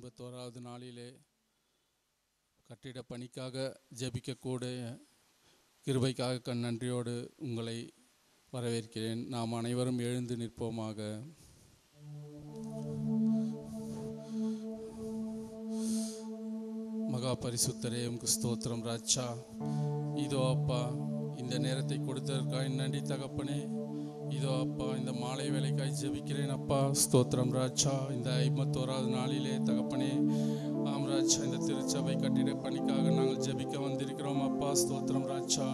51வது நாளிலே கட்டிட பணிக்காக ஜெபிக்கக்கூடிய கிருபைக்காக நன்றியோடு உங்களை வரவேற்கிறேன். நாம் அனைவரும் எழுந்து நிற்போமாக. மகா பரிசுத்தரே, உமக்கு ஸ்தோத்திரம் ராஜா. இதோ அப்பா, இந்த நேரத்தை கொடுத்ததற்காக நன்றி தகப்பனே. இதோ அப்பா, இந்த மாலை வேலைக்காய் ஜெபிக்கிறேன் அப்பா. ஸ்தோத்திரம் ராஜா. இந்த 51வது நாளிலே தகப்பனே, ஆம் ராஜா, இந்த திருச்சபை கட்டிட பணிக்காக நாங்கள் ஜெபிக்க வந்திருக்கிறோம் அப்பா. ஸ்தோத்திரம் ராஜா.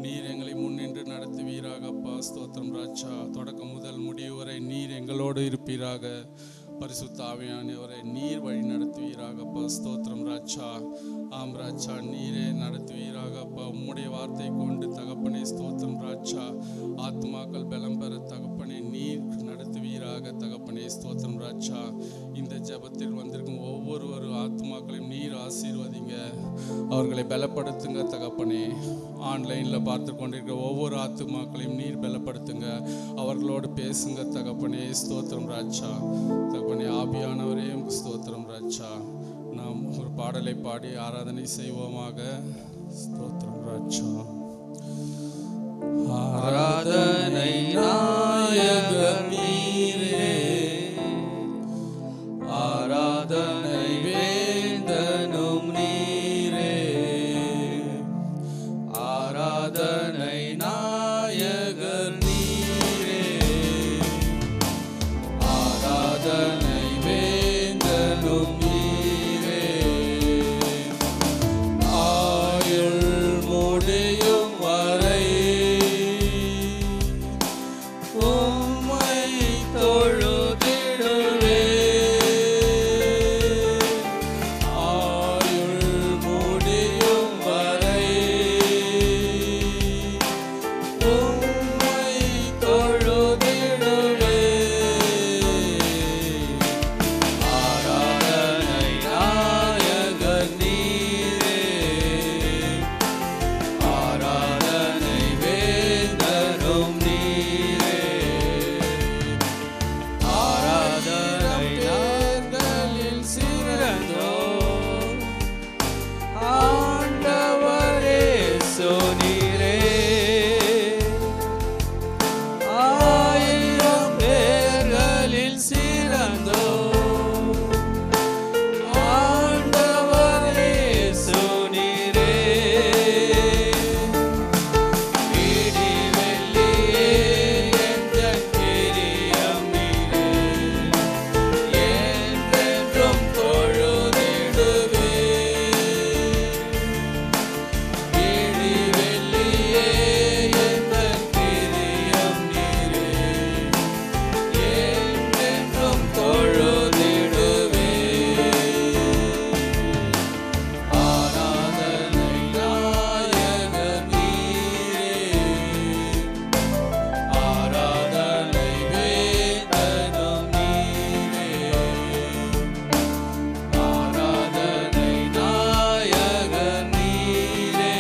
நீர் எங்களை முன்னின்று நடத்துவீராக அப்பா. ஸ்தோத்திரம் ராஜா. தொடக்கம் முதல் முடிவு வரை நீர் எங்களோடு இருப்பீராக. பரிசுத்த ஆவியானவரை நீர் வழி நடத்துவீராக அப்பா. ஸ்தோத்திரம் ராஜா. ஆம் ராஜா, நீரே நடத்துவீராக அப்பா. உம்முடைய வார்த்தை கொண்டு தகப்பனே, ஸ்தோத்திரம் ராஜா, ஆத்மாக்கள் பலம் பெற தகப்பனே நீர் நடத்துவீராக தகப்பனே. ஸ்தோத்திரம் ராஜா. இந்த ஜெபத்தில் வந்திருக்கும் ஒவ்வொரு ஆத்மாக்களையும் நீர் ஆசீர்வதிங்க, அவர்களை பலப்படுத்துங்க தகப்பனே. ஆன்லைனில் பார்த்து கொண்டிருக்கிற ஒவ்வொரு ஆத்மாக்களையும் நீர் பலப்படுத்துங்க, அவர்களோடு பேசுங்க தகப்பனே. ஸ்தோத்திரம் ராஜா. தகப்பனே ஆவியானவரே, ஸ்தோத்திரம் ராஜா. நாம் ஒரு பாடலை பாடி ஆராதனை செய்வோமாக. ஸ்தோத்திரம் ராஜா. ஆராதனை நாயகர் நீரே, ஆராதனை வேந்தனும் நீரே, ஆராதனை நாயகர் நீரே, ஆராதனை வேந்தனும் நீரே, ஆயுள் முடியும் வரை உம்மை தொழுதிடுவே, ஆயுள் முடியும் வரை உம்மை தொழுதிடுவே. ஆராதனை நாயகர் நீரே, ஆராதனை வேந்தனும் நீரே, ஆராதனை நாயகரில் சிறந்தோர் ஆண்டவரே சொனீரே, ஆயிரம் பேர்களில் சிறந்தோர் ஆண்டவரே சொனீரே, இடி வெள்ளியே எந்தன் பிரியம் நீரே, என்றென்றும் தொழுதிடுவே, இடி வெள்ளியே எந்தன் பிரியம் நீரே, என்றென்றும் தொழுதிடுவே. ஆராதனை நாயகர் நீரே, ஆராதனை வேந்தனும் நீரே, ஆராதனை நாயகர் நீரே,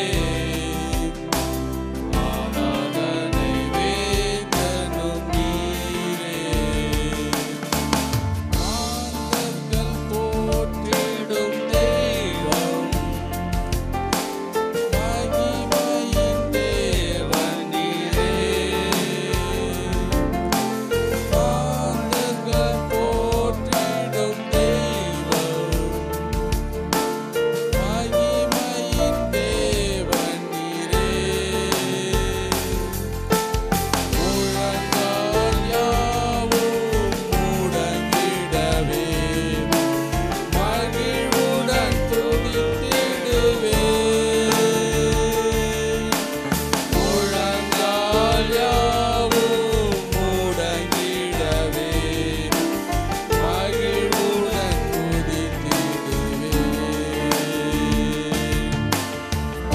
ஆராதனை வேந்தனும் நீரே. மாந்தர்கள் போற்றிடும் தெய்வம், மகிமையின் தேவன் நீரே, மாந்தர்கள் போற்றிடும் தெய்வம், மகிமையின் தேவன் நீரே, முழங்கால் யாவும் முடங்கிடவே, மகிழ்வுடன் துதித்திடுவே, முழங்கால் யாவும் முடங்கிடவே, மகிழ்வுடன் துதித்திடுவே.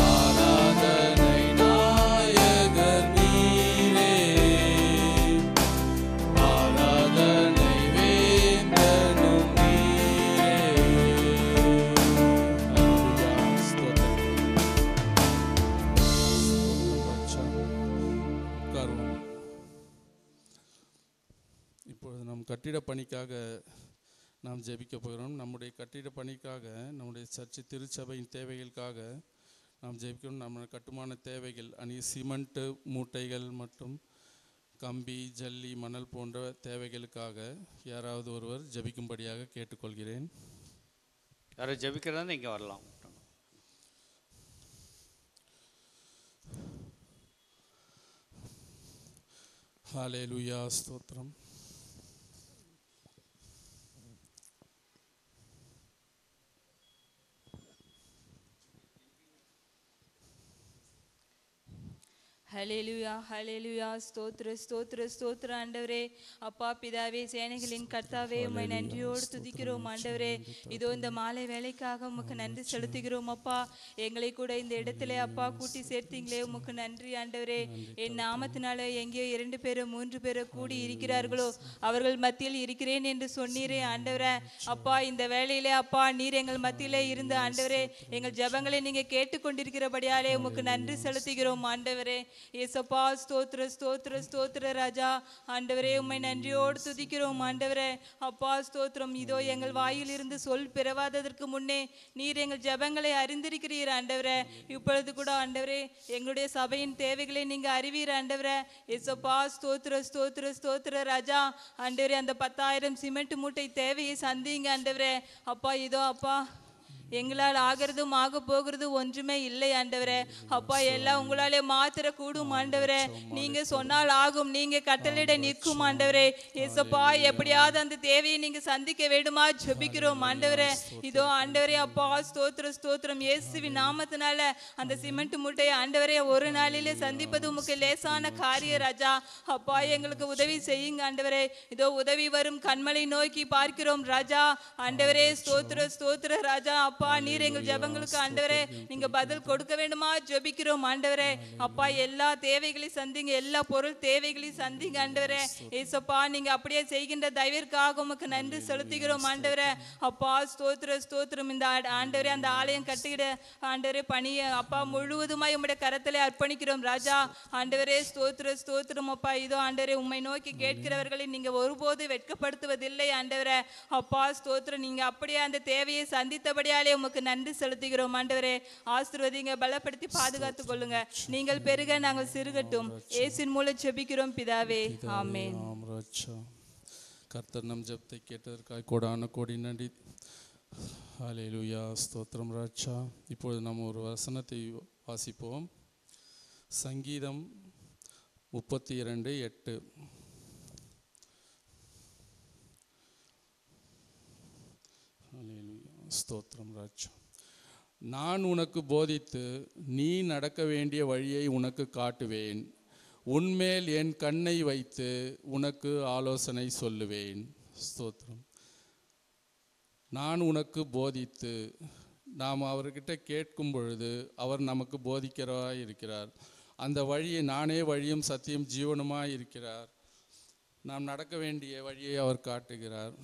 ஆராதனை நாயகர் நீரே, ஆராதனை வேந்தனும் நீரே. அல்லேலூயா. ஸ்தோத்திரம். உட்காருவோம். இப்பொழுது நம் கட்டிட பணிக்காக நாம் ஜெபிக்க போகிறோம். நம்முடைய கட்டிட பணிக்காக, நம்முடைய சர்ச்சை திருச்சபையின் தேவைகளுக்காக நாம் ஜெபிக்கணும். நம்ம கட்டுமான தேவைகள், சிமெண்ட்டு மூட்டைகள் மற்றும் கம்பி, ஜல்லி, மணல் போன்ற தேவைகளுக்காக யாராவது ஒருவர் ஜெபிக்கும்படியாக கேட்டுக்கொள்கிறேன். யாரும் ஜெபிக்கிறதா இங்கே வரலாம். ஹல்லேலூயா, ஸ்தோத்திரம். ஹல்லேலூயா, ஹல்லேலூயா, ஸ்தோத்திர ஸ்தோத்திர ஸ்தோத்திர ஆண்டவரே. அப்பா பிதாவே, சேனைகளின் கர்த்தாவே, உம்மை நன்றியோடு துதிக்கிறோம் ஆண்டவரே. இதோ இந்த மாலை வேலைக்காக உமக்கு நன்றி செலுத்துகிறோம் அப்பா. எங்களை கூட இந்த இடத்துல அப்பா கூட்டி சேர்த்தீங்களே, உமக்கு நன்றி ஆண்டவரே. என் நாமத்தினால எங்கேயோ 2 பேரோ 3 பேரோ கூடி இருக்கிறார்களோ அவர்கள் மத்தியில் இருக்கிறேன் என்று சொன்னீரே ஆண்டவரே. அப்பா இந்த வேளையிலே அப்பா நீர் எங்கள் மத்தியிலே இருந்த ஆண்டவரே, எங்கள் ஜெபங்களை நீங்க கேட்டுக்கொண்டிருக்கிறபடியாலே உமக்கு நன்றி செலுத்துகிறோம் ஆண்டவரே. ஏசப்பா, ஸ்தோத்திர ஸ்தோத்திர ஸ்தோத்திர ராஜா. ஆண்டவரே உம்மை நன்றியோடு துதிக்கிறோம் ஆண்டவரே. அப்பா ஸ்தோத்திரம். இதோ எங்கள் வாயில் இருந்து சொல் பிறவாததற்கு முன்னே நீர் எங்கள் ஜெபங்களை அறிந்திருக்கிறீர் ஆண்டவரே. இப்பொழுது கூட ஆண்டவரே எங்களுடைய சபையின் தேவைகளை நீங்க அறிவீர் ஆண்டவரே. ஏசப்பா, ஸ்தோத்திர ஸ்தோத்திர ஸ்தோத்திர ராஜா. ஆண்டவரே அந்த 10,000 சிமெண்ட் மூட்டை தேவையை சந்திங்க ஆண்டவரே. அப்பா இதோ அப்பா எங்களால் ஆகிறதும் ஆக போகிறது ஒன்றுமே இல்லை ஆண்டவரே. அப்பா எல்லாம் உங்களாலே மாத்திர கூடும் ஆண்டவரே. நீங்க சொன்னால் ஆகும், நீங்க கட்டளையிட நிற்கும் ஆண்டவரே. ஏசப்பா எப்படியாவது அந்த தேவையை நீங்க சந்திக்க வேண்டுமா ஜெபிக்கிறோம் ஆண்டவரே. இதோ ஆண்டவரே அப்பா ஸ்தோத்திர ஸ்தோத்திரம். இயேசுவின் நாமத்தினால அந்த சிமெண்ட் மூட்டையை ஆண்டவரே ஒரு நாளிலே சந்திப்பது உமக்கு லேசான காரிய ராஜா. அப்பா எங்களுக்கு உதவி செய்யுங்க ஆண்டவரே. இதோ உதவி வரும் கண்மலை நோக்கி பார்க்கிறோம் ராஜா. ஆண்டவரே ஸ்தோத்திர ஸ்தோத்திர ராஜா. அப்பா நீர் எங்கள் ஜெபங்களுக்கு ஆண்டவரே நீங்க பதில் கொடுக்க வேண்டுமா ஜெபிக்கிறோம் ஆண்டவரே. அப்பா எல்லா தேவைகளையும் சந்திங்க, எல்லா பொருள் தேவைகளையும் சந்திங்க ஆண்டவரே. ஏசப்பா நீங்க அப்படியே செய்கின்ற தயவிற்காக உமக்கு நன்றி செலுத்துகிறோம் ஆண்டவரே. அப்பா ஸ்தோத்திர ஸ்தோத்திரம். இந்த ஆண்டவரே அந்த ஆலயம் கட்டிட ஆண்டவரே பணியை அப்பா முழுவதுமாய் உம்முடைய கரத்திலே அர்ப்பணிக்கிறோம் ராஜா. ஆண்டவரே ஸ்தோத்திர ஸ்தோத்திரம். அப்பா இதோ ஆண்டவரே உம்மை நோக்கி கேட்கிறவர்களை நீங்க ஒருபோது வெட்கப்படுத்துவதில்லை ஆண்டவரே. அப்பா ஸ்தோத்திரம். நீங்க அப்படியே அந்த தேவையை சந்தித்தபடியாலே உமக்கு நன்றி செலுத்துகிறோம் ஆண்டவரே. ஆசீர்வதிங்க, பலப்படுத்தி பாதுகாத்துக் கொள்ளுங்க. நீங்கள் பெருக நாங்கள் சிறுகட்டும். இயேசுவின் மூலம் ஜெபிக்கிறோம் பிதாவே, ஆமென். கர்த்தர் நம் ஜெபத்தை கேட்டதற்காக கோடான கோடி நன்றி. ஹல்லேலூயா, ஸ்தோத்திரம் ராஜா. இப்பொழுது நாம் ஒரு வசனத்தை வாசிப்போம். சங்கீதம் 32:8. ஸ்தோத்திரம் ராஜா. நான் உனக்கு போதித்து நீ நடக்க வேண்டிய வழியை உனக்கு காட்டுவேன். உன்மேல் என் கண்ணை வைத்து உனக்கு ஆலோசனை சொல்லுவேன். ஸ்தோத்திரம். நான் உனக்கு போதித்து, நாம் அவர்கிட்ட கேட்கும் பொழுது அவர் நமக்கு போதிக்கிறவராய் இருக்கிறார். அந்த வழியை நானே வழியும் சத்தியம் ஜீவனுமாய் இருக்கிறார். நாம் நடக்க வேண்டிய வழியை அவர் காட்டுகிறார்.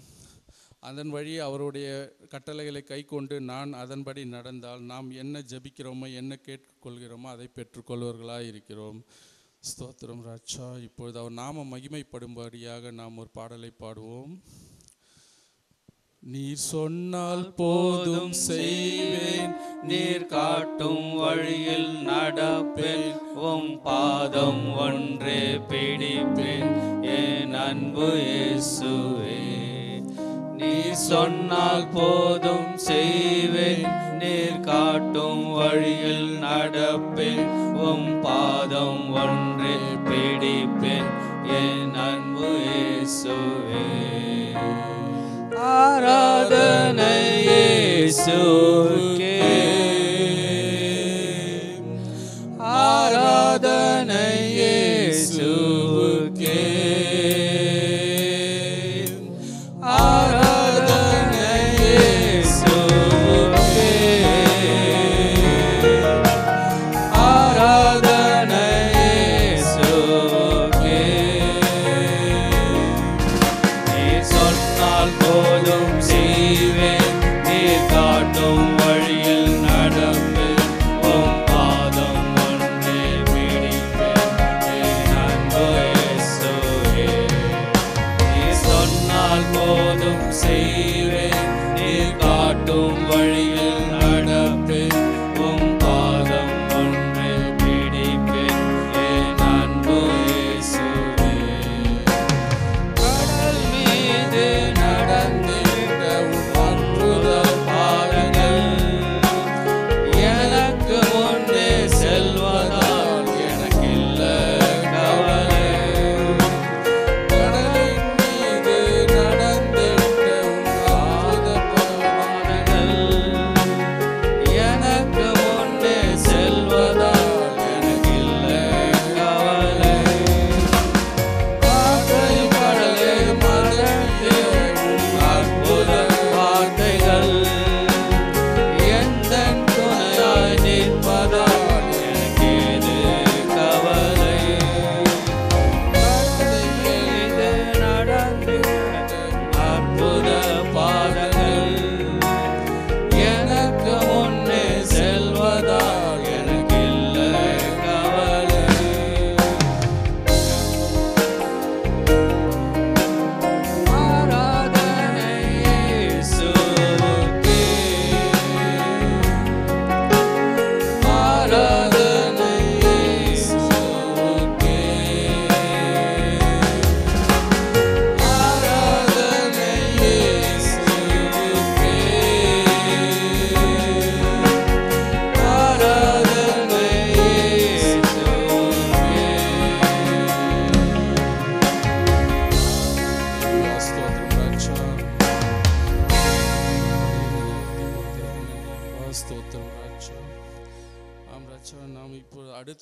அதன் வழி அவருடைய கட்டளைகளை கை கொண்டு நான் அதன்படி நடந்தால் நாம் என்ன ஜெபிக்கிறோமோ என்ன கேட்டுக்கொள்கிறோமோ அதை பெற்றுக்கொள்வர்களாக இருக்கிறோம். ஸ்தோத்திரம் ராஜா. இப்பொழுது அவர் நாம மகிமைப்படும்படியாக நாம் ஒரு பாடலை பாடுவோம். நீர் சொன்னால் போதும் செய்வேன், நீர் காட்டும் வழியில் நடப்பேன், உம் பாதம் ஒன்றே பிடிப்பேன் என் அன்பு இயேசுவே. நீர் சொன்னால் போதும் செய்வேன், நீர் காட்டும் வழியில் நடப்பேன், உம் பாதம் ஒன்றே பிடிப்பேன் என் அன்பு இயேசுவே. ஆராதனை இயேசுவுக்கே, ஆராதனை இயேசுவுக்கே, ஆராதனை இயேசுவுக்கே, ஆராதனை இயேசுவுக்கே. நீர் சொன்னால் போதும் செய்வேன், நீர் காட்டும்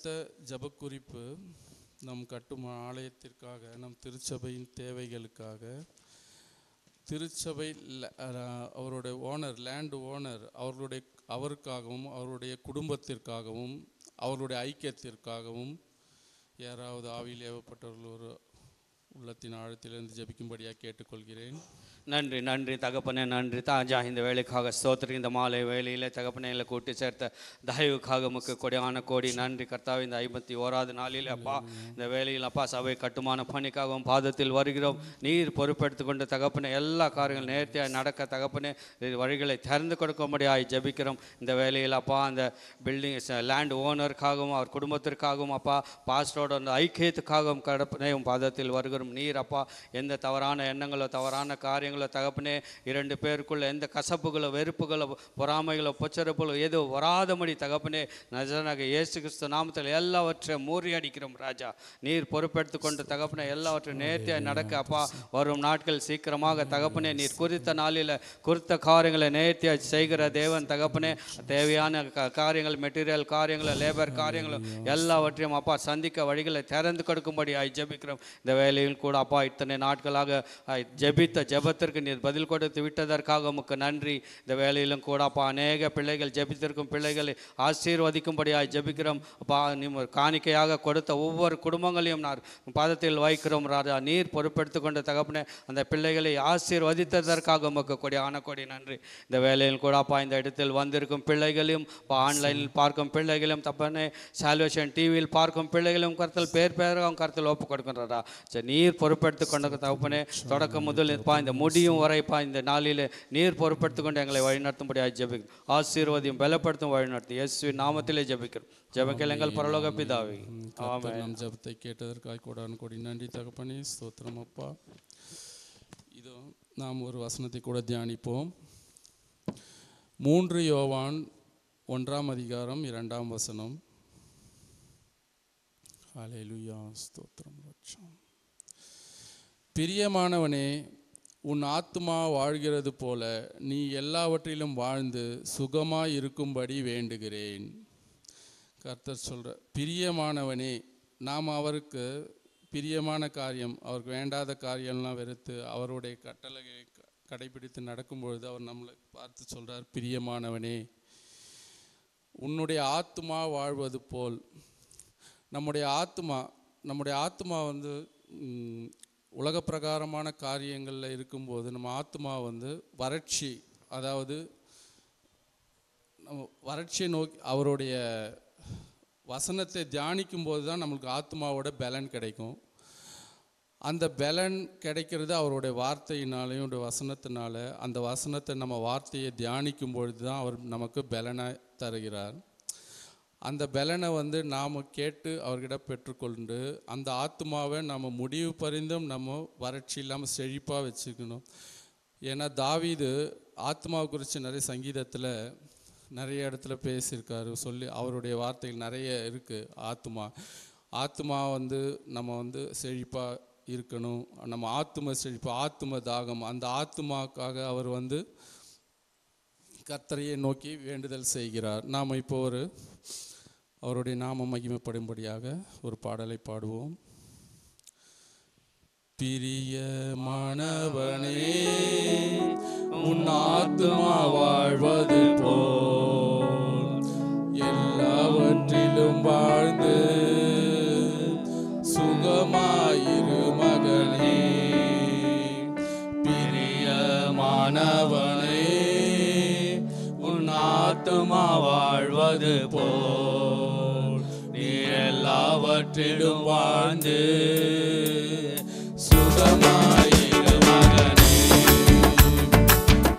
அடுத்த ஜபக்குறிப்பு நம் கட்டும் ஆலயத்திற்காக, நம் திருச்சபையின் தேவைகளுக்காக, திருச்சபை அவருடைய ஓனர், லேண்ட் ஓனர் அவருக்காகவும் அவருடைய குடும்பத்திற்காகவும் அவருடைய ஐக்கியத்திற்காகவும் யாராவது ஆவியில் ஏவப்பட்டவர்கள் ஒரு உள்ளத்தின் ஆழத்திலிருந்து ஜபிக்கும்படியாக கேட்டுக்கொள்கிறேன். நன்றி நன்றி தகப்பனே, நன்றி தாஜா. இந்த வேலைக்காக ஸ்தோத்திரம். இந்த மாலை வேலையில் தகப்பனையில் கூட்டி சேர்த்த தயவுக்காக முக்கு கொடியான கோடி நன்றி கர்த்தாவே. இந்த 51வது நாளில் அப்பா இந்த வேலையில் அப்பா சபை கட்டுமான பணிக்காகவும் பாதத்தில் வருகிறோம். நீர் பொறுப்பெடுத்து கொண்டு தகப்பனை எல்லா காரியங்களும் நேர்த்தியாக நடக்க தகப்பனே வழிகளை திறந்து கொடுக்கும்படியாய் ஜபிக்கிறோம். இந்த வேலையில் அப்பா அந்த பில்டிங் லேண்ட் ஓனருக்காகவும் அவர் குடும்பத்திற்காகவும் அப்பா பாஸ்டரோட அந்த ஐக்கியத்துக்காகவும் கடப்பனையும் பாதத்தில் வருகிறோம். நீர் அப்பா எந்த தவறான எண்ணங்களோ தவறான காரியங்களோ தகப்பனே 2 பேருக்குள்ள எந்த கசப்புகளோ வெறுப்புகளோ பொறாமைகளோ பொச்சரப்புகளோ ஏதோ வராதபடி தகப்பனே நஜரனாக இயேசு கிறிஸ்து நாமத்தில் எல்லாவற்றையும் முறியடிக்கிறோம் ராஜா. நீர் பொறுப்பெடுத்து கொண்டு தகப்பனே எல்லாவற்றையும் நேர்த்தியாக நடக்க அப்பா வரும் நாட்கள் சீக்கிரமாக தகப்பனே நீர் குறித்த நாளில் குறித்த காரியங்களை நேர்த்தியாக செய்கிற தேவன் தகப்பனே. தேவையான காரியங்கள், மெட்டீரியல் காரியங்கள், லேபர் காரியங்களும் எல்லாவற்றையும் அப்பா சந்திக்க வழிகளை திறந்து கொடுக்கும்படி ஜெபிக்கிறோம். இந்த வேலையில் கூட அப்பா இத்தனை நாட்களாக ஜெபித்த ஜெபத்திற்கு நீர் பதில் கொடுத்து விட்டதற்காக உமக்கு நன்றி. இந்த வேலையிலும் கூட அப்பா அநேக பிள்ளைகள் ஜெபித்திருக்கும் பிள்ளைகளை ஆசீர்வதிக்கும்படியாக ஜெபிக்கிறோம் அப்பா. நீ காணிக்கையாக கொடுத்த ஒவ்வொரு குடும்பங்களையும் நான் பாதத்தில் வைக்கிறோம் ராஜா. நீர் பொறுப்பெடுத்து கொண்ட தகப்பனே அந்த பிள்ளைகளை ஆசீர்வதித்ததற்காக உமக்கு கொடி நன்றி. இந்த வேலையில் கூட அப்பா இந்த இடத்தில் வந்திருக்கும் பிள்ளைகளையும் ஆன்லைனில் பார்க்கும் பிள்ளைகளையும் தப்பனே சால்வேஷன் டிவியில் பார்க்கும் பிள்ளைகளையும் கருத்தில் பேராகவும் கருத்தில் ஒப்பு கொடுக்கின்றாரா. சரி, நீர் பொறுப்பெடுத்து கொண்ட தகப்பனே தொடக்கம் முதல் இருப்பா இந்த முடியும் வரைப்பா இந்த நாளில் நீர் பொறுப்பெடுத்து கொண்டு எங்களை வழிநடத்தும்படியாக ஜெபிக்கிறோம். ஆசீர்வதியும் பலப்படுத்தும் வழிநடத்தும் இயேசுவின் நாமத்திலே ஜெபிக்கிறோம். ஜெபங்கள் எங்கள் பரலோக பிதாவே. ஆமென். நம் ஜெபத்தை கேட்டதற்காக கோடி நன்றி தகப்பனே. ஸ்தோத்திரம் அப்பா. இதோ நாம் ஒரு வசனத்தை கூட தியானிப்போம். 3 யோவான் 1ஆம் அதிகாரம் 2ஆம் வசனம். ஹல்லேலூயா. ஸ்தோத்திரம் ரட்சா. பிரியமானவனே, உன் ஆத்துமா வாழ்கிறது போல நீ எல்லாவற்றிலும் வாழ்ந்து சுகமாய் இருக்கும்படி வேண்டுகிறேன். கர்த்தர் சொல்ற பிரியமானவனே. நாம் அவருக்கு பிரியமான காரியம், அவருக்கு வேண்டாத காரியம்லாம் வெறுத்து அவருடைய கட்டளைகளை கடைபிடித்து நடக்கும்பொழுது அவர் நம்மளை பார்த்து சொல்கிறார், பிரியமானவனே உன்னுடைய ஆத்துமா வாழ்வது போல். நம்முடைய ஆத்துமா வந்து உலக பிரகாரமான காரியங்களில் இருக்கும்போது நம்ம ஆத்மா வந்து வறட்சி, அதாவது நம்ம வறட்சியை நோக்கி அவருடைய வசனத்தை தியானிக்கும் போது தான் நம்மளுக்கு ஆத்மாவோட பலன் கிடைக்கும். அந்த பலன் கிடைக்கிறது அவருடைய வார்த்தையினாலையும் வசனத்தினால. அந்த வசனத்தை நம்ம வார்த்தையை தியானிக்கும் பொழுது தான் அவர் நமக்கு பலனை தருகிறார். அந்த பலனை வந்து நாம் கேட்டு அவர்கிட்ட பெற்றுக்கொண்டு அந்த ஆத்மாவை நம்ம முடிவு பரிந்தும் நம்ம வறட்சி இல்லாமல் செழிப்பாக வச்சுக்கணும். ஏன்னா தாவீது ஆத்மாவை குறித்து நிறைய சங்கீதத்தில் நிறைய இடத்துல பேசியிருக்காரு. சொல்லி அவருடைய வார்த்தைகள் நிறைய இருக்குது. ஆத்மா வந்து நம்ம வந்து செழிப்பாக இருக்கணும். நம்ம ஆத்ம செழிப்பு, ஆத்ம தாகம், அந்த ஆத்மாக்காக அவர் வந்து கர்த்தரையை நோக்கி வேண்டுதல் செய்கிறார். நாம் இப்போ அவருடைய நாமம் மகிமைப்படும்படியாக ஒரு பாடலை பாடுவோம். பிரியமானவனே உன் ஆத்துமா வாழ்வது போல் எல்லாவற்றிலும் வாழ்ந்து சுகமாயிரு மகனே. பிரியமானவனே உன் ஆத்துமா வாழ்வது போல் நீ எல்லாவற்றிலும் வாழ்ந்து சுகமாயிரு மகனே.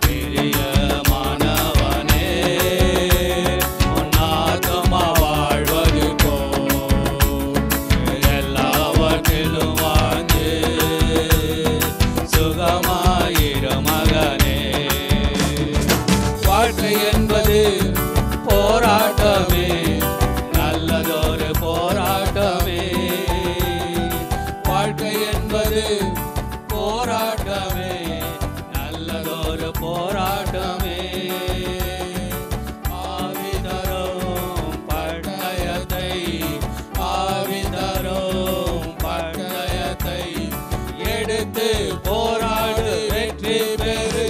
பிரியமானவனே உன் ஆத்துமா வாழ்வது போல் எல்லாவற்றிலும் வாழ்ந்து சுகமாயிரு மகனே. வாழ்க்கை என்பது போராட்டமே, நல்லதொரு போராட்டமே. வாழ்க்கை என்பது போராட்டமே, நல்லதொரு போராட்டமே. ஆவிதரும் பட்டயத்தை எடுத்து போராடு வெற்றி பெறு,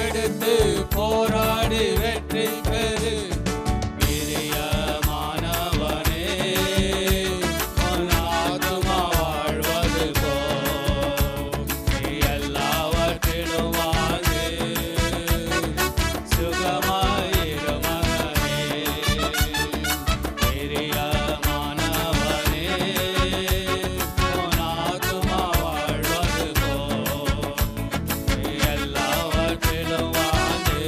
எடுத்து போராடி வெற்றி பெறு. பிரியமானவனே, உன் ஆத்துமா வாழ்வது போல் நீ எல்லாவற்றிலும் வாழ்ந்து சுகமாயிரு மகனே. பிரியமானவனே, உன் ஆத்துமா வாழ்வது போல் நீ எல்லாவற்றிலும் வாழ்ந்து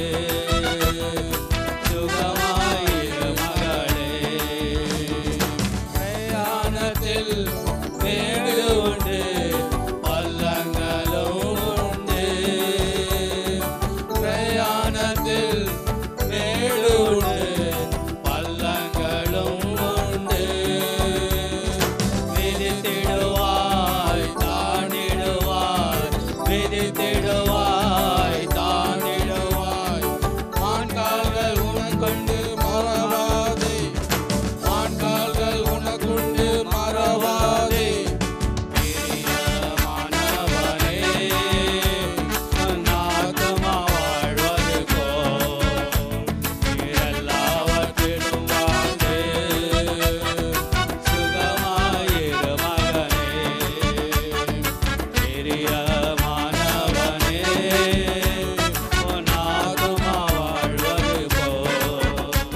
சுகமாயிரு மகளே. பிரயாணத்தில் மேடு உண்டு, பள்ளங்களும் உண்டு. பிரயாணத்தில் மேடு உண்டு, பள்ளங்களும் உண்டு. விதித்திடுவாய் தாண்டிடுவாய், விதித்திடுவாய் தாண்டிடுவாய். மான்கால்கள் உனக்கொண்டு மறவாதே, மான்கால்கள் உனக்குண்டு மறவாதே. பிரியமானவனே, உன் ஆத்துமா வாழ்வது போல் நீ எல்லாவற்றிலும் வாழ்ந்து சுகமாயிரு மகனே. பிரியமானவனே, உன் ஆத்துமா வாழ்வது போல்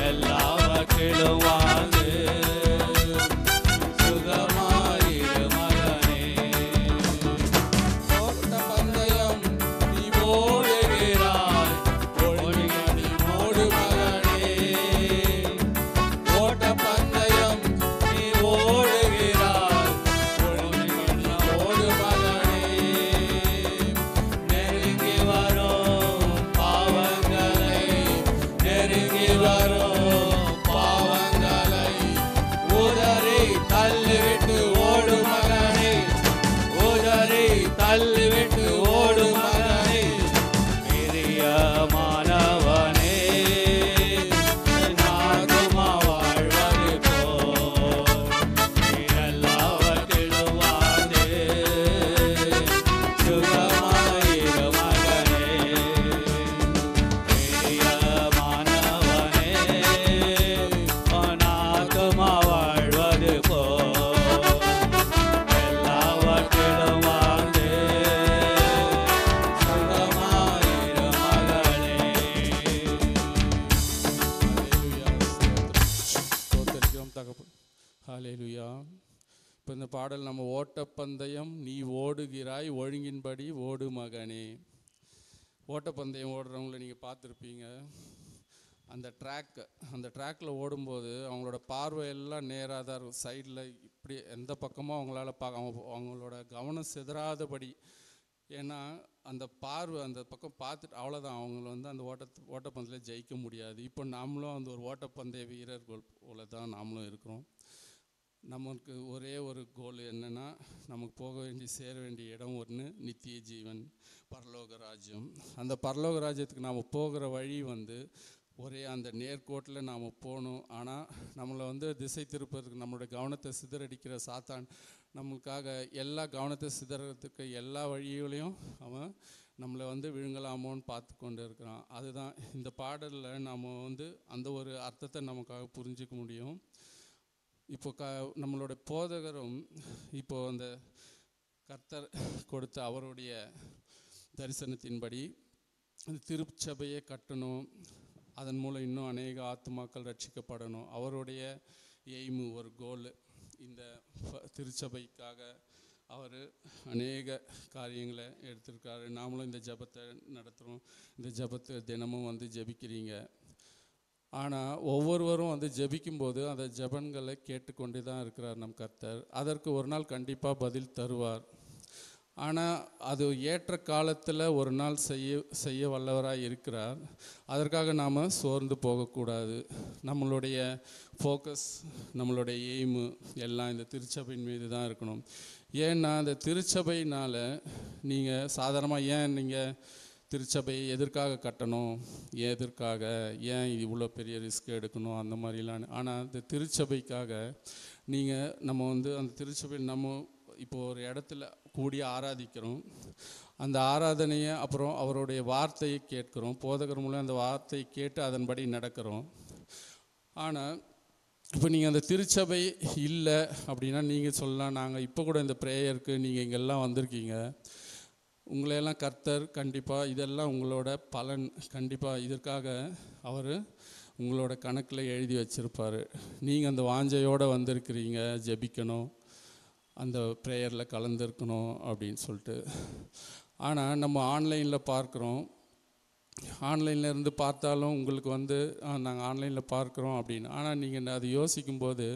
எல்லாவற்றிலும் வாழ்ந்து சுகமாயிரு மகனே. ஓட்ட பந்தயம் நீ ஓடுகிறாய், ஒழுங்க நீ ஓடு மகனே. ஓட்ட பந்தயம் நீ ஓடுகிறாய், ஒழுங்க நீ ஓடு மகனே. நெருங்கி வரும் பாவங்களை, நெருங்கி வரும் பாவங்களை உதறி தள்ளிவிட்டு ஓடு மகனே, உதறி தள்ளிவிட்டு ஓடு மகனே. பிரியமானவனே, உன் ஆத்துமா வாழ்வது போல் நீ எல்லாவற்றிலும் வாழ்ந்து சுகமாயிரு மகனே. பிரியமானவனே, உன் ஆத்துமா வாழ்வது போல் எல்லாவற்றிலும் வாழ்ந்து சுகமாயிரு மகளே. ஸ்தோத்திரிக்கிறோம் தகப்பன். ஹல்லேலூயா. இப்போ இந்த பாடல் நம்ம ஓட்டப்பந்தயம் நீ ஓடுகிறாய், ஒழுங்கின்படி ஓடு மகனே. ஓட்டப்பந்தயம் ஓடுறவங்கள நீங்கள் பார்த்துருப்பீங்க. அந்த ட்ராக்கில் ஓடும்போது அவங்களோட பார்வை எல்லாம் நேராக தான் இருக்கும். சைடில் இப்படி எந்த பக்கமும் அவங்களால அவங்களோட கவனம் சிதறாதபடி. ஏன்னா அந்த பார்வை அந்த பக்கம் பார்த்துட்டு அவ்வளோதான், அவங்கள வந்து அந்த ஓட்டப்பந்தயத்தில் ஜெயிக்க முடியாது. இப்போ நாமளும் அந்த ஒரு ஓட்டப்பந்தய வீரர்கள் போல தான் நாமளும் இருக்கிறோம். நமக்கு ஒரே ஒரு கோல் என்னென்னா, நமக்கு போக வேண்டிய சேர வேண்டிய இடம் ஒன்று, நித்திய ஜீவன், பரலோக ராஜ்யம். அந்த பரலோக ராஜ்யத்துக்கு நாம் போகிற வழி வந்து ஒரே அந்த நேர்கோட்டில் நாம் போகணும். ஆனால் நம்மளை வந்து திசை திருப்பதுக்கு, நம்மளுடைய கவனத்தை சிதறடிக்கிற சாத்தான் நம்மளுக்காக எல்லா கவனத்தை சிதறதுக்கு எல்லா வழிகளையும் அவன் நம்மளை வந்து விழுங்கலாமோன்னு பார்த்து கொண்டு இருக்கிறான். அதுதான் இந்த பாடலில் நாம் வந்து அந்த ஒரு அர்த்தத்தை நமக்காக புரிஞ்சிக்க முடியும். இப்போ நம்மளோட போதகரும் இப்போ அந்த கர்த்தர் கொடுத்த அவருடைய தரிசனத்தின்படி அந்த திருச்சபையை கட்டணும், அதன் மூலம் இன்னும் அநேக ஆத்துமாக்கள் ரட்சிக்கப்படணும். அவருடைய எய்மு, ஒரு கோல். இந்த திருச்சபைக்காக அவர் அநேக காரியங்களை எடுத்திருக்காரு. நாமளும் இந்த ஜெபத்தை நடத்துகிறோம். இந்த ஜெபத்தை தினமும் வந்து ஜெபிக்கிறீங்க. ஆனால் ஒவ்வொருவரும் வந்து ஜெபிக்கும்போது அந்த ஜெபங்களை கேட்டுக்கொண்டே தான் இருக்கிறார் நம் கர்த்தர். அதற்கு ஒரு நாள் கண்டிப்பாக பதில் தருவார். ஆனால் அது ஏற்ற காலத்தில் ஒரு நாள் செய்ய வல்லவராக இருக்கிறார். அதற்காக நாம் சோர்ந்து போகக்கூடாது. நம்மளுடைய ஃபோக்கஸ், நம்மளுடைய எய்மு எல்லாம் இந்த திருச்சபையின் மீது தான் இருக்கணும். ஏன்னா இந்த திருச்சபையினால் நீங்கள் சாதாரணமாக நீங்கள் திருச்சபையை எதற்காக கட்டணும், ஏன் இவ்வளோ பெரிய ரிஸ்க் எடுக்கணும் அந்த மாதிரிலாம். ஆனால் இந்த திருச்சபைக்காக நம்ம வந்து அந்த திருச்சபை நம்ம இப்போ ஒரு இடத்துல கூடி ஆராதிக்கிறோம். அந்த ஆராதனையை அப்புறம் அவருடைய வார்த்தையை கேட்கிறோம். போதகர் மூலம் அந்த வார்த்தையை கேட்டு அதன்படி நடக்கிறோம். ஆனால் இப்போ நீங்கள் அந்த திருச்சபை இல்லை அப்படின்னா நீங்கள் சொல்லலாம், நாங்கள் இப்போ கூட இந்த ப்ரேயருக்கு நீங்கள் இங்கெல்லாம் வந்திருக்கீங்க, உங்களையெல்லாம் கர்த்தர் கண்டிப்பாக இதெல்லாம் உங்களோட பலன் கண்டிப்பாக இதற்காக அவர் உங்களோட கணக்கில் எழுதி வச்சுருப்பார். நீங்கள் அந்த வாஞ்சையோடு வந்திருக்கிறீங்க, ஜெபிக்கணும், அந்த ப்ரேயரில் கலந்துருக்கணும் அப்படின்னு சொல்லிட்டு. ஆனால் நம்ம ஆன்லைனில் பார்க்குறோம், ஆன்லைனில் இருந்து பார்த்தாலும் உங்களுக்கு நாங்கள் ஆன்லைனில் பார்க்குறோம் அப்படின்னு. ஆனால் நீங்கள் அது யோசிக்கும்போது,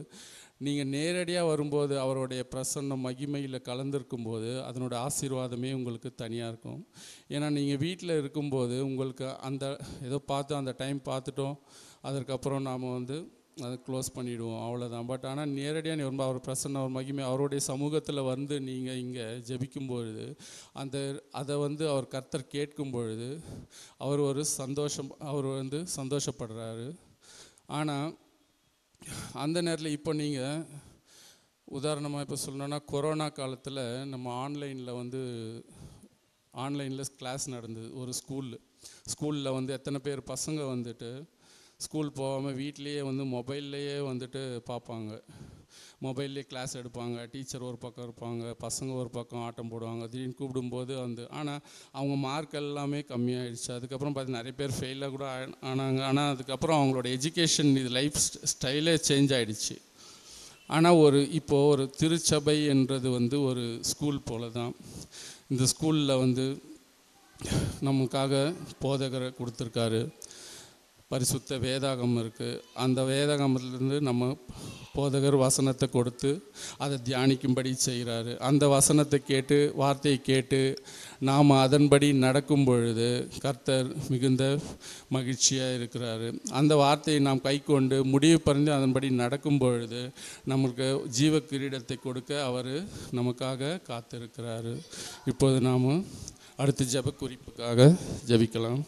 நீங்கள் நேரடியாக வரும்போது அவருடைய பிரசன்னம் மகிமையில் கலந்துருக்கும்போது அதனோட ஆசீர்வாதமே உங்களுக்கு தனியாக இருக்கும். ஏன்னா நீங்கள் வீட்டில் இருக்கும்போது உங்களுக்கு அந்த ஏதோ பார்த்து அந்த டைம் பார்த்துட்டோம், அதற்கப்புறம் நாம் அதை க்ளோஸ் பண்ணிவிடுவோம், அவ்வளோதான். பட் ஆனால் நேரடியாக வரும்போது அவர் பிரசன்னம், அவர் மகிமை, அவருடைய சமூகத்தில் நீங்கள் இங்கே ஜெபிக்கும்பொழுது அதை அவர் கர்த்தர் கேட்கும் பொழுது அவர் ஒரு அவர் சந்தோஷப்படுறாரு. ஆனால் அந்த நேரத்தில் இப்போ நீங்கள் உதாரணமாக இப்போ சொல்லணுன்னா, கொரோனா காலத்தில் நம்ம ஆன்லைனில் கிளாஸ் நடந்தது. ஒரு ஸ்கூலில் எத்தனை பேர் பசங்க ஸ்கூல் போகாமல் வீட்லேயே மொபைல்லையே பார்ப்பாங்க, மொபைல்லே கிளாஸ் எடுப்பாங்க. டீச்சர் ஒரு பக்கம் இருப்பாங்க, பசங்க ஒரு பக்கம் ஆட்டம் போடுவாங்க. திடீர்னு கூப்பிடும்போது ஆனால் அவங்க மார்க் எல்லாமே கம்மியாகிடுச்சு. அதுக்கப்புறம் பார்த்து நிறைய பேர் ஃபெயிலாக கூட ஆனாங்க. ஆனால் அதுக்கப்புறம் அவங்களோட எஜுகேஷன் லைஃப் ஸ்டைலே சேஞ்ச் ஆகிடுச்சு. ஆனால் இப்போது ஒரு திருச்சபை என்றது ஒரு ஸ்கூல் போல தான். இந்த ஸ்கூலில் நமக்காக போதகரை கொடுத்துருக்காரு, பரிசுத்த வேதாகம் இருக்குது. அந்த வேதாகமத்திலேருந்து நம்ம போதகர் வசனத்தை கொடுத்து அதை தியானிக்கும்படி செய்கிறாரு. அந்த வசனத்தை கேட்டு, வார்த்தையை கேட்டு நாம் அதன்படி நடக்கும் பொழுது கர்த்தர் மிகுந்த மகிழ்ச்சியாக இருக்கிறாரு. அந்த வார்த்தையை நாம் கை கொண்டு முடிவு பறிந்து அதன்படி நடக்கும் பொழுது நமக்கு ஜீவ கிரீடத்தை கொடுக்க அவர் நமக்காக காத்திருக்கிறாரு. இப்போது நாம் அடுத்த ஜெப குறிப்புக்காக ஜெபிக்கலாம்.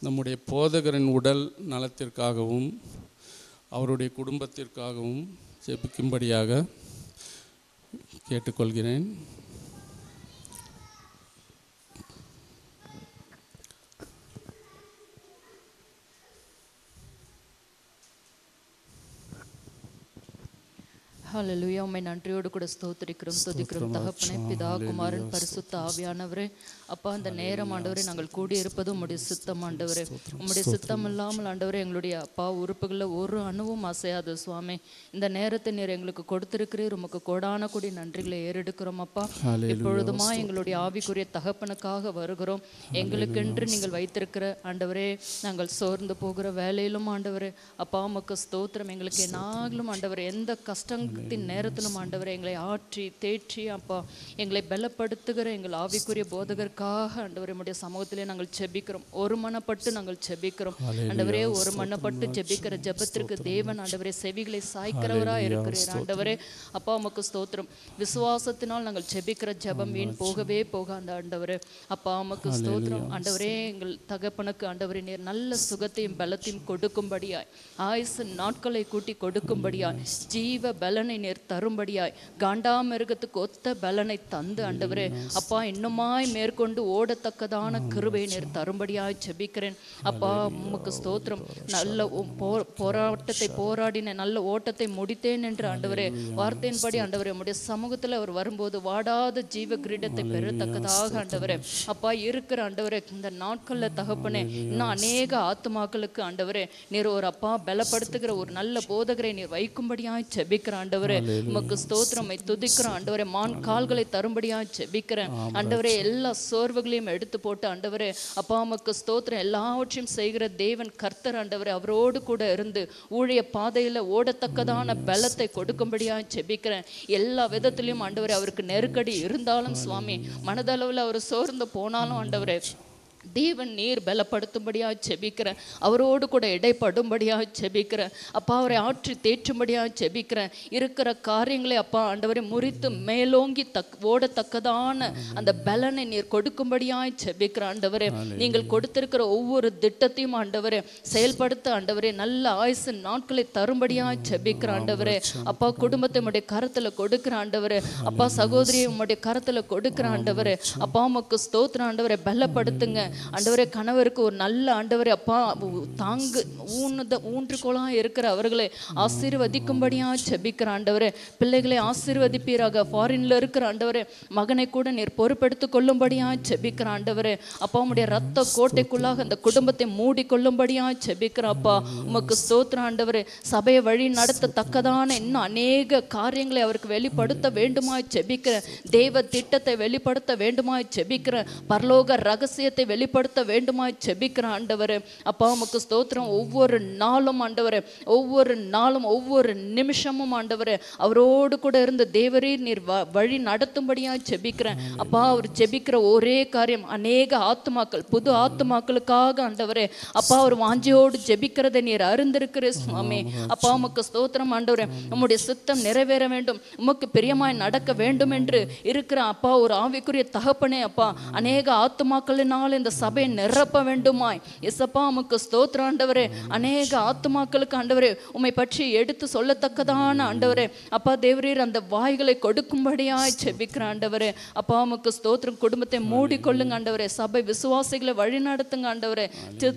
நம்முடைய போதகரின் உடல் நலத்திற்காகவும் அவருடைய குடும்பத்திற்காகவும் ஜெபிக்கும்படியாக கேட்டுக்கொள்கிறேன். ஹல்லேலூயா. உம்மை நன்றியோடு கூட ஸ்தோத்திரிக்கிறோம், துதிக்கிறோம் தகப்பனே, பிதா, குமாரன், பரிசுத்த ஆவியானவரே. அப்பா, அந்த நேரம் ஆண்டவரே நாங்கள் கூடியிருப்பது உம்முடைய சித்தம் ஆண்டவரே. உம்முடைய சித்தம் இல்லாமல் ஆண்டவரே எங்களுடைய அப்பா உறுப்புகளில் ஒரு அணுவும் அசையாது சுவாமி. இந்த நேரத்தை நீர் எங்களுக்கு கொடுத்திருக்கிறீர், உமக்கு கோடான கூடி நன்றிகளை ஏறெடுக்கிறோம் அப்பா. இப்பொழுதுமா எங்களுடைய ஆவிக்குரிய தகப்பனுக்காக வருகிறோம். எங்களுக்கென்று நீங்கள் வைத்திருக்கிற ஆண்டவரே நாங்கள் சோர்ந்து போகிற வேலையிலும் ஆண்டவரே அப்பா உமக்கு ஸ்தோத்திரம். எங்களுக்கு என்னாகலும் ஆண்டவரே எந்த கஷ்டத்தின் நேரத்திலும் ஆண்டவரே எங்களை ஆற்றி தேற்றி அப்பா எங்களை பலப்படுத்துகிற எங்கள் ஆவிக்குரிய போதகருக்காக ஆண்டவரே உம்முடைய சமூகத்திலே நாங்கள் ஜெபிக்கிறோம். ஒரு மனப்பட்டு நாங்கள் ஜெபிக்கிறோம் ஆண்டவரே. ஒரு மனப்பட்டு ஜெபிக்கிற ஜெபத்திற்கு தேவன் ஆண்டவரே செவிகளை சாய்க்கிறவராக இருக்கிறார் ஆண்டவரே. அப்பா உமக்கு ஸ்தோத்திரம். விசுவாசத்தினால் நாங்கள் ஜெபிக்கிற ஜெபம் வீண் போகவே போகாத ஆண்டவரே. அப்பா உமக்கு ஸ்தோத்திரம் ஆண்டவரே. எங்கள் தகப்பனுக்கு ஆண்டவரே நீர் நல்ல சுகத்தையும் பலத்தையும் கொடுக்கும்படியாய், ஆயுசு நாட்களை கூட்டி கொடுக்கும்படியாய், ஜீவ பலனை நீர் தரும்படியாய், காண்டாமிருகத்துக்கு ஒத்த பலனை தந்து ஆண்டவரே அப்பா இன்னுமாய் மேற்கொண்டு ஓடத்தக்கதான கிருபை நீர் தரும்படியாய் ஜெபிக்கிறேன் அப்பா. உமக்கு ஸ்தோத்திரம். நல்ல போராட்டத்தை போராடின நல்ல ஓட்டத்தை முடித்தேன் என்று ஆண்டவரே வார்த்தையின்படி ஆண்டவரே உம்முடைய சமூகத்தில் அவர் வரும்போது வாடாத ஜீவ கிரீடத்தை பெறத்தக்கதாக ஆண்டவரே அப்பா இருக்கிற ஆண்டவரே. இந்த நாட்களில் தகப்பனே இன்னும் அநேக ஆத்துமாக்களுக்கு ஆண்டவரே நீர் ஒரு அப்பா பலப்படுத்துகிற ஒரு நல்ல போதகரை நீர் வைக்கும்படியாய் ஜெபிக்கிற ஆண்டவரே. உமக்கு ஸ்தோத்திரம், துதிக்கிறோம் ஆண்டவரே. மான் கால்களை தரும்படியாய் ஜெபிக்கிறேன் ஆண்டவரே. எல்லா சோர்வுகளையும் எடுத்து போட்டு ஆண்டவரே அப்பா உமக்கு ஸ்தோத்திரம். எல்லாவற்றையும் செய்கிற தேவன் கர்த்தர் ஆண்டவரே அவரோடு கூட இருந்து ஊழிய பாதையில் ஓடத்தக்கதான பலத்தை கொடுக்கும்படியாய் ஜெபிக்கிறேன். எல்லா விதத்திலையும் ஆண்டவரே அவருக்கு நெருக்கடி இருந்தாலும் சுவாமி, மனதளவில் அவர் சோர்ந்து போனாலும் ஆண்டவரே தேவன் நீர் பலப்படுத்தும்படியாக செபிக்கிறேன். அவரோடு கூட இடைப்படும்படியாக செபிக்கிறேன் அப்பா. அவரை ஆற்றி தேற்றும்படியாக செபிக்கிறேன். இருக்கிற காரியங்களை அப்பா ஆண்டவரை முறித்து மேலோங்கி ஓடத்தக்கதான அந்த பலனை நீர் கொடுக்கும்படியாக செபிக்கிறேன் ஆண்டவரே. நீங்கள் கொடுத்திருக்கிற ஒவ்வொரு திட்டத்தையும் ஆண்டவரே செயல்படுத்த ஆண்டவரே நல்ல ஆயுசு நாட்களை தரும்படியாக செபிக்கிற ஆண்டவரே. அப்பா குடும்பத்தை உம்முடைய கரத்துல கொடுக்கிற ஆண்டவரே. அப்பா சகோதரியை உம்முடைய கரத்துல கொடுக்கிற ஆண்டவரே. அப்பா உமக்கு ஸ்தோத்திரம் ஆண்டவரை. பலப்படுத்துங்க ஆண்டவரே. கணவருக்கு ஒரு நல்ல ஆண்டவரே அப்பா தாங்கு ஊன்றுகோலாக இருக்கிற அவர்களை ஆசீர்வதிக்கும்படியாக செபிக்கிற ஆண்டவரே. பிள்ளைகளை ஆசீர்வதிப்பீராக. ஃபாரின்ல இருக்கிற ஆண்டவரே மகனை கூட நீர் பொறுப்பெடுத்துக் கொள்ளும்படியாக செபிக்கிற ஆண்டவரே. அப்பா உம்முடைய ரத்த கோட்டைக்குள்ளாக அந்த குடும்பத்தை மூடிக்கொள்ளும்படியாக செபிக்கிற அப்பா. உமக்கு ஸ்தோத்திரம் ஆண்டவரே. சபையை வழி நடத்தத்தக்கதான இன்னும் அநேக காரியங்களை அவருக்கு வெளிப்படுத்த வேண்டுமாய் செபிக்கிற. தேவ திட்டத்தை வெளிப்படுத்த வேண்டுமாய் செபிக்கிற. பரலோக ரகசியத்தை வெளிப்படுத்த வேண்டுமாய் செபிக்கிற ஆண்டவரே. அப்பா உமக்கு ஸ்தோத்திரம். ஒவ்வொரு நாளும் ஆண்டவரே, ஒவ்வொரு நாளும் ஒவ்வொரு நிமிஷமும் ஆண்டவரே அவரோடு கூட இருந்து தேவரே நீர் வழி நடத்தும்படியாக செபிக்கிறேன் அப்பா. அவர் செபிக்கிற ஒரே காரியம் அநேக ஆத்துமாக்கள், புது ஆத்துமாக்களுக்காக ஆண்டவரே அப்பா அவர் வாஞ்சியோடு ஜெபிக்கிறதை நீர் அறிந்திருக்கிற சுவாமி. அப்பா உமக்கு ஸ்தோத்திரம் ஆண்டவரே. உம்முடைய சித்தம் நிறைவேற வேண்டும், உமக்கு பிரியமாய் நடக்க வேண்டும் என்று இருக்கிற அப்பா ஒரு ஆவிக்குரிய தகப்பனே அப்பா. அநேக ஆத்துமாக்களினால் இந்த சபையை நிரப்ப வேண்டுமாய் எசப்பா உமக்கு ஸ்தோத்திரம் ஆண்டவரே. அநேக ஆத்துமாக்களுக்கு ஆண்டவரே உம்மை பற்றி எடுத்து சொல்லத்தக்கதான ஆண்டவரே அப்பா தேவரீர் அந்த வாய்களை கொடுக்கும்படியாய் செபிக்கிற ஆண்டவரே. அப்பா உமக்கு ஸ்தோத்திரம். குடும்பத்தை மூடிக்கொள்ளுங்க ஆண்டவரே. சபை விசுவாசிகளை வழி நடத்துங்க ஆண்டவரே.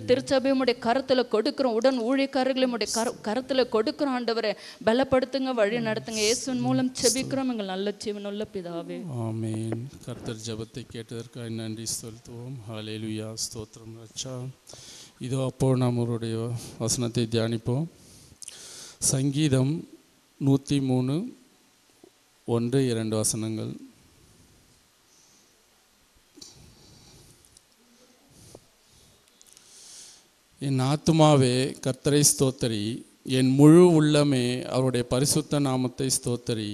திருச்சபை உம்முடைய கரத்துல கொடுக்கிறோம். உடன் ஊழியக்காரர்களை உம்முடைய கரத்துல கொடுக்கிறோம் ஆண்டவரே. பலப்படுத்துங்க, வழி நடத்துங்க. இயேசுவின் மூலம் செபிக்கிறோம் எங்கள் நல்ல ஜீவனுள்ள பிதாவே. ஆமென். கர்த்தர் ஜெபத்தை கேட்டதற்காக நன்றி செலுத்துவோம். ஹல்லேலூயா. ஸ்தோத்திரம் ராஜா. இதோ அப்போ நாம் அவருடைய வசனத்தை தியானிப்போம். சங்கீதம் 103 1-2 வசனங்கள். என் ஆத்துமாவே கர்த்தரை ஸ்தோத்தரி, என் முழு உள்ளமே அவருடைய பரிசுத்த நாமத்தை ஸ்தோத்தரி.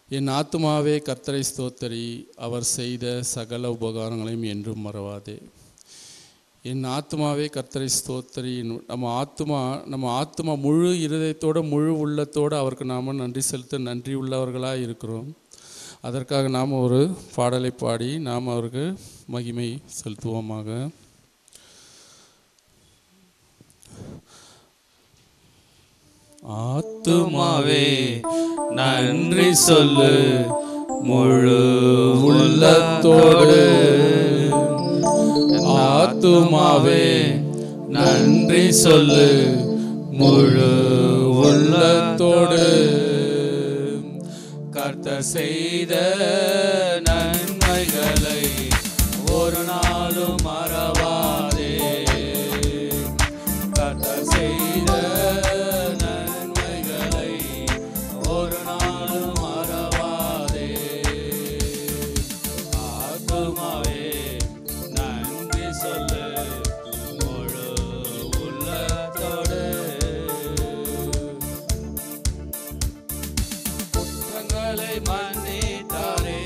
என் ஆத்துமாவே கர்த்தரை ஸ்தோத்தரி, அவர் செய்த சகல உபகாரங்களையும் என்றும் மறவாதே. என் ஆத்மாவே கர்த்தரை ஸ்தோத்தரி. நம்ம ஆத்மா முழு இருதயத்தோடு முழு உள்ளத்தோடு அவருக்கு நாம் நன்றி செலுத்த நன்றி உள்ளவர்களாக இருக்கிறோம். அதற்காக நாம் ஒரு பாடலை பாடி நாம் அவருக்கு மகிமை செலுத்துவோமாக. ஆத்துமாவே நன்றி சொல்லு முழு உள்ளத்தோடு. ஆத்துமாவே நன்றி சொல்லு முழு உள்ளத்தோடு. கர்த்தர் செய்த நன்மைகளை ஒரு நாளும் மறவாதே. கர்த்தர் செய்த நன்மைகளை ஒரு நாளும் மறவாதே. ஆத்துமாவே நன்றி சொல்லு முழு உள்ளத்தோடு. குற்றங்களை மன்னித்தாரே,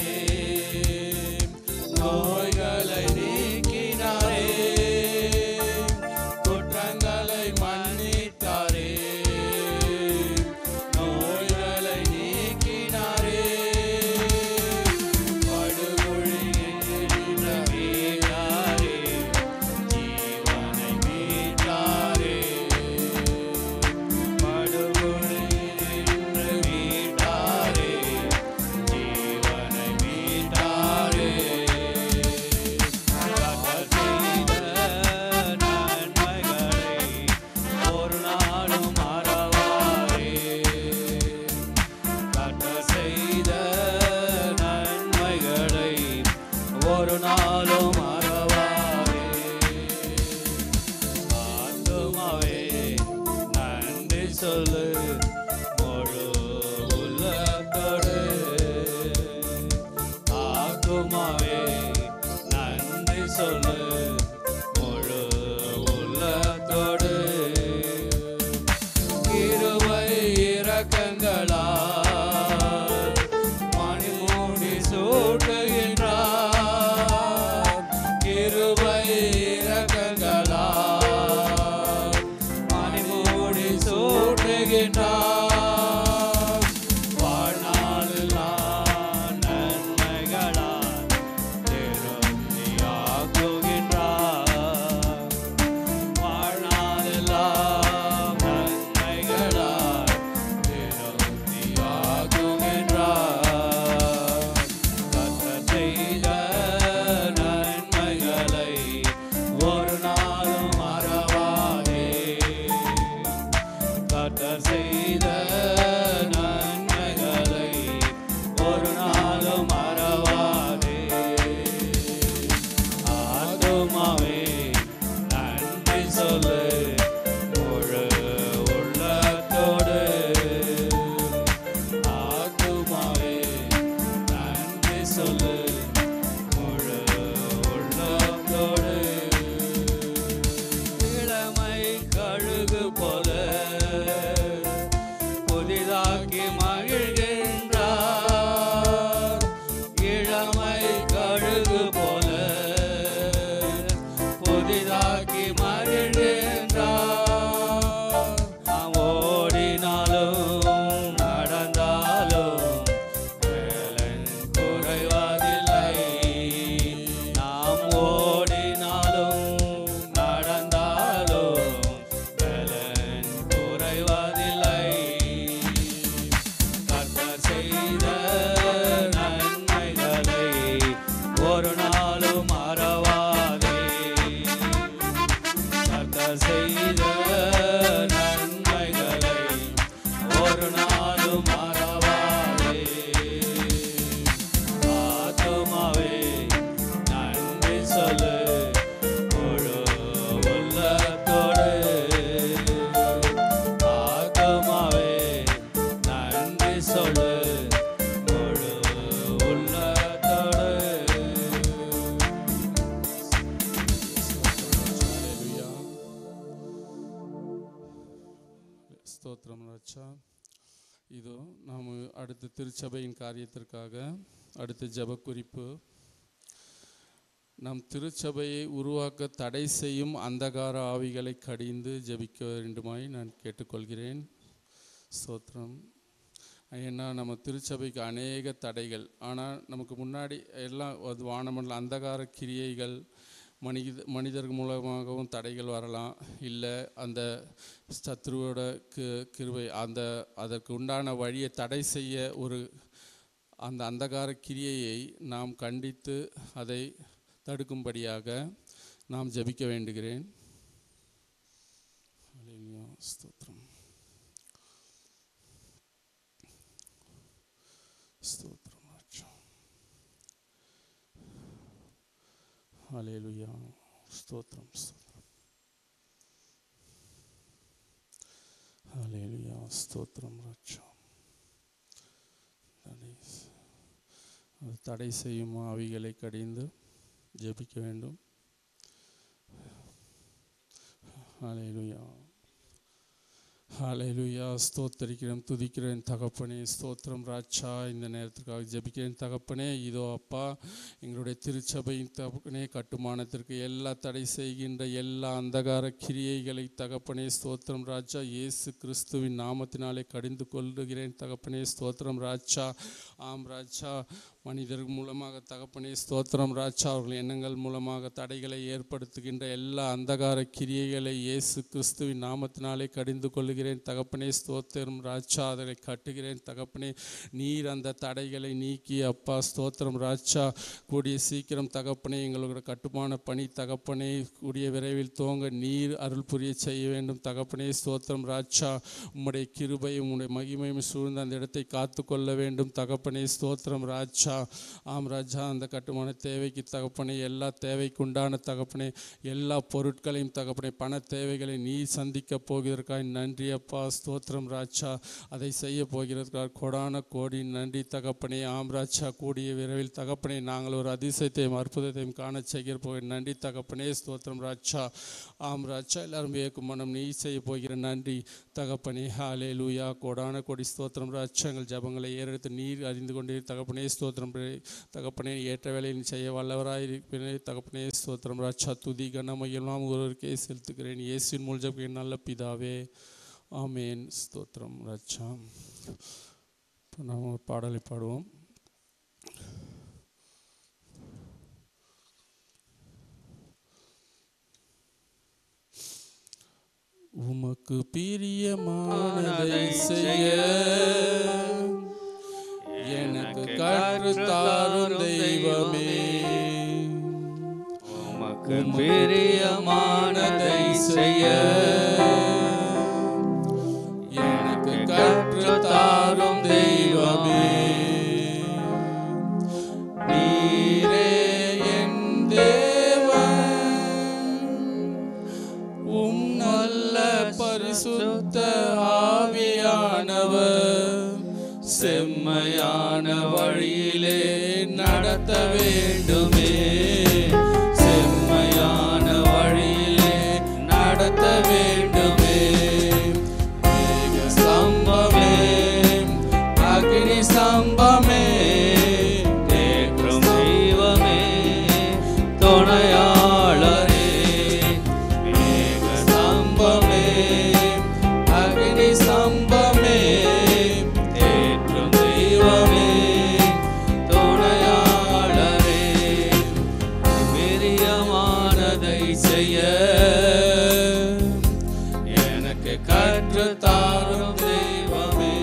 நோய்களை நீக்கினாரே. குற்றங்களை மன்னித்தாரே, நோய்களை நீக்கினாரே. படுகொழியில் மீட்டாரே, ஜீவனை மீட்டாரே. படுகொழியில் மீட்டாரே, ஜீவனை மீட்டாரே. கர்த்தர் செய்த நன்மைகளை ஒரு நாளும் மறவாதே. கர்த்தர் செய்த நன்மைகளை ஒரு நாளும் மறவாதே. ஆத்துமாவே நன்றி சொல்லு முழு உள்ளத்தோடு. ஆத்துமாவே நன்றி சொல்லு முழு உள்ளத்தோடு. கிருபை இரக்கங்களால் ராஜா. இதோ நாம் அடுத்த திருச்சபையின் காரியத்திற்காக அடுத்த ஜெப குறிப்பு. நம் திருச்சபையை உருவாக்க தடை செய்யும் அந்தகார ஆவிகளை கடிந்து ஜெபிக்க வேண்டுமாய் நான் கேட்டுக்கொள்கிறேன். ஸ்தோத்திரம். ஏன்னா நம்ம திருச்சபைக்கு அநேக தடைகள், ஆனால் நமக்கு முன்னாடி எல்லாம் அது வானமண்டல அந்தகார கிரியைகள் மனிதர்கள் மூலமாகவும் தடைகள் வரலாம், இல்லை அந்த சத்ருவோட கிருபை அதற்கு உண்டான வழியை தடை செய்ய அந்த அந்தகார கிரியையை நாம் கண்டித்து அதை தடுக்கும்படியாக நாம் ஜெபிக்க வேண்டுகிறேன். ஸ்தோத்திரம் ஸ்தோத்திரம் ராஜா. ஹல்லேலூயா. ஸ்தோத்திரம் ஸ்தோத்திரம். ஹல்லேலூயா. ஸ்தோத்திரம் ராஜா. தடை செய்யும் ஆவிகளை கடிந்து ஜெபிக்க வேண்டும். ஹல்லேலூயா. ஹல்லேலூயா. ஸ்தோத்தரிக்கிறேன், துதிக்கிறேன் தகப்பனே. ஸ்தோத்திரம் ராஜா. இந்த நேரத்திற்காக ஜெபிக்கிறேன் தகப்பனே. இதோ அப்பா, எங்களுடைய திருச்சபையின் தகப்பனே கட்டுமானத்திற்கு எல்லா தடை செய்கின்ற எல்லா அந்தகார கிரியைகளை தகப்பனே ஸ்தோத்திரம் ராஜா இயேசு கிறிஸ்துவின் நாமத்தினாலே கடிந்து கொள்ளுகிறேன் தகப்பனே. ஸ்தோத்திரம் ராஜா. ஆம் ராஜா, மனிதர்கள் மூலமாக தகப்பனே ஸ்தோத்திரம் ராஜா அவர்கள் எண்ணங்கள் மூலமாக தடைகளை ஏற்படுத்துகின்ற எல்லா அந்தகார கிரியைகளை இயேசு கிறிஸ்துவின் நாமத்தினாலே கடிந்து கொள்ளுகிறேன் தகப்பனே. ஸ்தோத்திரம் ராஜா. அதை கட்டுகிறேன் தகப்பனே. நீர் அந்த தடைகளை நீக்கி அப்பா ஸ்தோத்திரம் ராஜா கூடிய சீக்கிரம் தகப்பனே எங்களோட கட்டுமான பணி தகப்பனே கூடிய விரைவில் துவங்க நீர் அருள் புரிய செய்ய வேண்டும் தகப்பனே. ஸ்தோத்திரம் ராஜா. உம்முடைய கிருபையும் உம்முடைய மகிமையும் சூழ்ந்த அந்த இடத்தை காத்து கொள்ள வேண்டும் தகப்பனே. ஸ்தோத்திரம் ராஜா. ஆம் ராஜா, அந்த கட்டுமான தேவைக்கு தகப்பனே எல்லா தேவைக்கு உண்டான தகப்பனே எல்லா பொருட்களையும் தகப்பனே பண தேவைகளை நீ சந்திக்க போகிறதற்காக நன்றி அப்பா. ஸ்தோத்திரம் ராஜா. அதை செய்ய போகிறதற்காக கொடான கோடி நன்றி தகப்பனே. ஆம் ராஜா, கூடிய விரைவில் தகப்பனே நாங்கள் ஒரு அதிசயத்தையும் அற்புதத்தையும் காண செய்கிற போகிற நன்றி தகப்பனே. ஸ்தோத்திரம் ராஜா. ஆம் ராஜா, எல்லாரும் வியக்கும் மனம் நீ செய்ய போகிற நன்றி தகப்பனே. ஹல்லேலூயா. கொடான கோடி ஸ்தோத்திரம் ராஜா. எங்கள் ஜபங்களை ஏறெடுத்து நீர் அறிந்து கொண்டே தகப்பனே. ஸ்தோத்திரம் தகப்பனே. ஏற்ற வேலையில் செய்ய வல்லவராயிருப்பேனே தகப்பனே. ஸ்தோத்திரம் ராஜா. துதி கனமையெல்லாம் ஒருவருக்கே செலுத்துகிறேன் இயேசுவின் மூலம் ஜெபிக்கிறேன் நல்ல பிதாவே. ஆமேன். ஸ்தோத்திரம் ராஜா. இப்போ நாம் ஒரு பாடலை பாடுவோம். உமக்கு பிரியமானதை செய்ய எனக்கு கற்றுத்தாரும் தெய்வமே. உமக்கு பிரியமானதை செய்ய எனக்கு கற்றுத்தாரும் தெய்வமே. நீரே என் தேவன், உம் நல்ல பரிசுத்த ஆவியானவர் செம்மையான வழியிலே நடத்த வேண்டுமே. செம்மையான வழியிலே நடத்த வேண்டுமே. மேக ஸ்தம்பமே, அக்னி ஸ்தம்பமே, தேற்றும் தெய்வமே, துணையாளரே. மேக ஸ்தம்பமே, அக்னி ஸ்தம்பமே, தேற்றும் தெய்வமே, துணையாளரே. பிரியமானதை செய்ய எனக்கு கற்றுத்தாரும் தெய்வமே.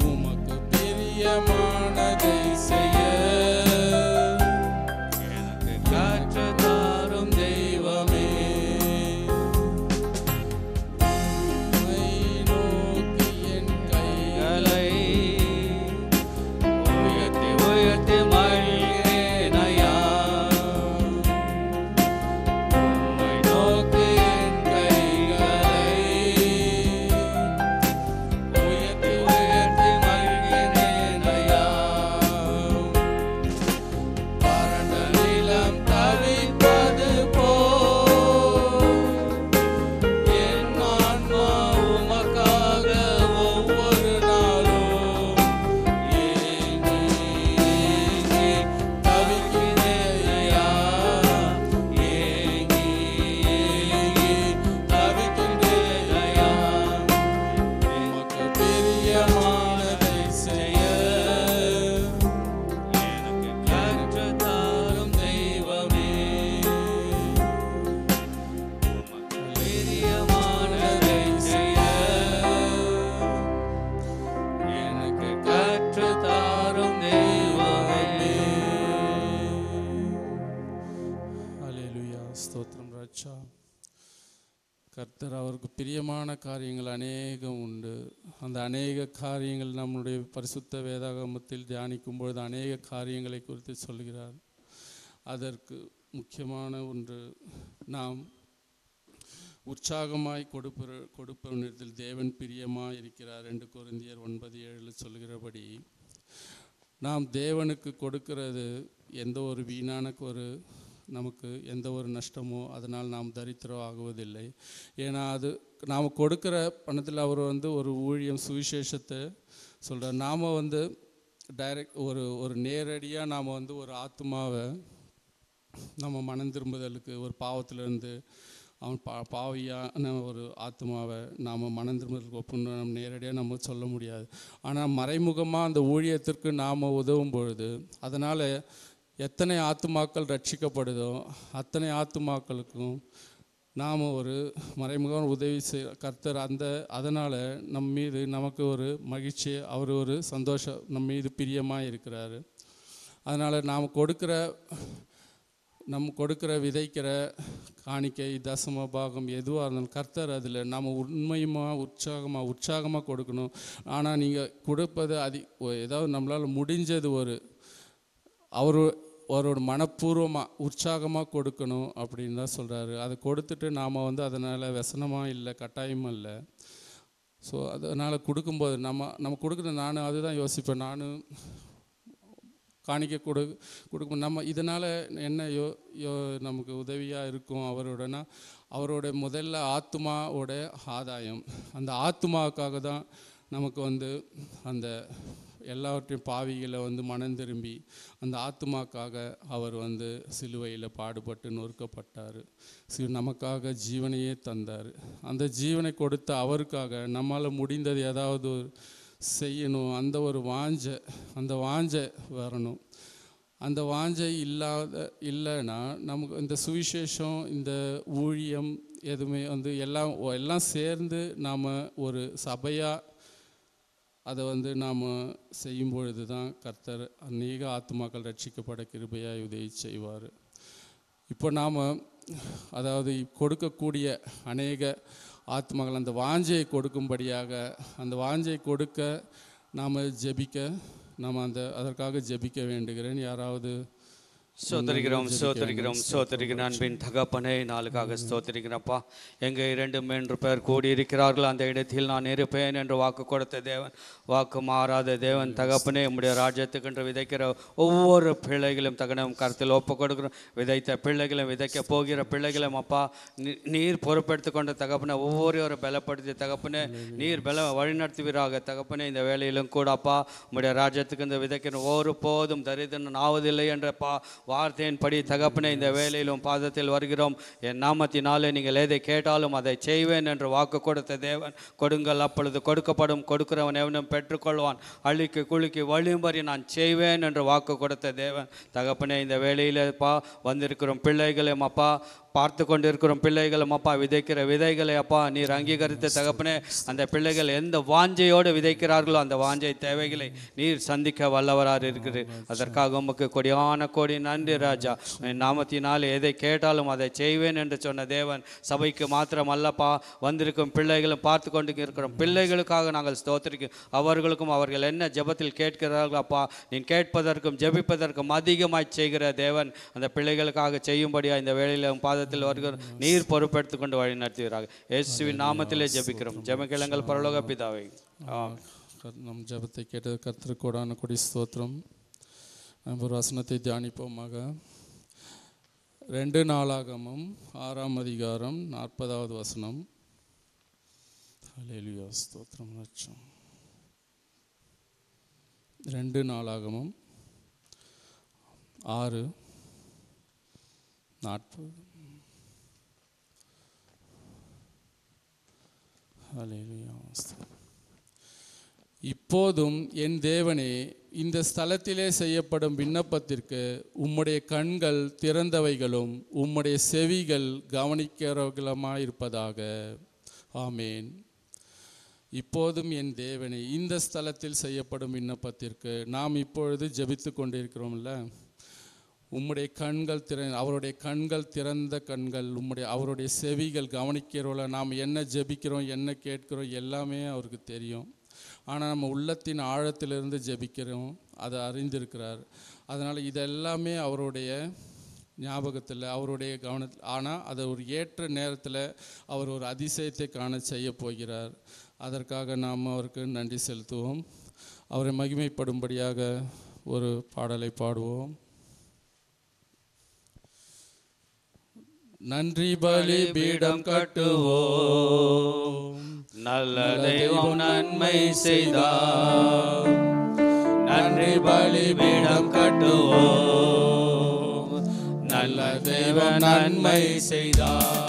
உமக்கு பிரியமானதை செய்ய எனக்கு கற்றுத்தாரும் தெய்வமே. உம்மை நோக்கி என் கைகளை உயர்த்தி உயர்த்தி மகிழ்கிறேன் ஐயா. உம்மை நோக்கி என் கைகளை உயர்த்தி உயர்த்தி மகிழ்கிறேன் ஐயா. ராஜா. கர்த்தர் அவருக்கு பிரியமான காரியங்கள் அநேகம் உண்டு. அந்த அநேக காரியங்கள் நம்முடைய பரிசுத்த வேதாகமத்தில் தியானிக்கும் பொழுது அநேக காரியங்களை குறித்து சொல்கிறார். அதற்கு முக்கியமான ஒன்று, நாம் உற்சாகமாய் கொடுப்பவனிடத்தில் தேவன் பிரியமாய் இருக்கிறார். 2 கொரிந்தியர் 9:7 சொல்கிறபடி நாம் தேவனுக்கு கொடுக்கிறது எந்த ஒரு வீணான நமக்கு எந்த ஒரு நஷ்டமோ அதனால் நாம் தரித்திரம் ஆகுவதில்லை. ஏன்னா அது நாம் கொடுக்குற பணத்தில் அவர் ஒரு ஊழியம் சுவிசேஷத்தை சொல்கிறார். நாம் டைரக்ட் ஒரு நேரடியாக நாம் ஒரு ஆத்மாவை நம்ம மனம் திரும்புதலுக்கு, ஒரு பாவத்திலேருந்து அவன் பாவியான ஒரு ஆத்மாவை நாம் மனம் திரும்புதலுக்கு ஒப்புன்னு நம்ம நேரடியாக நம்ம சொல்ல முடியாது. ஆனால் மறைமுகமாக அந்த ஊழியத்திற்கு நாம் உதவும் பொழுது அதனால் எத்தனை ஆத்துமாக்கள் ரட்சிக்கப்படுதோ அத்தனை ஆத்துமாக்களுக்கும் நாம் ஒரு மறைமுகமான உதவி கர்த்தர் அதனால் மீது நமக்கு ஒரு மகிழ்ச்சி, அவர் ஒரு சந்தோஷம், நம்ம மீது பிரியமாக இருக்கிறாரு. அதனால் நாம் கொடுக்குற விதைக்கிற காணிக்கை, தசம பாகம் எதுவாக இருந்தாலும் கர்த்தர் அதில் நாம் உற்சாகமாக கொடுக்கணும். ஆனால் நீங்கள் கொடுப்பது ஏதாவது நம்மளால் முடிஞ்சது அவரோட மனப்பூர்வமாக உற்சாகமாக கொடுக்கணும் அப்படின்னு தான் சொல்கிறாரு. அதை கொடுத்துட்டு நாம் அதனால் व्यसனமாக இல்லை, கட்டாயமாக இல்லை. ஸோ அதனால் கொடுக்கும்போது நம்ம கொடுக்குறது, நான் அதுதான் யோசிப்பேன். நான் காணிக்க கொடுக்கும் நம்ம இதனால் என்ன நமக்கு உதவியாக இருக்கும் அவரோட முதல்ல ஆத்மாவோட ஆதாயம். அந்த ஆத்மாவுக்காக தான் நமக்கு அந்த எல்லாவற்றையும் பாவிகளை மனம் திரும்பி அந்த ஆத்மாக்காக அவர் சிலுவையில் பாடுபட்டு நொறுக்கப்பட்டார். நமக்காக ஜீவனையே தந்தார். அந்த ஜீவனை கொடுத்த அவருக்காக நம்மால் முடிந்தது ஏதாவது செய்யணும். அந்த வாஞ்சை வரணும். அந்த வாஞ்சை இல்லைன்னா நமக்கு இந்த சுவிசேஷம், இந்த ஊழியம் எதுவுமே எல்லாம் சேர்ந்து நாம் ஒரு சபையாக அதை நாம் செய்யும் பொழுது தான் கர்த்தர் அநேக ஆத்துமாக்கள் ரட்சிக்கப்பட கிருபையாக உதவி செய்வார். இப்போ நாம் அதாவது கொடுக்கக்கூடிய அநேக ஆத்மாக்கள் அந்த வாஞ்சையை கொடுக்கும்படியாக, அந்த வாஞ்சை கொடுக்க நாம் அதற்காக ஜெபிக்க வேண்டுகிறேன். யாராவது ஸ்தோத்திரிக்கிறோம் அன்பின் தகப்பனே, நாளுக்காக ஸ்தோத்திரிக்கிறப்பா. எங்கே 2-3 பேர் கூடியிருக்கிறார்கள் அந்த இடத்தில் நான் இருப்பேன் என்று வாக்கு கொடுத்த தேவன், வாக்கு மாறாத தேவன் தகப்பனே, உம்முடைய ராஜ்யத்துக்கென்று விதைக்கிற ஒவ்வொரு பிள்ளைகளும் தகனம் கருத்தில் ஒப்பு கொடுக்கிறோம். விதைத்த பிள்ளைகளும் விதைக்க போகிற பிள்ளைகளும் அப்பா நீர் பொறுப்பெடுத்து கொண்ட தகப்பனே, ஒவ்வொரு பலப்படுத்தி தகப்பனே நீர் வழிநடத்துவீராக தகப்பனே. இந்த வேலையிலும் கூட அப்பா உம்முடைய ராஜ்யத்துக்கு இந்த விதைக்கிற ஒரு போதும் தரித்திரன் ஆவதில்லை என்றப்பா வார்த்தையின் படி தகப்பனே இந்த வேலையிலும் பாதத்தில் வருகிறோம். என் நாமத்தினாலே நீங்கள் எதை கேட்டாலும் அதை செய்வேன் என்று வாக்கு கொடுத்த தேவன், கொடுங்கள் அப்பொழுது கொடுக்கப்படும், கொடுக்கிறவன் எவனும் பெற்றுக்கொள்வான், அழிக்கு குளிக்கு வழியும்படி நான் செய்வேன் என்று வாக்கு கொடுத்த தேவன் தகப்பனே. இந்த வேலையில் வந்திருக்கிறோம் பிள்ளைகளையும் அப்பா, பார்த்து கொண்டிருக்கிறோம் பிள்ளைகளும் அப்பா, விதைக்கிற விதைகளை அப்பா நீர் அங்கீகரித்த தகப்பனே, அந்த பிள்ளைகள் எந்த வாஞ்சையோடு விதைக்கிறார்களோ அந்த வாஞ்சை தேவைகளை நீர் சந்திக்க வல்லவராக இருக்கிறது. அதற்காக உமக்கு கொடியான கோடி நன்றி ராஜா. நாமத்தினால் எதை கேட்டாலும் அதை செய்வேன் என்று சொன்ன தேவன், சபைக்கு மாத்திரம் அல்லப்பா, வந்திருக்கும் பிள்ளைகளும் பார்த்து கொண்டு இருக்கிறோம் பிள்ளைகளுக்காக நாங்கள் ஸ்தோத்திரிக்கிறோம். அவர்களுக்கும் அவர்கள் என்ன ஜெபத்தில் கேட்கிறார்கள் அப்பா, நீ கேட்பதற்கும் ஜெபிப்பதற்கும் அதிகமாய் செய்கிற தேவன், அந்த பிள்ளைகளுக்காக செய்யும்படியா இந்த வேளையில் பாத வருகிற நீர் பொறுப்பெடுத்துக் கொண்டு வழி நடத்துகிறார்கள். இயேசுவின் நாமத்திலே ஜெபிக்கிறோம். ஜெபக்கேளுங்கள் பரலோக பிதாவே. நம் ஜெபத்தை கேட்டது கர்த்தருக்கு கோடான கொடி ஸ்தோத்திரம். நம்ம ஒரு வசனத்தை தியானிப்போமாக. 2 நாளாகமம் 6ஆம் அதிகாரம் 40வது வசனம். ஹல்லேலூயா, ஸ்தோத்திரம் லட்சம். 2 நாளாகமம் 6:40. இப்போதும் என் தேவனே, இந்த ஸ்தலத்திலே செய்யப்படும் விண்ணப்பத்திற்கு உம்முடைய கண்கள் திறந்தவைகளும் உம்முடைய செவிகள் கவனிக்கிறவர்களுமாயிருப்பதாக. ஆமேன். இப்போதும் என் தேவனே, இந்த ஸ்தலத்தில் செய்யப்படும் விண்ணப்பத்திற்கு நாம் இப்பொழுது ஜெபித்து கொண்டிருக்கிறோம்ல, உம்முடைய கண்கள் அவருடைய கண்கள் திறந்த கண்கள், அவருடைய செவிகள் கவனிக்கிறோம்ல, நாம் என்ன ஜெபிக்கிறோம் என்ன கேட்கிறோம் எல்லாமே அவருக்கு தெரியும். ஆனால் நம்ம உள்ளத்தின் ஆழத்திலிருந்து ஜெபிக்கிறோம், அதை அறிந்திருக்கிறார். அதனால் இதெல்லாமே அவருடைய ஞாபகத்தில், அவருடைய கவனத்தில். ஆனால் அதை ஒரு ஏற்ற நேரத்தில் அவர் ஒரு அதிசயத்தை காண செய்ய போகிறார். அதற்காக நாம் அவருக்கு நன்றி செலுத்துவோம். அவரை மகிமைப்படும்படியாக ஒரு பாடலை பாடுவோம். நன்றி பலி பீடம் கட்டுவோம், நல்ல தெய்வம் நன்மை செய்தார். நன்றி பலி பீடம் கட்டுவோம், நல்ல தெய்வம் நன்மை செய்தார்.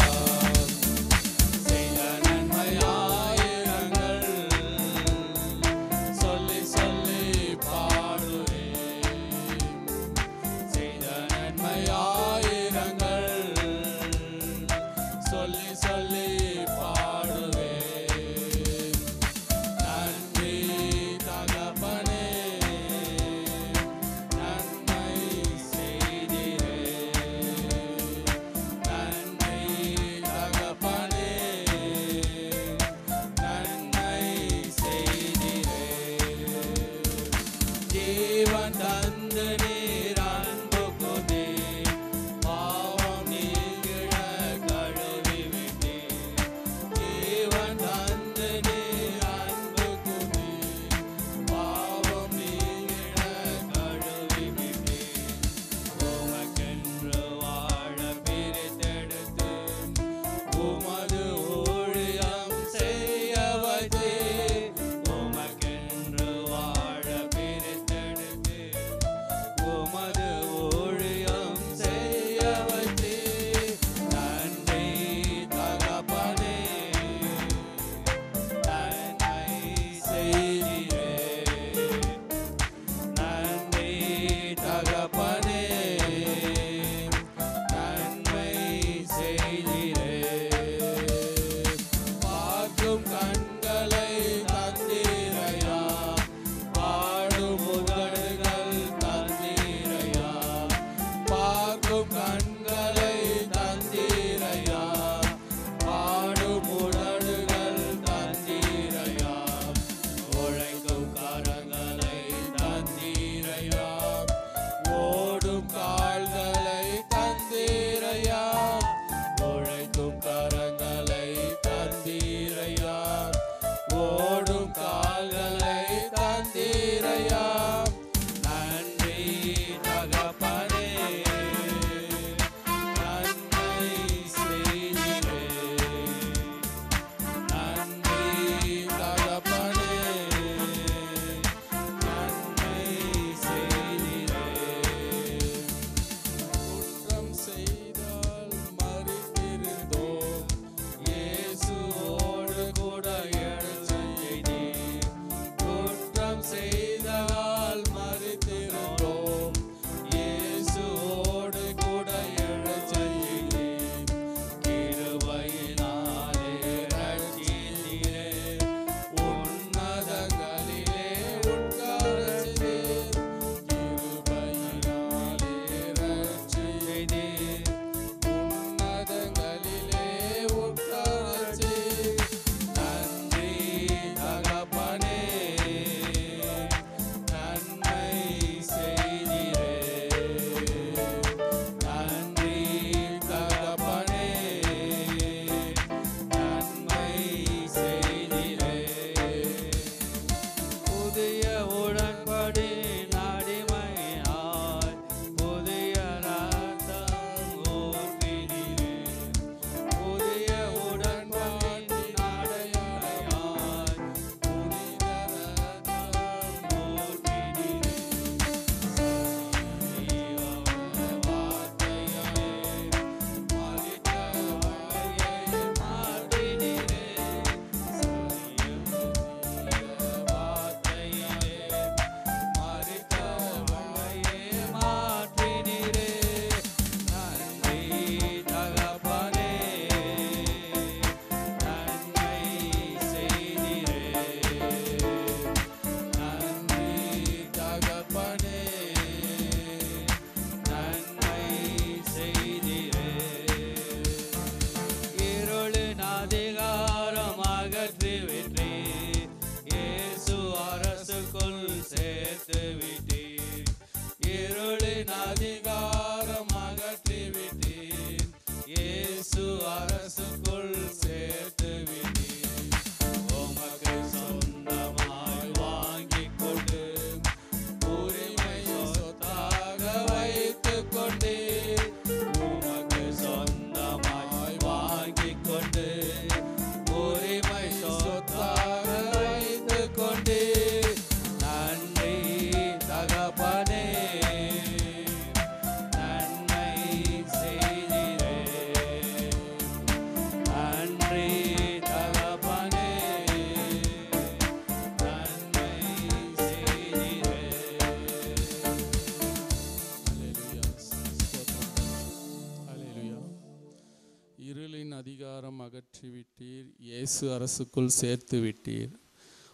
அகற்றி விட்டீர், இயேசு அரசுக்குள் சேர்த்து விட்டீர்.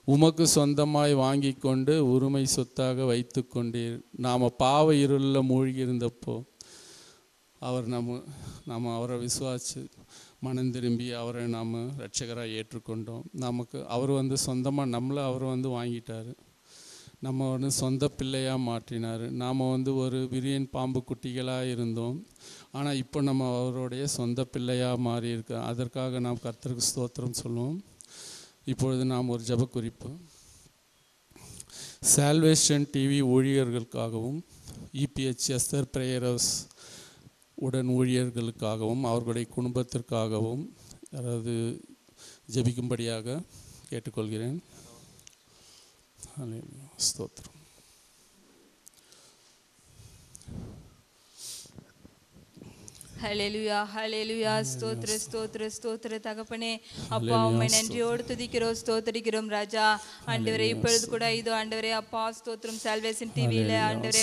உமக்கு சொந்தமாய் வாங்கி கொண்டு உரிமை சொத்தாக வைத்து கொண்டீர். நாம் பாவ இருளில் மூழ்கி இருந்தப்போ அவர் நாம் அவரை விசுவாசி மனம் திரும்பி அவரை நாம் இரட்சகராக ஏற்றுக்கொண்டோம். நமக்கு அவர் சொந்தமாக நம்மளை அவர் வாங்கிட்டார். நம்ம சொந்த பிள்ளையாக மாற்றினார். நாம் ஒரு விரியன் பாம்பு குட்டிகளாக இருந்தோம். ஆனால் இப்போ நம்ம அவருடைய சொந்த பிள்ளையாக மாறியிருக்கோம். அதற்காக நாம் கர்த்தருக்கு ஸ்தோத்திரம் சொல்லுவோம். இப்பொழுது நாம் ஒரு ஜெப குறிப்பு. சால்வேஷன் டிவி ஊழியர்களுக்காகவும் இபிஹெச் எஸ்தர் பிரேயர் ஹவுஸ் உடன் ஊழியர்களுக்காகவும் அவர்களுடைய குடும்பத்திற்காகவும் யாராவது ஜெபிக்கும்படியாக கேட்டுக்கொள்கிறேன். ஸ்தோத்திரம். ஹல்லேலூயா ஹல்லேலூயா. ஸ்தோத்திர ஸ்தோத்திர ஸ்தோத்திர தகப்பனே, அப்பா உம்மை நன்றியோடு துதிக்கிறோம், ஸ்தோத்திரிக்கிறோம் ராஜா. ஆண்டவரே, இப்பொழுது கூட இதோ ஆண்டவரே அப்பா ஸ்தோத்திரம் சால்வேஷன் டிவியில ஆண்டவரே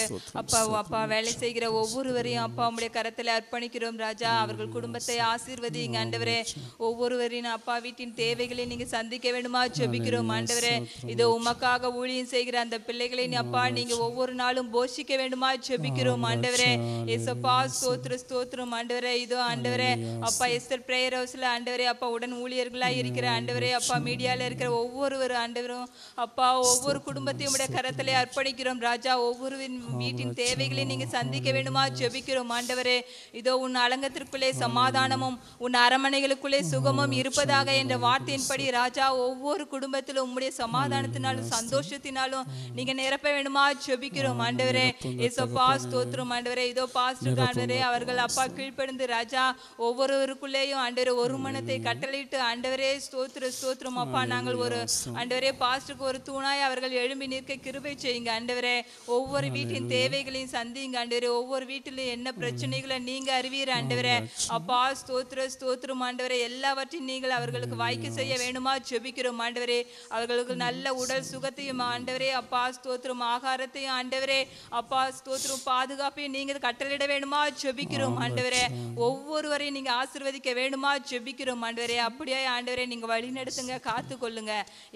அப்பா வேலை செய்கிற ஒவ்வொருவரையும் அப்பா உம்முடைய கரத்தில் அர்ப்பணிக்கிறோம் ராஜா. அவர்கள் குடும்பத்தை ஆசீர்வதிங்க ஆண்டவரே. ஒவ்வொருவரின் அப்பா வீட்டின் தேவைகளை நீங்க சந்திக்க வேண்டுமா ஜெபிக்கிறோம் ஆண்டவரே. இதோ உமக்காக ஊழியம் செய்கிற அந்த பிள்ளைகளை அப்பா நீங்க ஒவ்வொரு நாளும் போஷிக்க வேண்டுமா ஜெபிக்கிறோம் ஆண்டவரே. ஏசப்பா ஸ்தோத்திர ஸ்தோத்திரம் ஆண்டவரே. இதோ ஆண்டவரே அப்பா எஸ்தர் பிரேயர் ஹவுஸ்ல ஆண்டவரே அப்பா உடன் ஊழியர்களா இருக்கிற ஆண்டவரே அப்பா மீடியால இருக்கிற ஒவ்வொரு ஆண்டவரும் அப்பா ஒவ்வொரு குடும்பத்தையும் உடைய கரத்திலே அர்ப்பணிக்கிறோம் ராஜா. ஒவ்வொரு வீட்டின் தேவைகளை நீங்க சந்திக்க வேண்டுமா ஜெபிக்கிறோம் ஆண்டவரே. இதோ உன் அலங்கத்திற்குள்ளே சமாதானமும் உன் அரமனைகளுக்குள்ளே சுகமும் இருப்பதாக என்ற வார்த்தையின்படி ராஜா ஒவ்வொரு குடும்பத்திலும் உம்முடைய சமாதானத்தினாலும் சந்தோஷத்தினாலும் நீங்க நிரப்ப வேண்டுமா ஜெபிக்கிறோம் ஆண்டவரே. ஏசப்பா ஸ்தோத்திரம் ஆண்டவரே. இதோ பாஸ்டர் ஆண்டவரே அவர்கள் அப்பா கீழ்ப்படிந்து ராஜா ஒவ்வொருவருக்குள்ளேயும் ஆண்டவரே ஒரு மனத்தை கட்டளையிட்டு ஆண்டவரே ஸ்தோத்திர ஸ்தோத்திரம் அப்பா. நாங்கள் ஒரு ஆண்டவரே பாஸ்டருக்கு ஒரு தூணாய் அவர்கள் எழும்பி நிற்க கிருபை செய்யுங்க ஆண்டவரே. ஒவ்வொரு வீட்டின் தேவைகளையும் சந்திங்க ஆண்டவரே. ஒவ்வொரு வீட்டிலும் என்ன பிரச்சனைகளை நீங்க அறிவீர் ஆண்டவரே அப்பா. ஸ்தோத்திர ஸ்தோத்திரம் ஆண்டவரே. எல்லாவற்றையும் நீங்கள் அவர்களுக்கு வாய்க்க செய்ய வேண்டுமா ஜெபிக்கிறோம் ஆண்டவரே. அவர்களுக்கு நல்ல உடல் சுகத்தையும் ஆண்டவரே அப்பா ஸ்தோத்திரம் ஆகாரத்தையும் ஆண்டவரே அப்பா ஸ்தோத்திரம் பாதுகாப்பையும் நீங்க கட்டளையிட வேண்டுமா ஜெபிக்கிறோம் ஆண்டவரே. ஒவ்வொருவரையும் நீங்க ஆசீர்வதிக்க வேண்டுமா ஜெபிக்கிறோம் ஆண்டவரே. அப்படியே ஆண்டவரே நீங்க வழி நடத்துங்க, காத்து கொள்ளுங்க.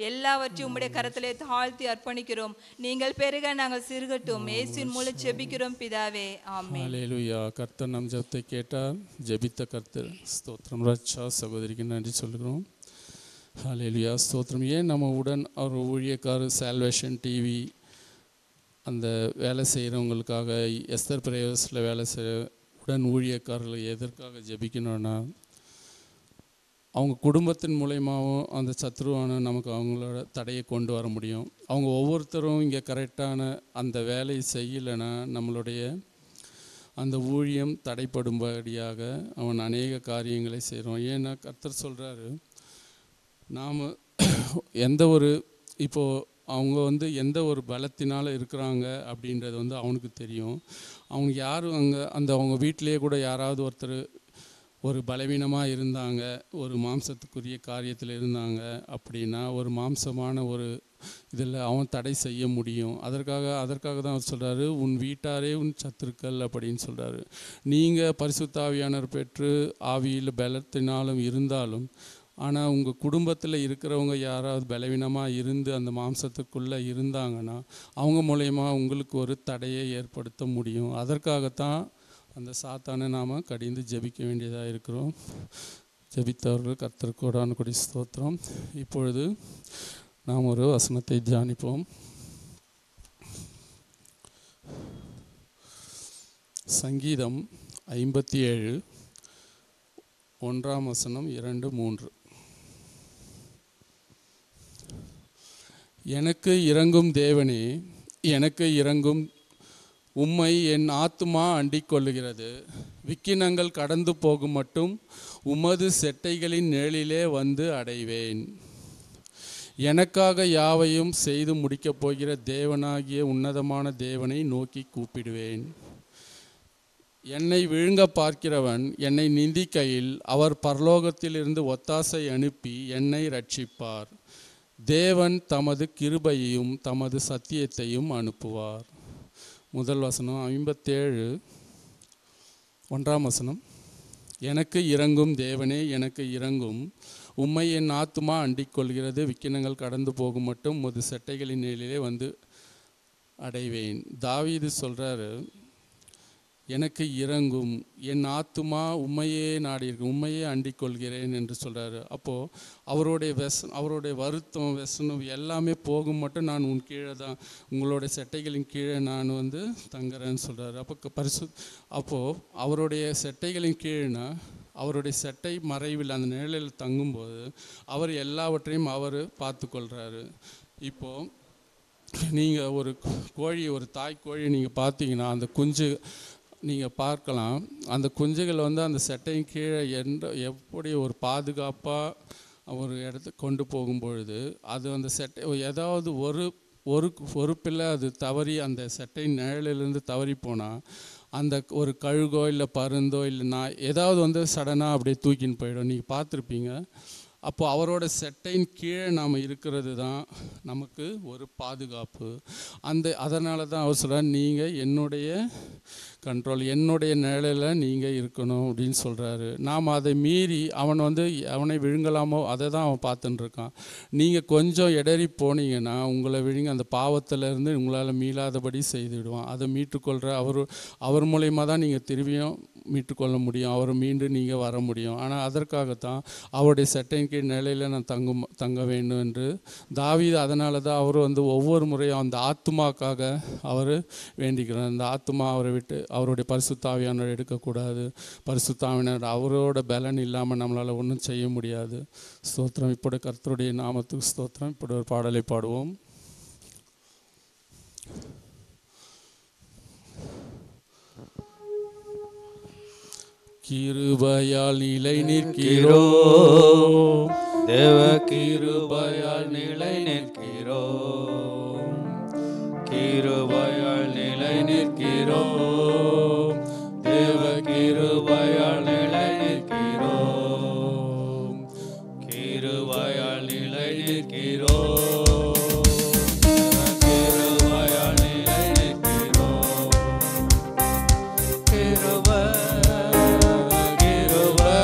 எல்லாவற்றையும் உம்முடைய கரத்திலே தாழ்த்தி அர்ப்பணிக்கிறோம். நீங்கள் பெருக நாங்கள் சிறுகட்டும். இயேசுவின் மூலம் ஜெபிக்கிறோம் பிதாவே, ஆமென். ஹல்லேலூயா. கர்த்தர் நம் ஜெபத்தை கேட்டார். ஜெபித்த கர்த்தர் ஸ்தோத்திரம். ரட்சா சகோதரிக்கு நன்றி சொல்கிறோம். ஹல்லேலூயா ஸ்தோத்திரம். ஏன் நம்ம உடன் அவர் ஊழியக்காரர் சால்வேஷன் டிவி அந்த வேலை செய்கிறவங்களுக்காக எஸ்தர் பிரேயர்ஸில் வேலை செய்கிற உடன் ஊழியக்காரர்கள் எதற்காக ஜெபிக்கணும்னா அவங்க குடும்பத்தின் மூலயமாவும் அந்த சத்ருவான நமக்கு அவங்களோட தடையை கொண்டு வர முடியும். அவங்க ஒவ்வொருத்தரும் இங்கே கரெக்டான அந்த வேலையை செய்யலைன்னா நம்மளுடைய அந்த ஊழியம் தடைப்படும்படியாக அவன் அநேக காரியங்களை செய்கிறோம். ஏன்னா கர்த்தர் சொல்கிறாரு, நாம் எந்த ஒரு இப்போது அவங்க எந்த ஒரு பலத்தினால் இருக்கிறாங்க அப்படின்றது அவனுக்கு தெரியும். அவங்க யாரும் அவங்க வீட்டிலேயே கூட யாராவது ஒருத்தர் ஒரு பலவீனமாக இருந்தாங்க, ஒரு மாம்சத்துக்குரிய காரியத்தில் இருந்தாங்க அப்படின்னா ஒரு மாம்சமான ஒரு இதில் அவன் தடை செய்ய முடியும். அதற்காக தான் அவர் சொல்கிறாரு, உன் வீட்டாரே உன் சத்துருக்கள் அப்படின்னு சொல்கிறாரு. நீங்கள் பரிசுத்த ஆவியானவர் பெற்று ஆவியில் பலத்தினாலும் இருந்தாலும் ஆனால் உங்கள் குடும்பத்தில் இருக்கிறவங்க யாராவது பலவீனமாக இருந்து அந்த மாம்சத்துக்குள்ளே இருந்தாங்கன்னா அவங்க மூலயமா உங்களுக்கு ஒரு தடையை ஏற்படுத்த முடியும். அதற்காகத்தான் அந்த சாத்தானை நாம் கடிந்து ஜெபிக்க வேண்டியதாக இருக்கிறோம். ஜெபித்தவர்கள் கர்த்தருக்கு கோடான கொடி ஸ்தோத்திரம். இப்பொழுது நாம் ஒரு வசனத்தை தியானிப்போம். சங்கீதம் 57 1ஆம் வசனம் 2, 3. எனக்கு இரங்கும் தேவனே, எனக்கு இரங்கும், உம்மை என் ஆத்துமா அண்டிக் கொள்ளுகிறது. விக்கினங்கள் கடந்து போகும் மட்டும் உமது செட்டைகளின் நிழலிலே வந்து அடைவேன். எனக்காக யாவையும் செய்து முடிக்கப் போகிற தேவனாகிய உன்னதமான தேவனை நோக்கி கூப்பிடுவேன். என்னை விழுங்க பார்க்கிறவன் என்னை நிந்திக்கையில் அவர் பரலோகத்திலிருந்து ஒத்தாசை அனுப்பி என்னை ரட்சிப்பார். தேவன் தமது கிருபையையும் தமது சத்தியத்தையும் அனுப்புவார். முதல் வசனம் 57 1ஆம் வசனம். எனக்கு இறங்கும் தேவனே, எனக்கு இறங்கும். உம்மை என் ஆத்துமா அண்டிக் கொள்கிறது. விக்கினங்கள் கடந்து போகும் மட்டும் உமது செட்டைகளின் நிலையிலே வந்து அடைவேன். தாவீது சொல்கிறாரு, எனக்கு இறங்கும், என் ஆத்துமா உம்மையே நாடி இருக்கு, உம்மையே அண்டிக் கொள்கிறேன் என்று சொல்கிறாரு. அப்போது அவருடைய வருத்தம் வெசனம் எல்லாமே போகும் மட்டும் நான் உன் கீழே தான், உங்களுடைய செட்டைகளின் கீழே நான் வந்து தங்குறேன்னு சொல்கிறாரு. அப்போது அவருடைய செட்டைகளின் கீழேனா அவருடைய செட்டை மறைவில் அந்த நிழலில் தங்கும்போது அவர் எல்லாவற்றையும் அவர் பார்த்து கொள்கிறாரு. இப்போது நீங்கள் ஒரு தாய் கோழி நீங்கள் பார்த்தீங்கன்னா அந்த குஞ்சு நீங்கள் பார்க்கலாம். அந்த குஞ்சுகள் வந்து அந்த செட்டையின் கீழே எப்படி ஒரு பாதுகாப்பாக ஒரு இடத்துக்கு கொண்டு போகும்பொழுது அது அந்த செட்டை ஏதாவது ஒரு பிள்ளை அது தவறி அந்த செட்டையின் நிழலிலிருந்து தவறி போனால் அந்த ஒரு கழுகோ இல்லை பருந்தோ இல்லை நாய் ஏதாவது வந்து சடனாக அப்படியே தூக்கின்னு போயிடும். நீங்கள் பார்த்துருப்பீங்க. அப்போது அவரோட செட்டையின் கீழே நாம் இருக்கிறது தான் நமக்கு ஒரு பாதுகாப்பு. அதனால தான் அவர் சொல்கிறார், நீங்கள் என்னுடைய கண்ட்ரோல், என்னுடைய நிழலில் நீங்கள் இருக்கணும் அப்படின்னு சொல்கிறாரு. நாம் அதை மீறி அவனை விழுங்கலாமோ அதை தான் அவன் பார்த்துட்டு இருக்கான். நீங்கள் கொஞ்சம் இடறி போனீங்கன்னா உங்களை விழுங்க அந்த பாவத்திலேருந்து உங்களால் மீளாதபடி செய்துவிடுவான். அதை மீட்டுக்கொள்கிற அவர் மூலயமா தான் நீங்கள் திரும்பியும் மீட்டுக்கொள்ள முடியும், அவர் மீண்டு நீங்கள் வர முடியும். ஆனால் அதற்காகத்தான் அவருடைய செட்டையின் கீழ் நிலையில் நான் தங்க வேண்டும் என்று தாவீது, அதனால தான் அவர் ஒவ்வொரு முறையும் அந்த ஆத்துமாக்காக அவர் வேண்டிக்கிறார். அந்த ஆத்துமா அவரை விட்டு அவருடைய பரிசுத்த ஆவியானவர் எடுக்கக்கூடாது. பரிசுத்த ஆவியானவர் அவரோட பலன் இல்லாமல் நம்மளால் ஒன்றும் செய்ய முடியாது. ஸ்தோத்திரம். இப்படி கர்த்தருடைய நாமத்துக்கு ஸ்தோத்திரம். இப்படி ஒரு பாடலை பாடுவோம். கிருபையால் நிலை நிற்கிறோம், தேவ கிருபையால் நிலை நிற்கிறோம், கிருபையால் நிலை நிற்கிறோம், தேவ கிருபையால் நிலை நிற்கிறோம், கிருபையால் நிலை நிற்கிறோம், கிருபையால் நிலை நிற்கிறோம், கிருபை கிருபை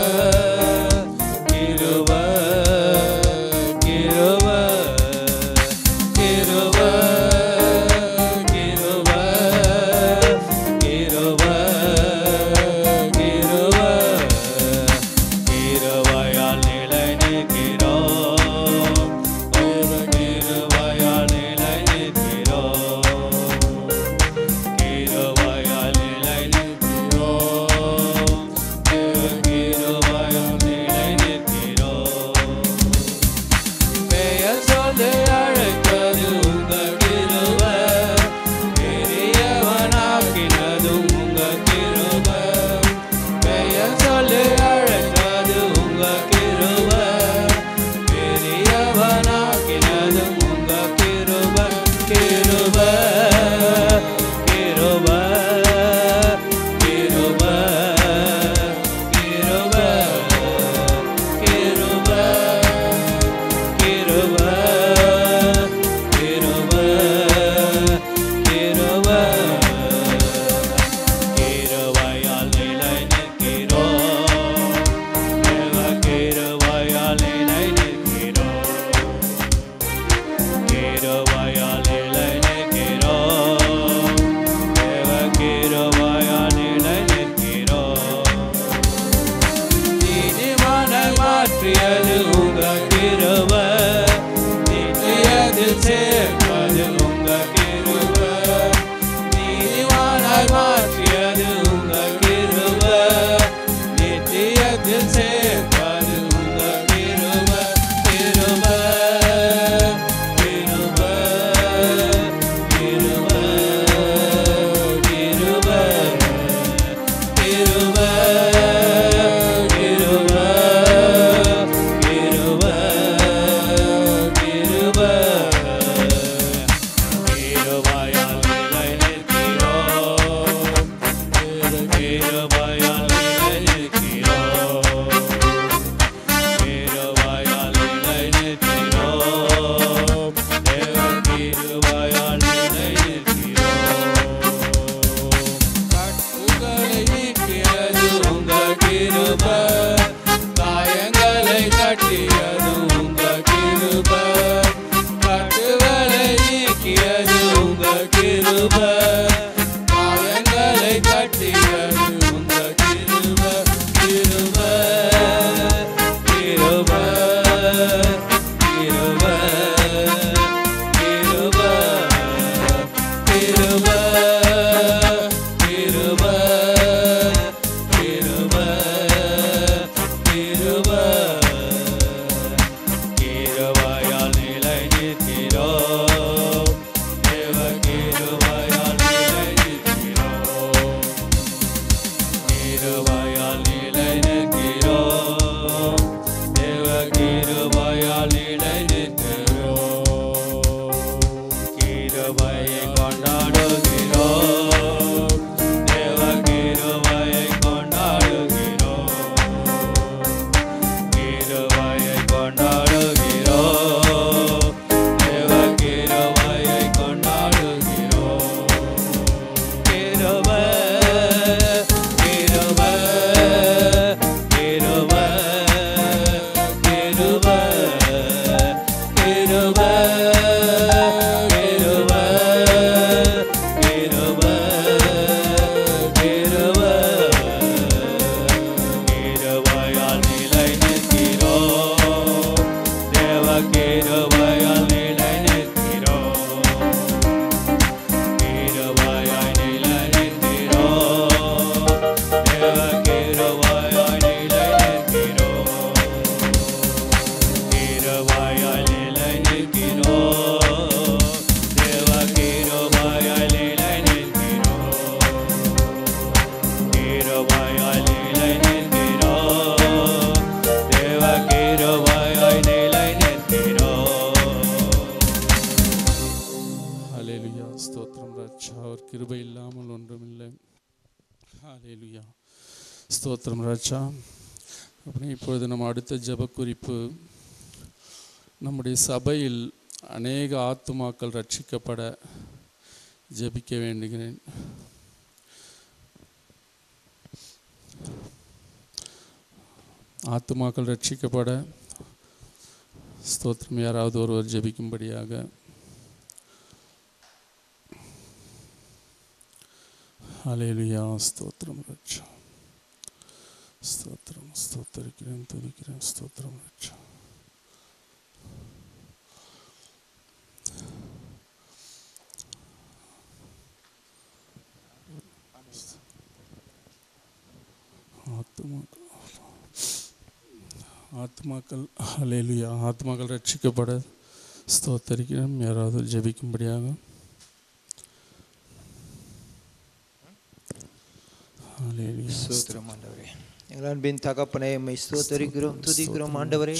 கிருபை காயங்களை கட்டியது உங்க கிருபை கிருபை கிருபை கிருபை கிருபை கிருபை கிருபை கிருபை கிருபை கிருபையால் நிலை நிற்கிறோம் தேவ கிருபையால் நிலை நிற்கிறோம் கிருபையால் நிலை நிற்கிறோம் தேவ கிருபையால் நிலை நிற்கிறோம் கிருபையை கொண்டாடுகிறோம் தேவ கிருபையை கொண்டாடுகிறோம் கிருபையை கொண்டாடுகிறோம் தேவ கிருபையை கொண்டாடுகிறோம் கிருபை கிருபை கிருபை கிருபை கிருபை கிருபை கிருபை கிருபையால் நிலை நிற்கிறோம் தேவ கிருபையால் நிலை நிற்கிறோம் கிருபையாய் நிலை நிற்கிறோம் தேவ கிருபையாய் நிலை நிற்கிறோம் கிருபையாய் நிலை நிற்கிறோம் தேவ கிருபையாய் நிலை நிற்கிறோம் கிருபையாய் நிலை நிற்கிறோம் தேவ கிருபையாய் நிலை நிற்கிறோம் ஹல்லேலூயா ஸ்தோத்திரம் ராஜா. அவர் கிருபை இல்லாமல் ஒன்றுமில்லை. ஹல்லேலூயா ஸ்தோத்திரம் ராஜா. அப்படியே இப்பொழுது நம்ம அடுத்த ஜெப குறிப்பு, நம்முடைய சபையில் அநேக ஆத்துமாக்கள் ரட்சிக்கப்பட ஜெபிக்க வேண்டுகிறேன். ஆத்துமாக்கள் ரட்சிக்கப்பட ஸ்தோத்திரம் யாராவது ஒருவர் ஜெபிக்கும்படியாக. ஹல்லேலூயா ஸ்தோத்திரம் ராஜா. ஸ்தோத்திரம் ஸ்தோத்தரிக்கிறேன் துதிக்கிறேன் ஸ்தோத்திரம் ராஜா. ஆத்மாக்கள் ஹல்லேலூயா ஆத்மாக்கள் ரட்சிக்கப்பட ஸ்தோத்தரிக்கிறேன் யாராவது ஜெபிக்கும்படியாக. ஹல்லேலூயா ஸ்தோத்திரம் ஆண்டவரே. எங்கள் அன்பின் தகப்பனே உம்மை ஸ்தோத்தரிக்கிறோம் துதிக்கிறோம் ஆண்டவரே.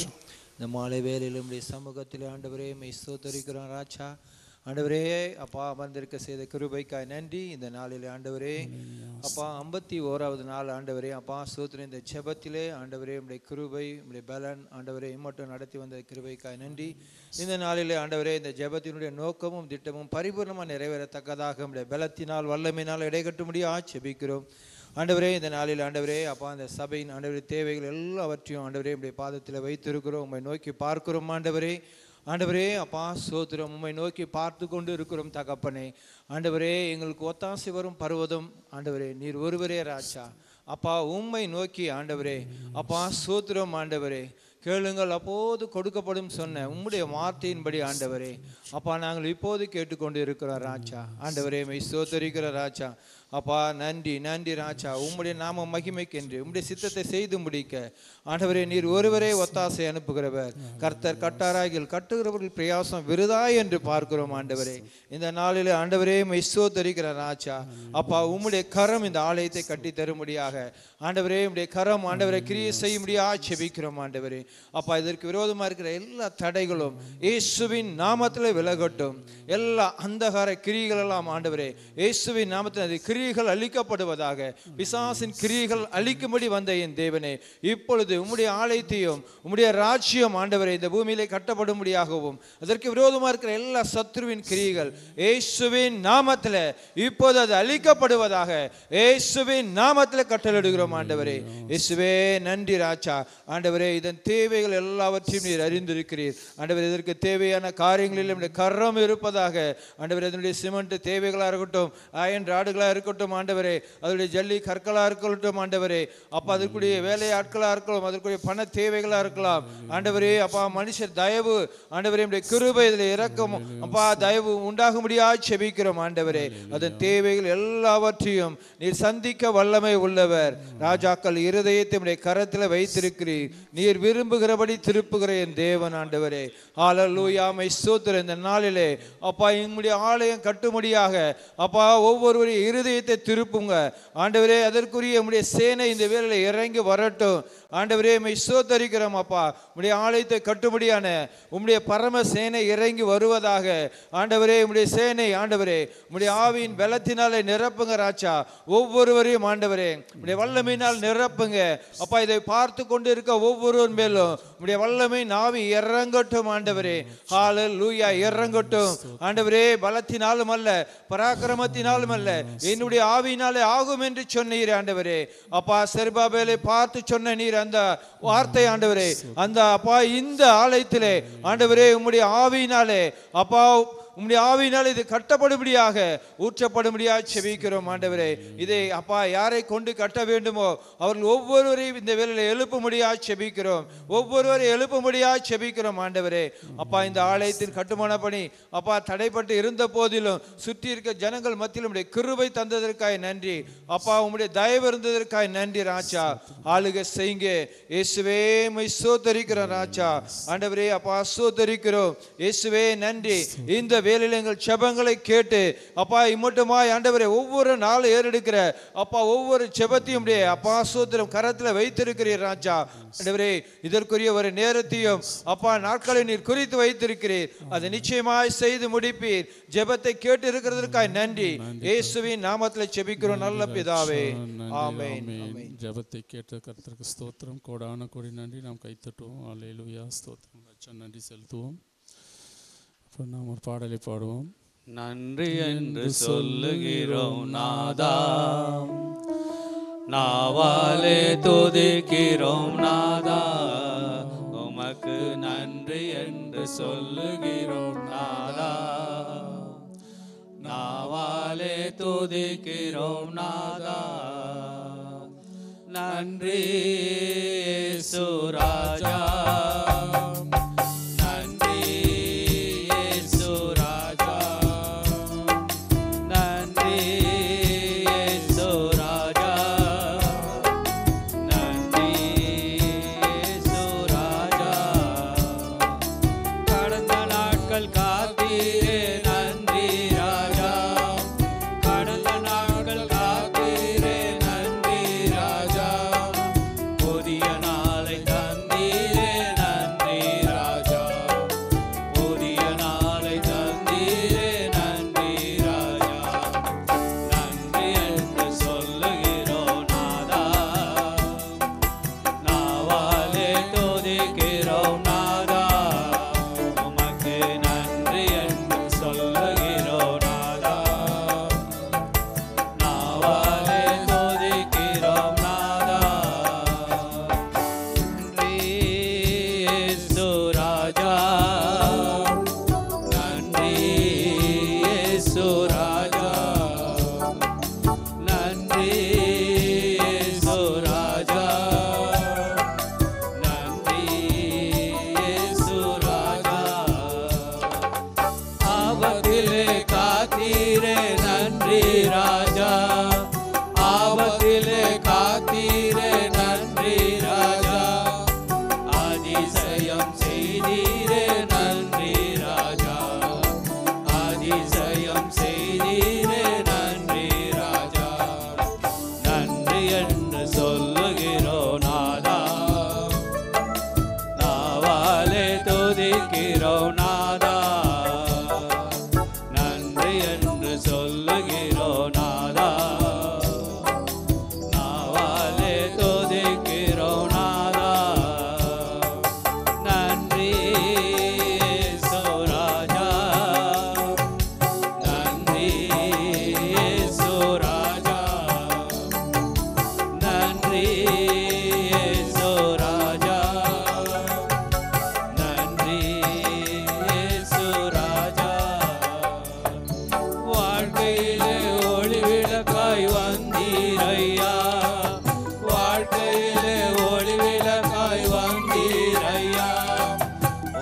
இந்த மாலை வேளையில் உம்முடைய சமூகத்தில் ஆண்டவரே உம்மை ஸ்தோத்தரிக்கிறோம் ராஜா. ஆண்டவரே அப்பா அமர்ந்திருக்க செய்த கிருபைக்காய் நன்றி. இந்த நாளில் ஆண்டவரே அப்பா 51வது நாள் ஆண்டவரே அப்பா ஸ்தோத்திரம். இந்த ஜெபத்திலே ஆண்டவரே உம்முடைய கிருபை உம்முடைய பலன் ஆண்டவரே மட்டும் நடத்தி வந்த கிருபைக்காய் நன்றி. இந்த நாளிலே ஆண்டவரே இந்த ஜெபத்தினுடைய நோக்கமும் திட்டமும் பரிபூர்ணமாக நிறைவேறத்தக்கதாக உம்முடைய பலத்தினால் வல்லமையினால் இடைக்கட்டும்படியாக ஜெபிக்கிறோம் ஆண்டவரே. இந்த நாளில் ஆண்டவரே அப்பா இந்த சபையின் ஆண்டவரே தேவைகள் எல்லாவற்றையும் ஆண்டவரே உம்முடைய பாதத்தில் வைத்திருக்கிறோம். உம்மை நோக்கி பார்க்கிறோம் ஆண்டவரே. ஆண்டவரே அப்பா ஸ்தோத்திரம் உம்மை நோக்கி பார்த்து கொண்டு இருக்கிறோம் தகப்பனே. ஆண்டவரே எங்களுக்கு ஒத்தாசை வரும் பருவதம் ஆண்டவரே நீர் ஒருவரே ராஜா. அப்பா உம்மை நோக்கி ஆண்டவரே அப்பா ஸ்தோத்திரம் ஆண்டவரே கேளுங்கள் அப்போது கொடுக்கப்படும் சொன்ன உம்முடைய வார்த்தையின்படி ஆண்டவரே அப்பா நாங்கள் இப்போது கேட்டுக்கொண்டு இருக்கிறோம் ராஜா. ஆண்டவரே மெய் ஸ்தோத்தரிக்கிற ராஜா. அப்பா நன்றி நன்றி ராஜா. உம்முடைய நாம மகிமைக்கென்று உம்முடைய சித்தத்தை செய்து முடிக்க ஆண்டவரே நீர் ஒருவரே ஒத்தாசை அனுப்புகிறவர். கர்த்தர் கட்டாராகில் கட்டுகிறவர்கள் பிரயாசம் விருதாய் என்று பார்க்கிறோம் ஆண்டவரே. இந்த நாளில் ஆண்டவரே மெய் ஸ்தோத்தரிக்கிற ராஜா. அப்பா உம்முடைய கரம் இந்த ஆலயத்தை கட்டி தரும்படியாக ஆண்டவரே உம்முடைய கரம் ஆண்டவரை கிரியை செய்யும்படியாக செபிக்கிறோம் ஆண்டவரே. அப்பா இதற்கு விரோதமாக இருக்கிற எல்லா தடைகளும் இயேசுவின் நாமத்தில் விலகட்டும். எல்லா அந்தகார கிரிகள் எல்லாம் ஆண்டவரே இயேசுவின் நாமத்தில் அது கிரியைகள் அழிக்கப்படுவதாக. பிசாசின் கிரியைகள் அழிக்கும்படி வந்த என் தேவனே, இப்பொழுது உம்முடைய ஆலயத்தையும் உம்முடைய ராஜ்யம் ஆண்டவரை இந்த பூமியிலே கட்டப்படும்படியாகவும் அதற்கு விரோதமாக இருக்கிற எல்லா சத்ருவின் கிரியைகள் இயேசுவின் நாமத்தில் இப்போது அது அழிக்கப்படுவதாக. இயேசுவின் நாமத்தில் கட்டளையிடுகிறோம் ஆண்டவரே. இயேசுவே நன்றி ராஜா. ஆண்டவரே, இதன் தேவைகள் எல்லாவற்றையும் நீர் அறிந்திருக்கிறீர் ஆண்டவரே. இதற்கு தேவையான காரியங்களில் நம்முடைய கரம் இருப்பதாக ஆண்டவரே. அதனுடைய சிமெண்ட் தேவைகளாக இருக்கட்டும், அயன் ராடுகளாக இருக்கட்டும் ஆண்டவரே, அதனுடைய ஜல்லி கற்களாக இருக்கட்டும் ஆண்டவரே, அப்பா அதற்குரிய வேலை ஆட்களாக இருக்கலாம், அதற்குரிய பண தேவைகளாக இருக்கலாம் ஆண்டவரே. அப்பா மனுஷர் தயவு ஆண்டவரே, நம்முடைய கிருபை இதில் இறக்கம் அப்பா தயவு உண்டாகும்படியாக செபிக்கிறோம் ஆண்டவரே. அதன் தேவைகள் எல்லாவற்றையும் நீர் சந்திக்க வல்லமை உள்ளவர். ராஜாக்கள் இருதயத்தை நம்முடைய கரத்தில் வைத்திருக்கிறீர். நீர் விரும்புகிறபடி திருப்புகிற என் தேவன் ஆண்டவரே. ஹல்லேலூயா. மை ஸ்தோத்திரம். இந்த நாளிலே அப்பா எங்களுடைய ஆலயம் கட்டும்படியாக அப்பா ஒவ்வொருவரையும் இருதயத்தை திருப்புங்க ஆண்டவரே. அதற்குரிய உம்முடைய சேனை இந்த வேளையில இறங்கி வரட்டும் ஆண்டவரே. மை ஸ்தோத்தரிக்கிறோம் அப்பா. உம்முடைய ஆலயத்தை கட்டும்படியான உம்முடைய பரம சேனை இறங்கி வருவதாக ஆண்டவரே. உம்முடைய சேனை ஆண்டவரே உம்முடைய ஆவியின் பலத்தினாலே நிரப்புங்க ராஜா. ஒவ்வொருவரையும் ஆண்டவரே உம்முடைய வல்லமையினால் நிரப்புங்க அப்பா. இதை பார்த்து கொண்டு இருக்க ஒவ்வொருவர் மேலும் உம்முடைய வல்லமை நாவி இறங்கட்டும் ஆண்டவரே. ஹல்லேலூயா. இறங்கட்டும் ஆண்டவரே. பலத்தினாலும் அல்ல, பராக்கிரமத்தினாலும் அல்ல, என்னுடைய ஆவியினாலே ஆகும் என்று சொன்னீர் ஆண்டவரே. அப்பா செருபாபேலை பார்த்து சொன்ன நீர் அந்த வார்த்தை ஆண்டவரே, அந்த அப்பா இந்த ஆலயத்திலே ஆண்டவரே உம்முடைய ஆவியினாலே அப்பா உம்முடைய ஆவியினால் இது கட்டப்படும்படியாக ஊற்றப்படும்படியாக செபிக்கிறோம் ஆண்டவரே. இதை அப்பா யாரை கொண்டு கட்ட வேண்டுமோ அவர்கள் ஒவ்வொருவரையும் இந்த வேளையில் எழுப்பும்படியாக செபிக்கிறோம். ஒவ்வொருவரையும் எழுப்பும்படியாக செபிக்கிறோம் ஆண்டவரே. அப்பா இந்த ஆலயத்தின் கட்டுமான பணி அப்பா தடைப்பட்டு இருந்த போதிலும் சுற்றி இருக்க ஜனங்கள் மத்தியில் உம்முடைய கிருபை தந்ததற்காக நன்றி அப்பா. உம்முடைய தயவு இருந்ததற்காக நன்றி ராஜா. ஆளுகை செய்யுங்க இயேசுவே. மை ஸ்தோத்தரிக்கிறோம் ராஜா ஆண்டவரே. அப்பா ஸ்தோத்தரிக்கிறோம் இயேசுவே. நன்றி. இந்த வேளையில் எங்கள் ஜெபங்களை கேட்டு அப்பா இம்மட்டுமாய் ஆண்டவரே ஒவ்வொரு நாளும் ஏறெடுக்கிற அப்பா ஒவ்வொரு ஜெபத்தையும் அப்பா ஸ்தோத்திரம் கரத்தில் வைத்திருக்கிறீர் ராஜா ஆண்டவரே. இதற்குரிய ஒரு நேரத்தையும் அப்பா நாட்களை நீர் குறித்து வைத்திருக்கிறீர். அதை நிச்சயமாய் செய்து முடிப்பீர். ஜெபத்தை கேட்டு இருக்கிறதற்காக நன்றி. இயேசுவின் நாமத்தில் ஜெபிக்கிறோம் நல்ல பிதாவே. ஆமென். ஜெபத்தை கேட்ட கர்த்தருக்கு ஸ்தோத்திரம். கோடான கோடி நன்றி. நாம் கைத்தட்டுவோம். அல்லேலூயா. ஸ்தோத்திரம் ராஜா. நன்றி செலுத்துவோம். நாம் ஒரு பாடலை பாடுவோம். நன்றி என்று சொல்லுகிறோம் நாதா, நாவாலே துதிக்கிறோம் நாதா. உமக்கு நன்றி என்று சொல்லுகிறோம் நாதா, நாவாலே துதிக்கிறோம் நாதா. நன்றி இயேசு ராஜா, சொல்லுகிறோம் நாதா. வாழ்க்கையிலே ஒளி விளக்காய் வந்தீரையா, வாழ்க்கையிலே ஒளி விளக்காய் வந்தீரையா,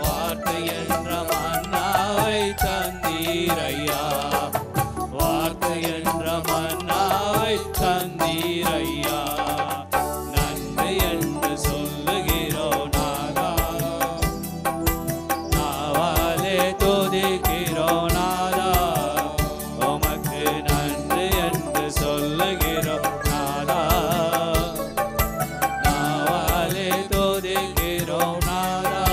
வார்த்தை என்ற மன்னாவை தந்தீரையா, வார்த்தை என்ற மன்னாவை தந்தீரையா, நன்றி என்று சொல்லுகிறோம் நாதா, நாவாலே துதிக்கிறோம் நாதா, உமக்கு நன்றி என்று சொல்லுகிறோம் நாதா, நாவாலே துதிக்கிறோம் நாதா,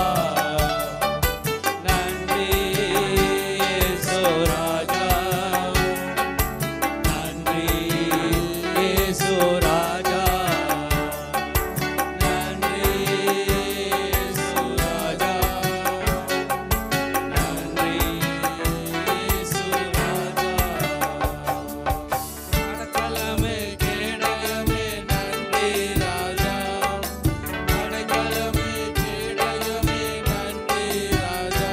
நன்றி இயேசு ராஜா, நன்றி இயேசு ராஜா, நன்றி இயேசு ராஜா, நன்றி இயேசு ராஜா, அடைக்கலமே கேடயமே நன்றி ராஜா, அடைக்கலமே கேடயமே நன்றி ராஜா,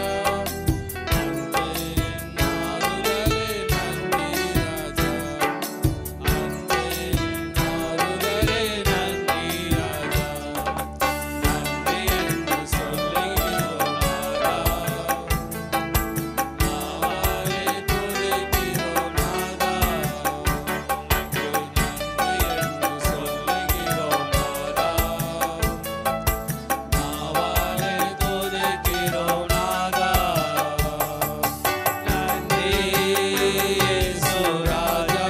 அன்பேன் ஆறுதலே நன்றி ராஜா, அன்பேன் ஆறுதலே நன்றி ராஜா, நன்றி என்று சொல்லுகிறோம் நாதா, நாவாலே துதிக்கிறோம் நாதா, உமக்கு நன்றி என்று சொல்லுகிறோம் நாதா, நாவாலே துதிக்கிறோம் நாதா, நன்றி இயேசு ராஜா,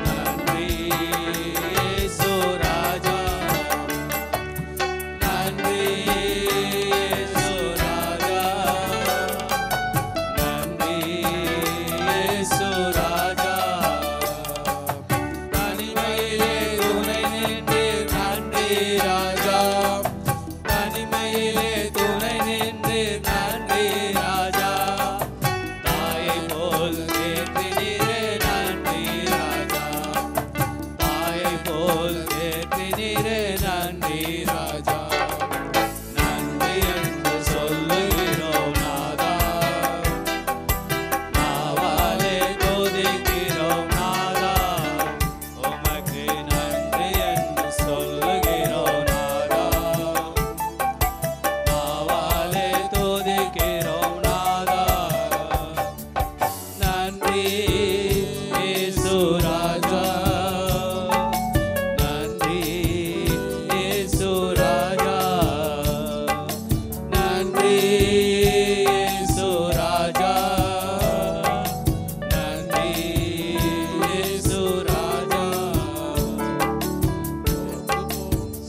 நன்றி இயேசு ராஜா, நன்றி இயேசு ராஜா, நன்றி இயேசு ராஜா, தனிமையிலே துணை நின்றீர் நன்றி ராஜா, தனிமையிலே துணை நின்றீர் நன்றி ராஜா, தாயை போல் கேட்கிறீரே நன்றி ராஜா, தாயை போல் கேட்கிறீரே நன்றி ராஜா, நன்றி என்று சொல்லுகிறோம் நாதா, நாவாலே துதிக்கிறோம் நாதா, உமக்கு நன்றி என்று சொல்லுகிறோம் நாதா, நாவாலே துதிக்கிறோம் நாதா, நன்றி இயேசு ராஜா, நன்றி இயேசு ராஜா, நன்றி இயேசு ராஜா, நன்றி இயேசு ராஜா,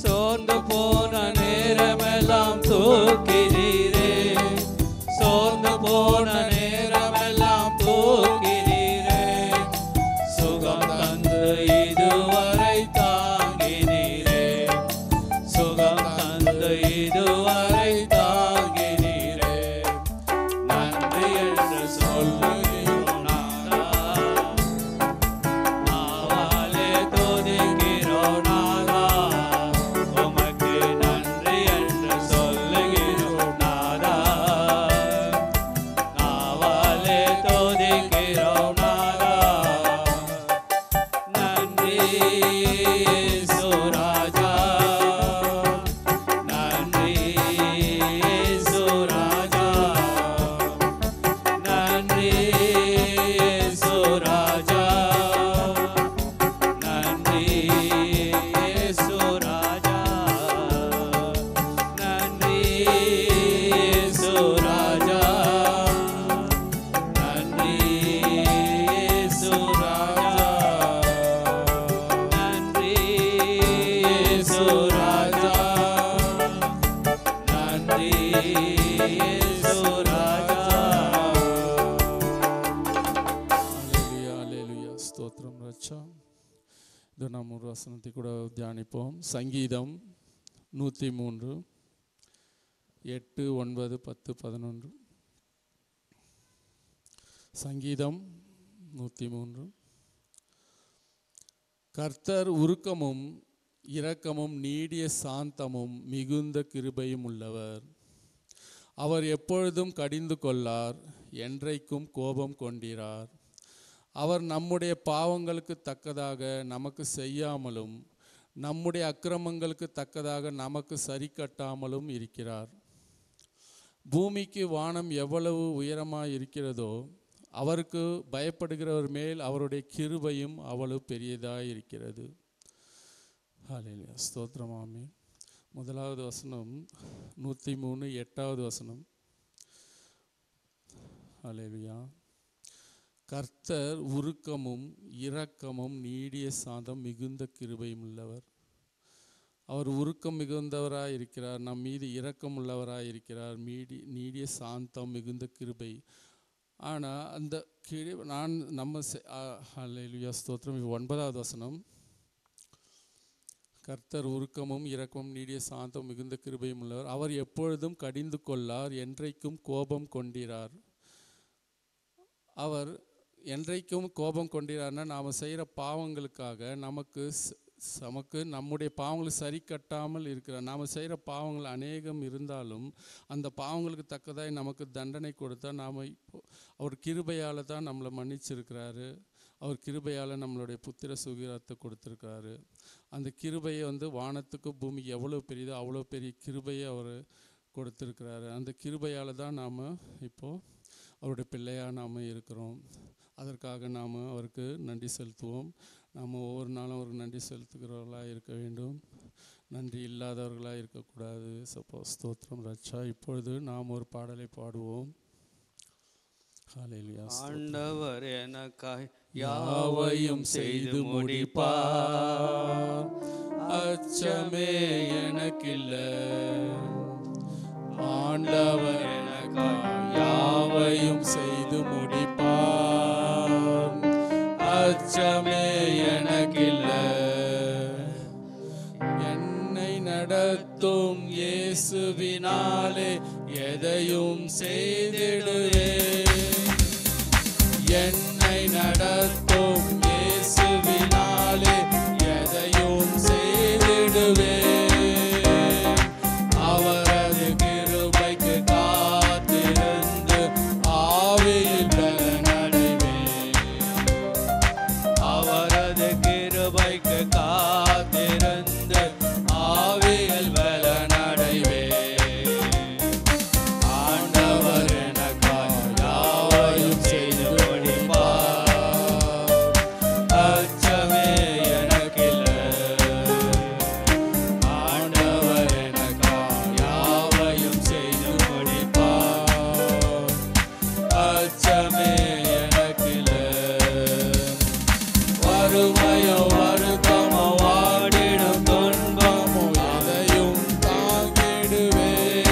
சோர்ந்து போன நேரமெல்லாம் தூக்கினீரே, சோர்ந்து போன நேரமெல்லாம் தூக்கினீரே, சுகம் தந்து இதுவரை தாங்கினீரே, சுகம் தந்து இதுவரை தாங்கினீரே, நன்றி என்று சொல்லுகிறோம் நாதா, நாவாலே துதிக்கிறோம் நாதா, உமக்கு நன்றி என்று சொல்லுகிறோம் நாதா, நாவாலே துதிக்கிறோம் நாதா, நன்றி இயேசு ராஜா, நன்றி இயேசு ராஜா, நன்றி இயேசு ராஜா, நன்றி இயேசு ராஜா, நன்றி இயேசு ராஜா, நன்றி இயேசு ராஜா, நன்றி இயேசு ராஜா, நன்றி இயேசு ராஜா. அல்லேலூயா, அல்லேலூயா. ஸ்தோத்திரம் ராஜா. இது நாம் ஒரு வசனத்தை கூட தியானிப்போம். சங்கீதம் 103 8 9 10 11. சங்கீதம் 103. கர்த்தர் உருக்கமும் இரக்கமும் நீடிய சாந்தமும் மிகுந்த கிருபையும் உள்ளவர். அவர் எப்பொழுதும் கடிந்து கொள்ளார், என்றைக்கும் கோபம் கொண்டிரார். அவர் நம்முடைய பாவங்களுக்கு தக்கதாக நமக்கு செய்யாமலும் நம்முடைய அக்கிரமங்களுக்கு தக்கதாக நமக்கு சரி கட்டாமலும் இருக்கிறார். பூமிக்கு வானம் எவ்வளவு உயரமாக இருக்கிறதோ அவருக்கு பயப்படுகிறவர் மேல் அவருடைய கிருபையும் அவ்வளவு பெரியதாக இருக்கிறது. ஹல்லேலூயா, ஸ்தோத்திரம். ஆமென். முதலாவது வசனம் 103 8வது வசனம். ஹல்லேலூயா. கர்த்தர் உருக்கமும் இரக்கமும் நீடிய சாந்தம் மிகுந்த கிருபையும் உள்ளவர். அவர் உருக்கம் மிகுந்தவராய் இருக்கிறார், நம் மீது இரக்கம் உள்ளவராய் இருக்கிறார். நீடிய சாந்தம் மிகுந்த கிருபை. ஆனால் அந்த ஹல்லேலூயா, ஸ்தோத்திரம். 9வது வசனம். கர்த்தர் உருக்கமும் இரக்கமும் நீடிய சாந்தம் மிகுந்த கிருபையும் உள்ளவர். அவர் எப்பொழுதும் கடிந்து கொள்ளார், என்றைக்கும் கோபம் கொண்டிரார். அவர் என்றைக்கும் கோபம் கொண்டிரார்னா நாம் செய்கிற பாவங்களுக்காக நமக்கு நம்முடைய பாவங்களை சரி கட்டாமல் இருக்கிறார். நாம் செய்கிற பாவங்கள் அநேகம் இருந்தாலும் அந்த பாவங்களுக்கு தக்கதாய் நமக்கு தண்டனை கொடுத்தா நாம் அவர் கிருபையால் தான் நம்மளை மன்னிச்சிருக்கிறாரு. அவர் கிருபையால் நம்மளுடைய புத்திர சுகிரத்தை கொடுத்துருக்காரு. அந்த கிருபையை வானத்துக்கு பூமிக்கு எவ்வளோ பெரியதோ அவ்வளோ பெரிய கிருபையை அவர் கொடுத்துருக்கிறாரு. அந்த கிருபையால் தான் நாம் இப்போது அவருடைய பிள்ளையாக நாம் இருக்கிறோம். அதற்காக நாம் அவருக்கு நன்றி செலுத்துவோம். நாம் ஒவ்வொரு நாளும் அவருக்கு நன்றி செலுத்துகிறவர்களாக இருக்க வேண்டும், நன்றி இல்லாதவர்களாக இருக்கக்கூடாது. ஸ்தோத்திரம் ராஜா. இப்பொழுது நாம் ஒரு பாடலை பாடுவோம். ஹல்லேலூயா. ஆண்டவர் எனக்காய் யாவையும் செய்து முடிப்பார், அச்சமே எனக்கில்லை. ஆண்டவர் எனக்காய் யாவையும் செய்து முடிப்பார், அச்சமே எனக்கில்லை. என்னை நடத்தும் இயேசுவினாலே எதையும் செய்திடுவேன். என்னை நடத்தும் இயேசுவினாலே எதையும் செய்திடுவேன். அவரது கிருபைக்கு காத்திருந்து ஆவியில் பலனடைவேன். அவரது கிருபைக்கு காத்திருந்து ஆவியில் பலனடைவேன். ஆண்டவர் எனக்காய் யாவையும் செய்து முடிப்பார், அச்சமே எனக்கில்லை. ஆண்டவர் எனக்காய் யாவையும் செய்து முடிப்பார், அச்சமே எனக்கில்லை. வறுமையோ வருத்தமோ வாடிடும் துன்பமோ எதையும் தாங்கிடுவேன்.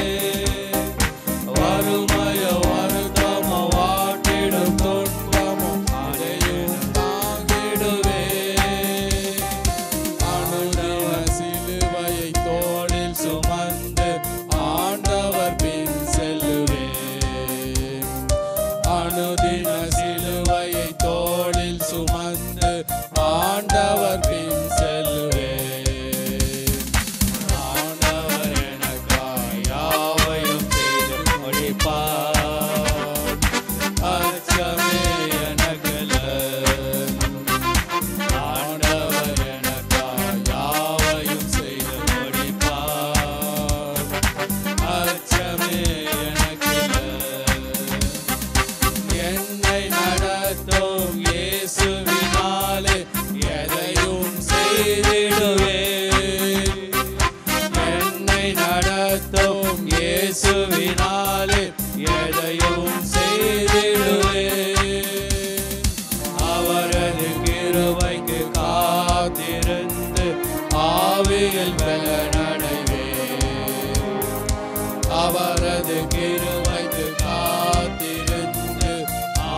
வறுமையோ வருத்தமோ வாடிடும் துன்பமோ அதையும் தாங்கிடுவேன். அனுதின சிலுவையை தோளில் சுமந்து ஆண்டவர் பின் செல்லுவேன். அனுதின சிலுவையை தோளில் சுமந்து ஆண்டவர் பின் செல்லுவேன். ஆண்டவர் எனக்காய் யாவையும் செய்து முடிப்பார், அச்சமே எனக்கில்லை. ஆண்டவர் எனக்காய் யாவையும் செய்து முடிப்பார், அச்சமே எனக்கில்லை. என்னை நடத்தும் இயேசுவினாலே எதையும் செய்திடுவேன். என்னை நடத்தும் இயேசுவினாலே எதையும் செய்திடுவேன். அவரது கிருபைக்கு காத்திருந்து ஆவியில் பலனடைவேன். அவரது கிருபைக்கு காத்திருந்து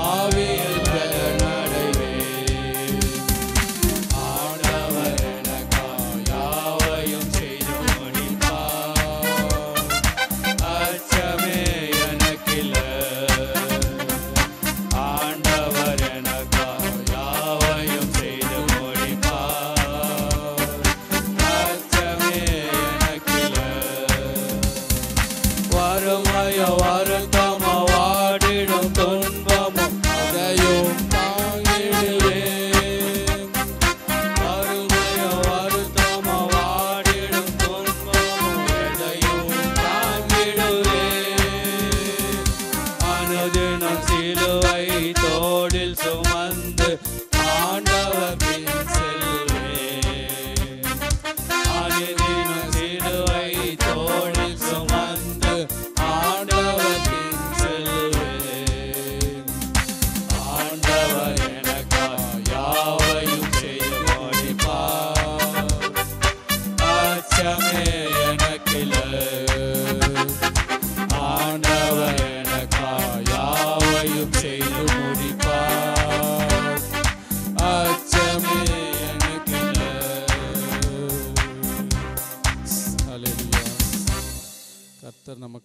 ஆவியில் பலனடைவேன். ஆண்டவர் எனக்காய் யாவையும் செய்து முடிப்பார், அச்சமே எனக்கில்லை. ஆண்டவர் எனக்காய் யாவையும் செய்து முடிப்பார், அச்சமே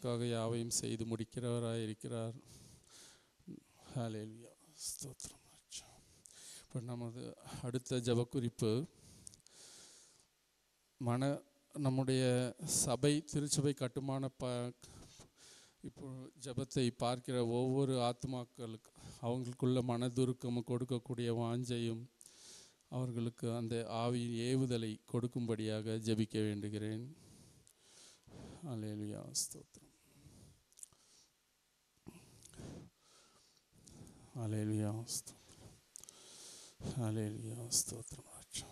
நமக்காக யாவையும் செய்து முடிக்கிறவராய் இருக்கிறார். ஹல்லேலூயா, ஸ்தோத்திரம். இப்போ நமது அடுத்த ஜெபக்குறிப்பு, நம்முடைய சபை திருச்சபை கட்டுமான இப்போ ஜெபத்தை பார்க்கிற ஒவ்வொரு ஆத்மாக்களுக்கு அவங்களுக்குள்ள மனதுருக்கமும் கொடுக்கக்கூடிய வாஞ்சையும் அவர்களுக்கு அந்த ஆவியின் ஏவுதலை கொடுக்கும்படியாக ஜெபிக்க வேண்டுகிறேன். ஹல்லேலூயா, ஸ்தோத்திரம். ஹல்லேலூயா, ஸ்தோத்திரம். ஹல்லேலூயா, ஸ்தோத்திரம் ராஜா.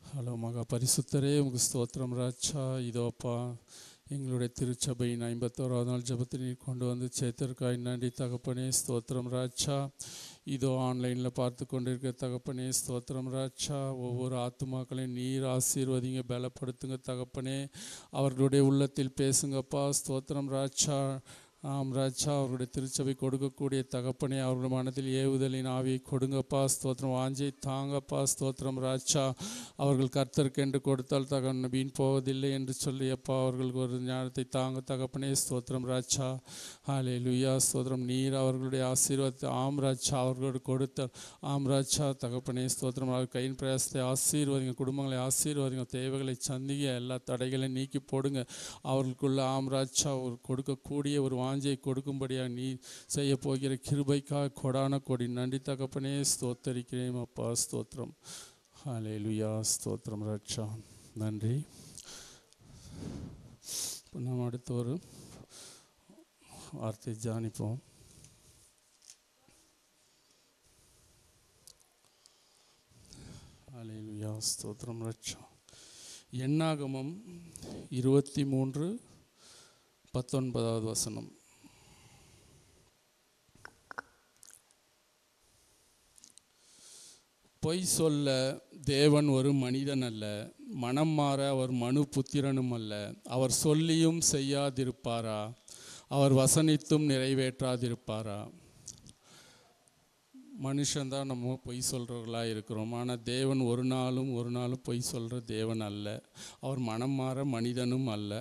ஹலோ மகா பரிசுத்தரே, உங்கள் ஸ்தோத்திரம் ராஜா. இதோப்பா எங்களுடைய திருச்சபையின் 51வது நாள் ஜெபத்தை நீர் கொண்டு வந்து சேர்த்திருக்காய். நன்றி தகப்பனே, ஸ்தோத்திரம் ராஜா. இதோ ஆன்லைனில் பார்த்து கொண்டிருக்க தகப்பனே, ஸ்தோத்திரம் ராஜா. ஒவ்வொரு ஆத்துமாக்களையும் நீர் ஆசீர்வதிங்க, பலப்படுத்துங்க தகப்பனே. அவர்களுடைய உள்ளத்தில் பேசுங்கப்பா. ஸ்தோத்திரம் ராஜா. ஆம் ராஜா, அவர்களுடைய திருச்சபை கொடுக்கக்கூடிய தகப்பனே, அவர்களுடைய மனதில் ஏவுதலின் ஆவியை கொடுங்கப்பா. ஸ்தோத்திரம். வாஞ்சை தாங்கப்பா. ஸ்தோத்திரம் ராஜா. அவர்கள் கர்த்தருக்கென்று கொடுத்தால் தகவன் வீண் போவதில்லை என்று சொல்லியப்பா அவர்களுக்கு ஒரு ஞானத்தை தாங்க தகப்பனே. ஸ்தோத்திரம் ராஜா. ஹல்லேலூயா, ஸ்தோத்திரம். நீர் அவர்களுடைய ஆசீர்வாதத்தை ஆம் ராஜா அவர்களோடு கொடுத்தால் ஆம் ராஜா தகப்பனே. ஸ்தோத்திரம். அவர் கையின் பிரயாசத்தை ஆசீர்வாதிங்க, குடும்பங்களை ஆசீர்வாதிங்க, தேவைகளை சந்திங்க, எல்லா தடைகளையும் நீக்கி போடுங்க. அவர்களுக்குள்ள ஆம் ராஜா ஒரு கொடுக்கக்கூடிய ஒரு வாஞ்சை கொடுக்கும்படியாக நீ செய்ய போகிற கிருபைக்காக கொடான கொடி நன்றி தகப்பனே. ஸ்தோத்தரிக்கிறேன் அப்பா. ஸ்தோத்திரம். ஹல்லேலூயா, ஸ்தோத்திரம் ராஜா. நன்றி. இப்போ நாம் அடுத்த ஒரு வார்த்தை தியானிப்போம். ஹல்லேலூயா, ஸ்தோத்திரம் ராஜா. என்னாகமம் 23:19 வசனம். பொய் சொல்ல தேவன் ஒரு மனிதன் அல்ல, மனம் மாற அவர் மனு புத்திரனும் அல்ல. அவர் சொல்லியும் செய்யாதிருப்பாரா? அவர் வசனித்தும் நிறைவேற்றாதிருப்பாரா? மனுஷன்தான் நம்ம பொய் சொல்கிறவர்களாக இருக்கிறோம். ஆனால் தேவன் ஒரு நாளும் பொய் சொல்கிற தேவன் அல்ல. அவர் மனம் மாற மனிதனும் அல்ல.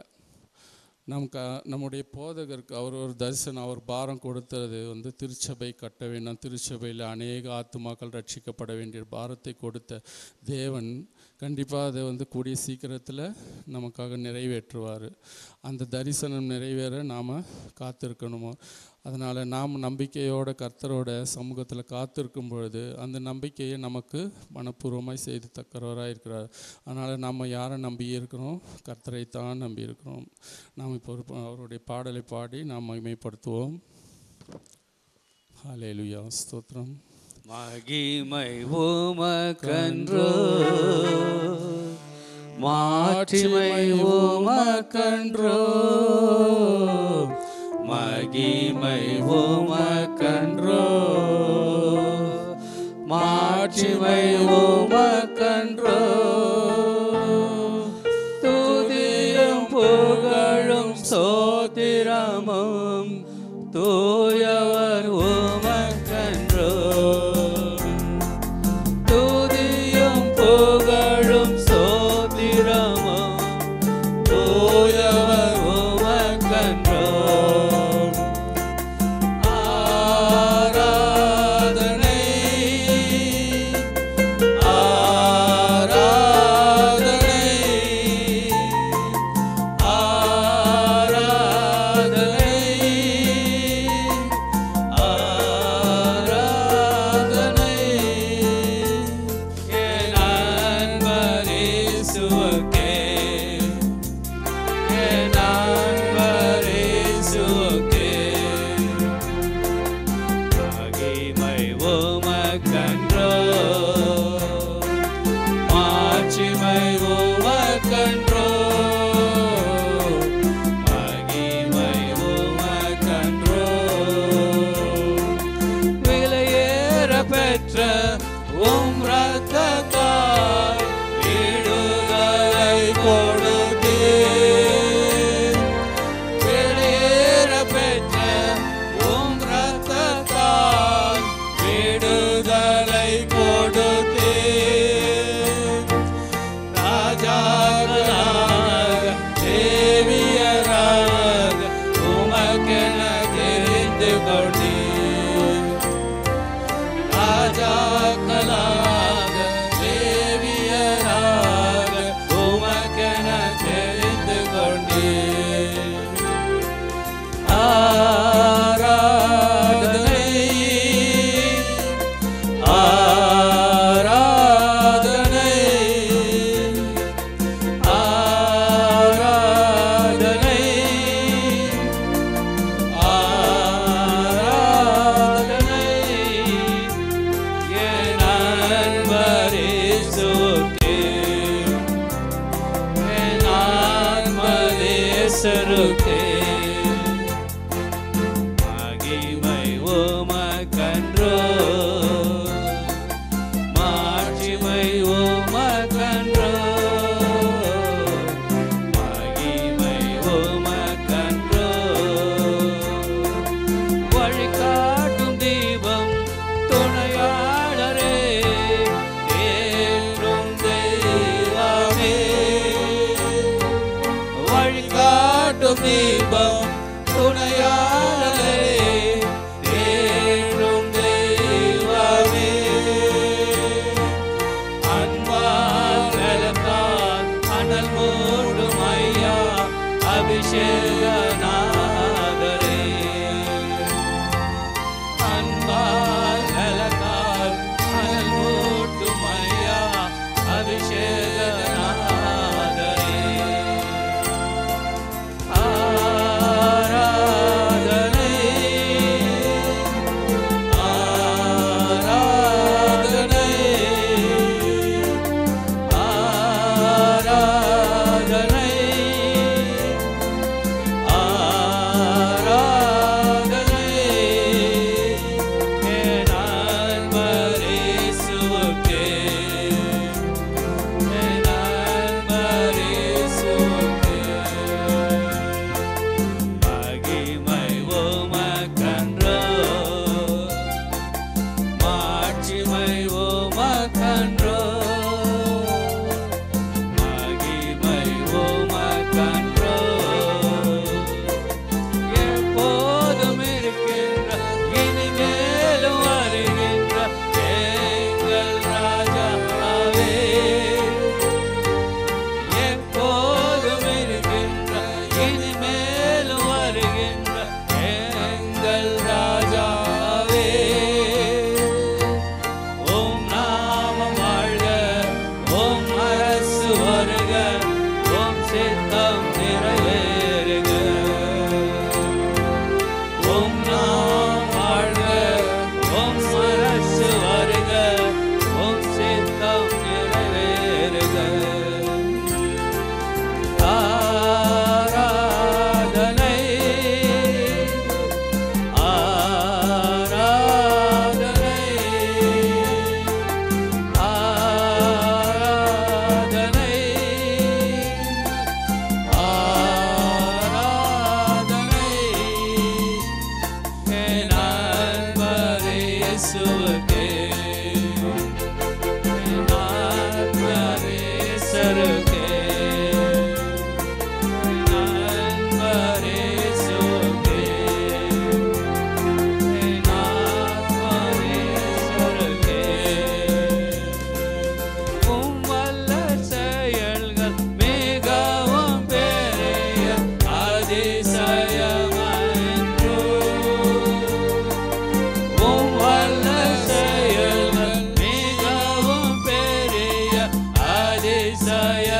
நம்முடைய போதகருக்கு அவர் ஒரு தரிசனம், அவர் பாரம் கொடுத்தது திருச்சபை கட்ட வேண்டும், திருச்சபையில் அநேக ஆத்துமாக்கள் ரட்சிக்கப்பட வேண்டிய பாரத்தை கொடுத்த தேவன் கண்டிப்பாக அதை கூடிய சீக்கிரத்தில் நமக்காக நிறைவேற்றுவார். அந்த தரிசனம் நிறைவேற நாம் காத்திருக்கணுமோ. அதனால் நாம் நம்பிக்கையோட கர்த்தரோட சமூகத்தில் காத்திருக்கும் பொழுது அந்த நம்பிக்கையை நமக்கு மனப்பூர்வமாய் செய்து தக்கிறவராக இருக்கிறார். அதனால் நம்ம யாரை நம்பி இருக்கிறோம்? கர்த்தரை தான் நம்பி இருக்கிறோம். நாம் இப்போ அவருடைய பாடலை பாடி நாம் மகிமைப்படுத்துவோம். ஹல்லேலூயா, ஸ்தோத்திரம். மகிமை உமக்கன்றோ, மாட்சிமை உமக்கன்றோ, மகிமை உமக்கன்றோ, மாட்சிமை உமக்கன்றோ, துதியும் புகழும் ஸ்தோத்திரமும் தூயவர் உமக்கன்றோ, துதியும் புகழும் ஸ்தோத்திரமும் தூயவர் உமக்கன்றோ. ராஜாக்களாக தேவியராக ராஜாக்களாக லேவியராக உமக்கென தெரிந்து கொண்டீர். ஆராதனை ஆராதனை ஆராதனை ஆராதனை என் அன்பர் இயேசுவுக்கே, என் ஆன்ம நேசருக்கே. மகிமை உமக்கன்றோ, மாட்சிமை உமக்கன்றோ, மகிமை உமக்கன்றோ. வழிகாட்டும் தீபம் துணையாளரே, ஏற்றும் தெய்வமே. வழிகாட்டும் தீபம் துணையாளரே, ஏற்றும் தெய்வமே. அன்பால் வெலத்தால் அனல் மூடும் ஐயா அபிஷேகநாதரே. அன்பால் வெலத்தால் அனல் மூடும் ஐயா அபிஷேகநாதரே. ஆராதனை ஆராதனை ஆராதனை ஆராதனை என் அன்பர் இயேசுவுக்கே, என் அன்பர் இயேசுவுக்கே. மகிமை உமக்கன்றோ, மாட்சிமை உமக்கன்றோ, மகிமை உமக்கன்றோ. எப்போதும் இருக்கின்ற இனிமேலும் வருகின்ற எங்கள் ராஜாவே, எப்போதும் இருக்கின்ற இனிமேலும் வருகின்ற எங்கள் ராஜாவே. ஓம் நாமம் வாழ்க, ஓம் அரசு வருக, ஓம் சித்தம் நிறைவேறுக. ஓம் நாமம் வாழ்க, ஓம் அரசு வருக, ஓம் சித்தம் நிறைவேறுக. ஆராதனை ஆராதனை ஆராதனை ஆராதனை என் அன்பர் இயேசுவுக்கே, என் அன்பர் இயேசுவுக்கே, என் அன்பர் இயேசுவுக்கே, என் அன்பர் இயேசுவுக்கே. உம் வல்ல செயல்கள் மிகவும் பெரிய அதிசயமென்றோ. உம் வல்ல செயல்கள் மிகவும் பெரிய அதிசயமென்றோ.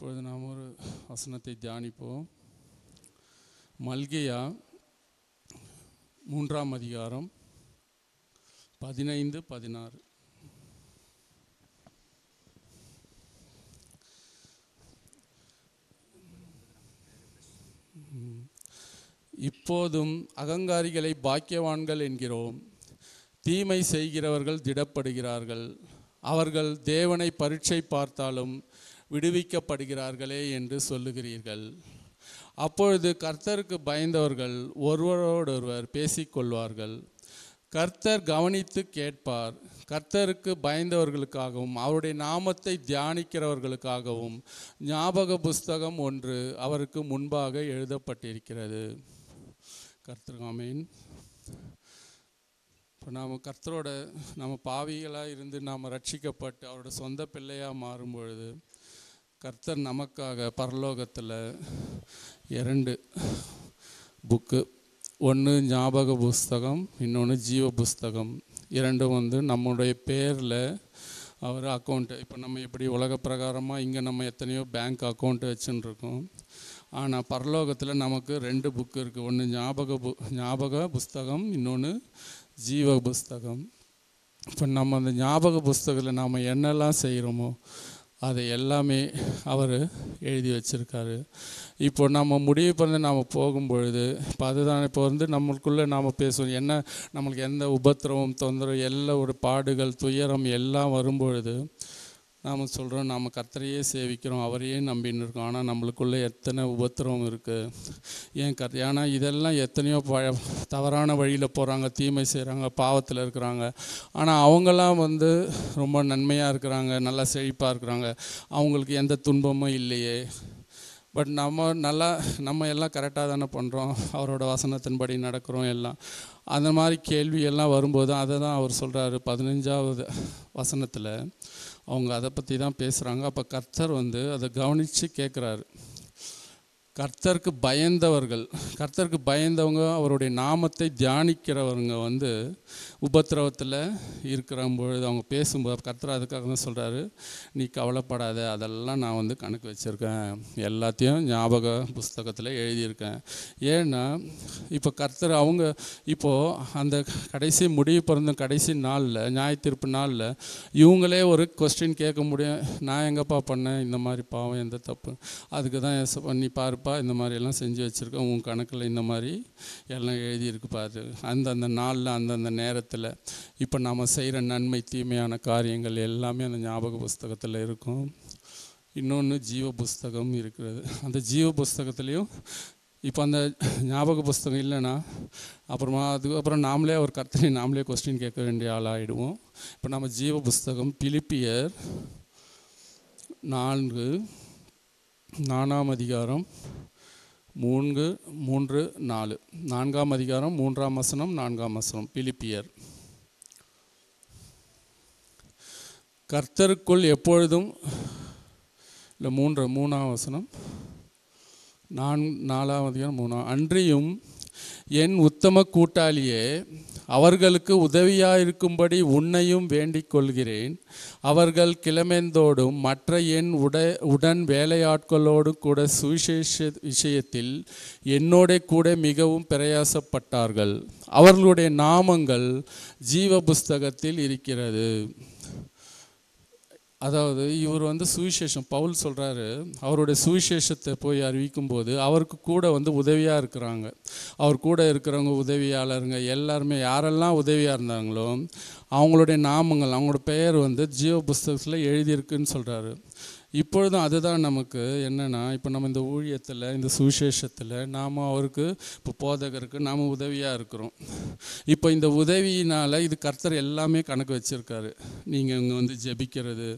இப்பொழுது நாம் ஒரு வசனத்தை தியானிப்போம். மல்கியா 3ஆம் அதிகாரம் 15-16. இப்போதும் அகங்காரிகளை பாக்கியவான்கள் என்கிறோம், தீமை செய்கிறவர்கள் திடப்படுகிறார்கள், அவர்கள் தேவனை பரீட்சை பார்த்தாலும் விடுவிக்கப்படுகிறார்களே என்று சொல்லுகிறீர்கள். அப்பொழுது கர்த்தருக்கு பயந்தவர்கள் ஒருவரோடொருவர் பேசிக்கொள்வார்கள். கர்த்தர் கவனித்து கேட்பார். கர்த்தருக்கு பயந்தவர்களுக்காகவும் அவருடைய நாமத்தை தியானிக்கிறவர்களுக்காகவும் ஞாபக புஸ்தகம் ஒன்று அவருக்கு முன்பாக எழுதப்பட்டிருக்கிறது. கர்த்தர் ஆமென். இப்போ நாம் கர்த்தரோட நம்ம பாவிகளாக இருந்து நாம் ரட்சிக்கப்பட்டு அவரோட சொந்த பிள்ளையாக மாறும்பொழுது கர்த்தர் நமக்காக பரலோகத்தில் 2 புக்கு, ஒன்று ஞாபக புஸ்தகம், இன்னொன்று ஜீவ புஸ்தகம். 2 நம்முடைய பேரில் அவர் அக்கௌண்ட்டு. இப்போ நம்ம எப்படி உலக பிரகாரமாக இங்கே நம்ம எத்தனையோ பேங்க் அக்கௌண்ட்டு வச்சுன்னு இருக்கோம். ஆனால் பரலோகத்தில் நமக்கு 2 புக்கு இருக்குது. ஒன்று ஞாபக புஸ்தகம், இன்னொன்று ஜீவ புஸ்தகம். இப்போ நம்ம அந்த ஞாபக புஸ்தகத்தில் நாம் என்னெல்லாம் செய்கிறோமோ அதை எல்லாமே அவர் எழுதி வச்சுருக்காரு. இப்போ நம்ம முடிவு பண்ணி நாம் போகும்பொழுது இப்போ அதுதான் இப்போ நம்மளுக்குள்ளே நாம் பேசுவோம், என்ன நம்மளுக்கு எந்த உபத்திரவம் தொந்தரவு எல்லா ஒரு பாடுகள் துயரம் எல்லாம் வரும்பொழுது நாம் சொல்கிறோம் நாம் கர்த்தரையே சேவிக்கிறோம், அவரையே நம்பின்னு இருக்கோம். ஆனால் நம்மளுக்குள்ளே எத்தனை உபத்திரவம் இருக்குது. ஏன்னா இதெல்லாம் எத்தனையோ தவறான வழியில் போகிறாங்க, தீமை செய்கிறாங்க, பாவத்தில் இருக்கிறாங்க. ஆனால் அவங்களாம் ரொம்ப நன்மையாக இருக்கிறாங்க, நல்லா செழிப்பாக இருக்கிறாங்க, அவங்களுக்கு எந்த துன்பமும் இல்லையே. பட் நம்ம எல்லாம் கரெக்டாக தானே பண்ணுறோம், அவரோட வசனத்தின்படி நடக்கிறோம் எல்லாம். அந்த மாதிரி கேள்வியெல்லாம் வரும்போது அதை தான் அவர் சொல்கிறாரு 15ஆவது வசனத்தில். அவங்க அதை பற்றி தான் பேசுகிறாங்க. அப்போ கர்த்தர் அதை கவனித்து கேட்குறாரு. கர்த்தருக்கு பயந்தவங்க அவருடைய நாமத்தை தியானிக்கிறவங்க உபத்திரவத்தில் இருக்கிற பொழுது அவங்க பேசும்போது கர்த்தர் அதுக்காக தான் சொல்கிறாரு, நீ கவலைப்படாத, அதெல்லாம் நான் கணக்கு வச்சுருக்கேன், எல்லாத்தையும் ஞாபக புஸ்தகத்தில் எழுதியிருக்கேன். ஏன்னா இப்போ கர்த்தர் இப்போது அந்த கடைசி முடிவு பிறந்த கடைசி நாளில், நியாயத்தீர்ப்பு நாளில் இவங்களே ஒரு கொஸ்டின் கேட்க முடியும், நான் எங்கப்பா பண்ணேன் இந்த மாதிரி பாவம், எந்த தப்பு, அதுக்கு தான் பண்ணி பாருப்பா, இந்த மாதிரியெல்லாம் செஞ்சு வச்சுருக்கேன், உன் கணக்கில் இந்த மாதிரி எல்லாம் எழுதியிருக்கு பாரு. அந்தந்த நாளில் அந்தந்த நேரத்தில் இப்போ நாம் செய்கிற நன்மை தீமையான காரியங்கள் எல்லாமே அந்த ஞாபக புஸ்தகத்தில் இருக்கும். இன்னொன்று ஜீவ புஸ்தகம் இருக்கிறது. அந்த ஜீவ புஸ்தகத்துலேயும் இப்போ அந்த ஞாபக புஸ்தகம் இல்லைன்னா அதுக்கப்புறம் நாமளே ஒரு கர்த்தரை நாமளே கொஸ்டின் கேட்க வேண்டிய ஆளாகிடுவோம். இப்போ நம்ம ஜீவ புஸ்தகம் பிலிப்பியர் 4ஆம் அதிகாரம் 3-4, 4ஆம் அதிகாரம் 3ஆம் வசனம் 4ஆம் வசனம். பிலிப்பியர். கர்த்தருக்குள் எப்பொழுதும் இல்லை 3ஆம் வசனம் 4ஆம் அதிகாரம் 3. அன்றியும் என் உத்தம கூட்டாளியே, அவர்களுக்கு உதவியாயிருக்கும்படி உன்னையும் வேண்டிக் கொள்கிறேன். அவர்கள் கிளமெந்தோடும் மற்ற என் உடன் வேலையாட்களோடு கூட சுவிசேஷ விஷயத்தில் என்னோட கூட மிகவும் பிரயாசப்பட்டார்கள். அவர்களுடைய நாமங்கள் ஜீவ புஸ்தகத்தில் இருக்கிறது. அதாவது இவர் சுவிசேஷம் பவுல் சொல்கிறாரு, அவருடைய சுவிசேஷத்தை போய் அறிவிக்கும்போது அவருக்கு கூட உதவியாக இருக்கிறாங்க. அவர் கூட இருக்கிறவங்க உதவியாளருங்க எல்லாருமே யாரெல்லாம் உதவியாக இருந்தாங்களோ அவங்களுடைய நாமங்கள், அவங்களோட பெயர் ஜீவ புஸ்தகத்தில் எழுதியிருக்குன்னு சொல்கிறாரு. இப்பொழுதும் அதுதான் நமக்கு என்னென்னா, இப்போ நம்ம இந்த ஊழியத்தில் இந்த சுவிசேஷத்தில் நாம் அவருக்கு இப்போ போதகருக்கு நாம் உதவியாக இருக்கிறோம். இப்போ இந்த உதவியினால் இது கர்த்தர் எல்லாமே கணக்கு வச்சுருக்காரு. நீங்கள் இங்கே ஜெபிக்கிறது,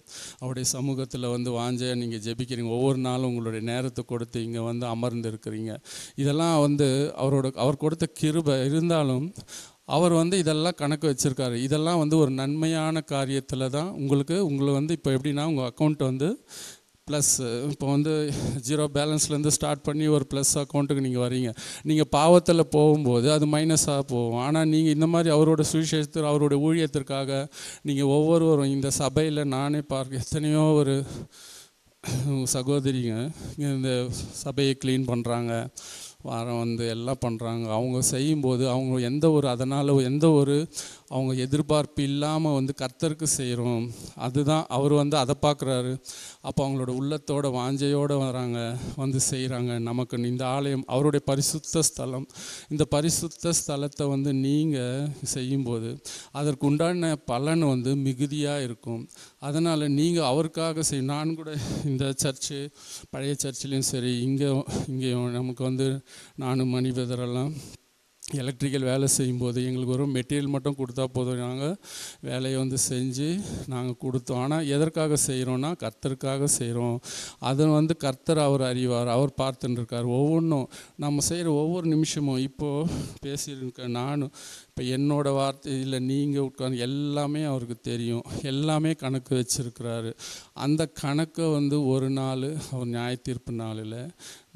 அவருடைய சமூகத்தில் வாஞ்ச நீங்கள் ஜெபிக்கிறீங்க, ஒவ்வொரு நாளும் உங்களுடைய நேரத்தை கொடுத்து இங்கே அமர்ந்து இருக்கிறீங்க. இதெல்லாம் அவர் கொடுத்த கிருபை இருந்தாலும் அவர் இதெல்லாம் கணக்கு வச்சுருக்காரு. இதெல்லாம் ஒரு நன்மையான காரியத்தில் தான் உங்களை இப்போ எப்படின்னா உங்கள் அக்கௌண்ட் ப்ளஸ் இப்போ 0 பேலன்ஸ்லேருந்து ஸ்டார்ட் பண்ணி ஒரு ப்ளஸ் அக்கௌண்ட்டுக்கு நீங்கள் வரீங்க. நீங்கள் பாவத்தில் போகும்போது அது மைனஸாக போகும். ஆனால் நீங்கள் இந்த மாதிரி அவரோட சுவிசேஷத்தில் அவருடைய ஊழியத்திற்காக நீங்கள் ஒவ்வொருவரும் இந்த சபையில் நானே பார்க்க எத்தனையோ ஒரு சகோதரிங்க இந்த சபையை க்ளீன் பண்ணுறாங்க, வாரம் வந்து எல்லாம் பண்ணுறாங்க. அவங்க செய்யும்போது அவங்க அதனால் எந்த ஒரு அவங்க எதிர்பார்ப்பு இல்லாமல் வந்து கர்த்தருக்கு செய்கிறோம். அதுதான் அவர் வந்து அதை பார்க்குறாரு. அப்போ அவங்களோட உள்ளத்தோட வாஞ்சையோடு வராங்க, வந்து செய்கிறாங்க. நமக்கு இந்த ஆலயம் அவருடைய பரிசுத்த ஸ்தலம். இந்த பரிசுத்த ஸ்தலத்தை வந்து நீங்கள் செய்யும்போது அதற்கு உண்டான பலன் வந்து மிகுதியாக இருக்கும். அதனால் நீங்கள் அவருக்காக நான் கூட இந்த சர்ச்சு பழைய சர்ச்சிலையும் சரி இங்கேயும் நமக்கு வந்து நானும் மணிபெதரெல்லாம் எலக்ட்ரிக்கல் வேலை செய்யும்போது எங்களுக்கு ஒரு மெட்டீரியல் மட்டும் கொடுத்தா போதும், நாங்கள் வேலையை வந்து செஞ்சு நாங்கள் கொடுத்தோம். ஆனால் எதற்காக செய்கிறோன்னா கர்த்தருக்காக செய்கிறோம். அதை வந்து கர்த்தர் அவர் அறிவார், அவர் பார்த்துட்டுருக்கார். ஒவ்வொன்றும் நம்ம செய்கிற ஒவ்வொரு நிமிஷமும் இப்போது பேசியிருக்கேன் நானும், இப்போ என்னோடய வார்த்தையில் நீங்கள் உட்காந்து எல்லாமே அவருக்கு தெரியும், எல்லாமே கணக்கு வச்சுருக்கிறாரு. அந்த கணக்கை வந்து ஒரு நாள் அவர் நியாய தீர்ப்பு நாளில்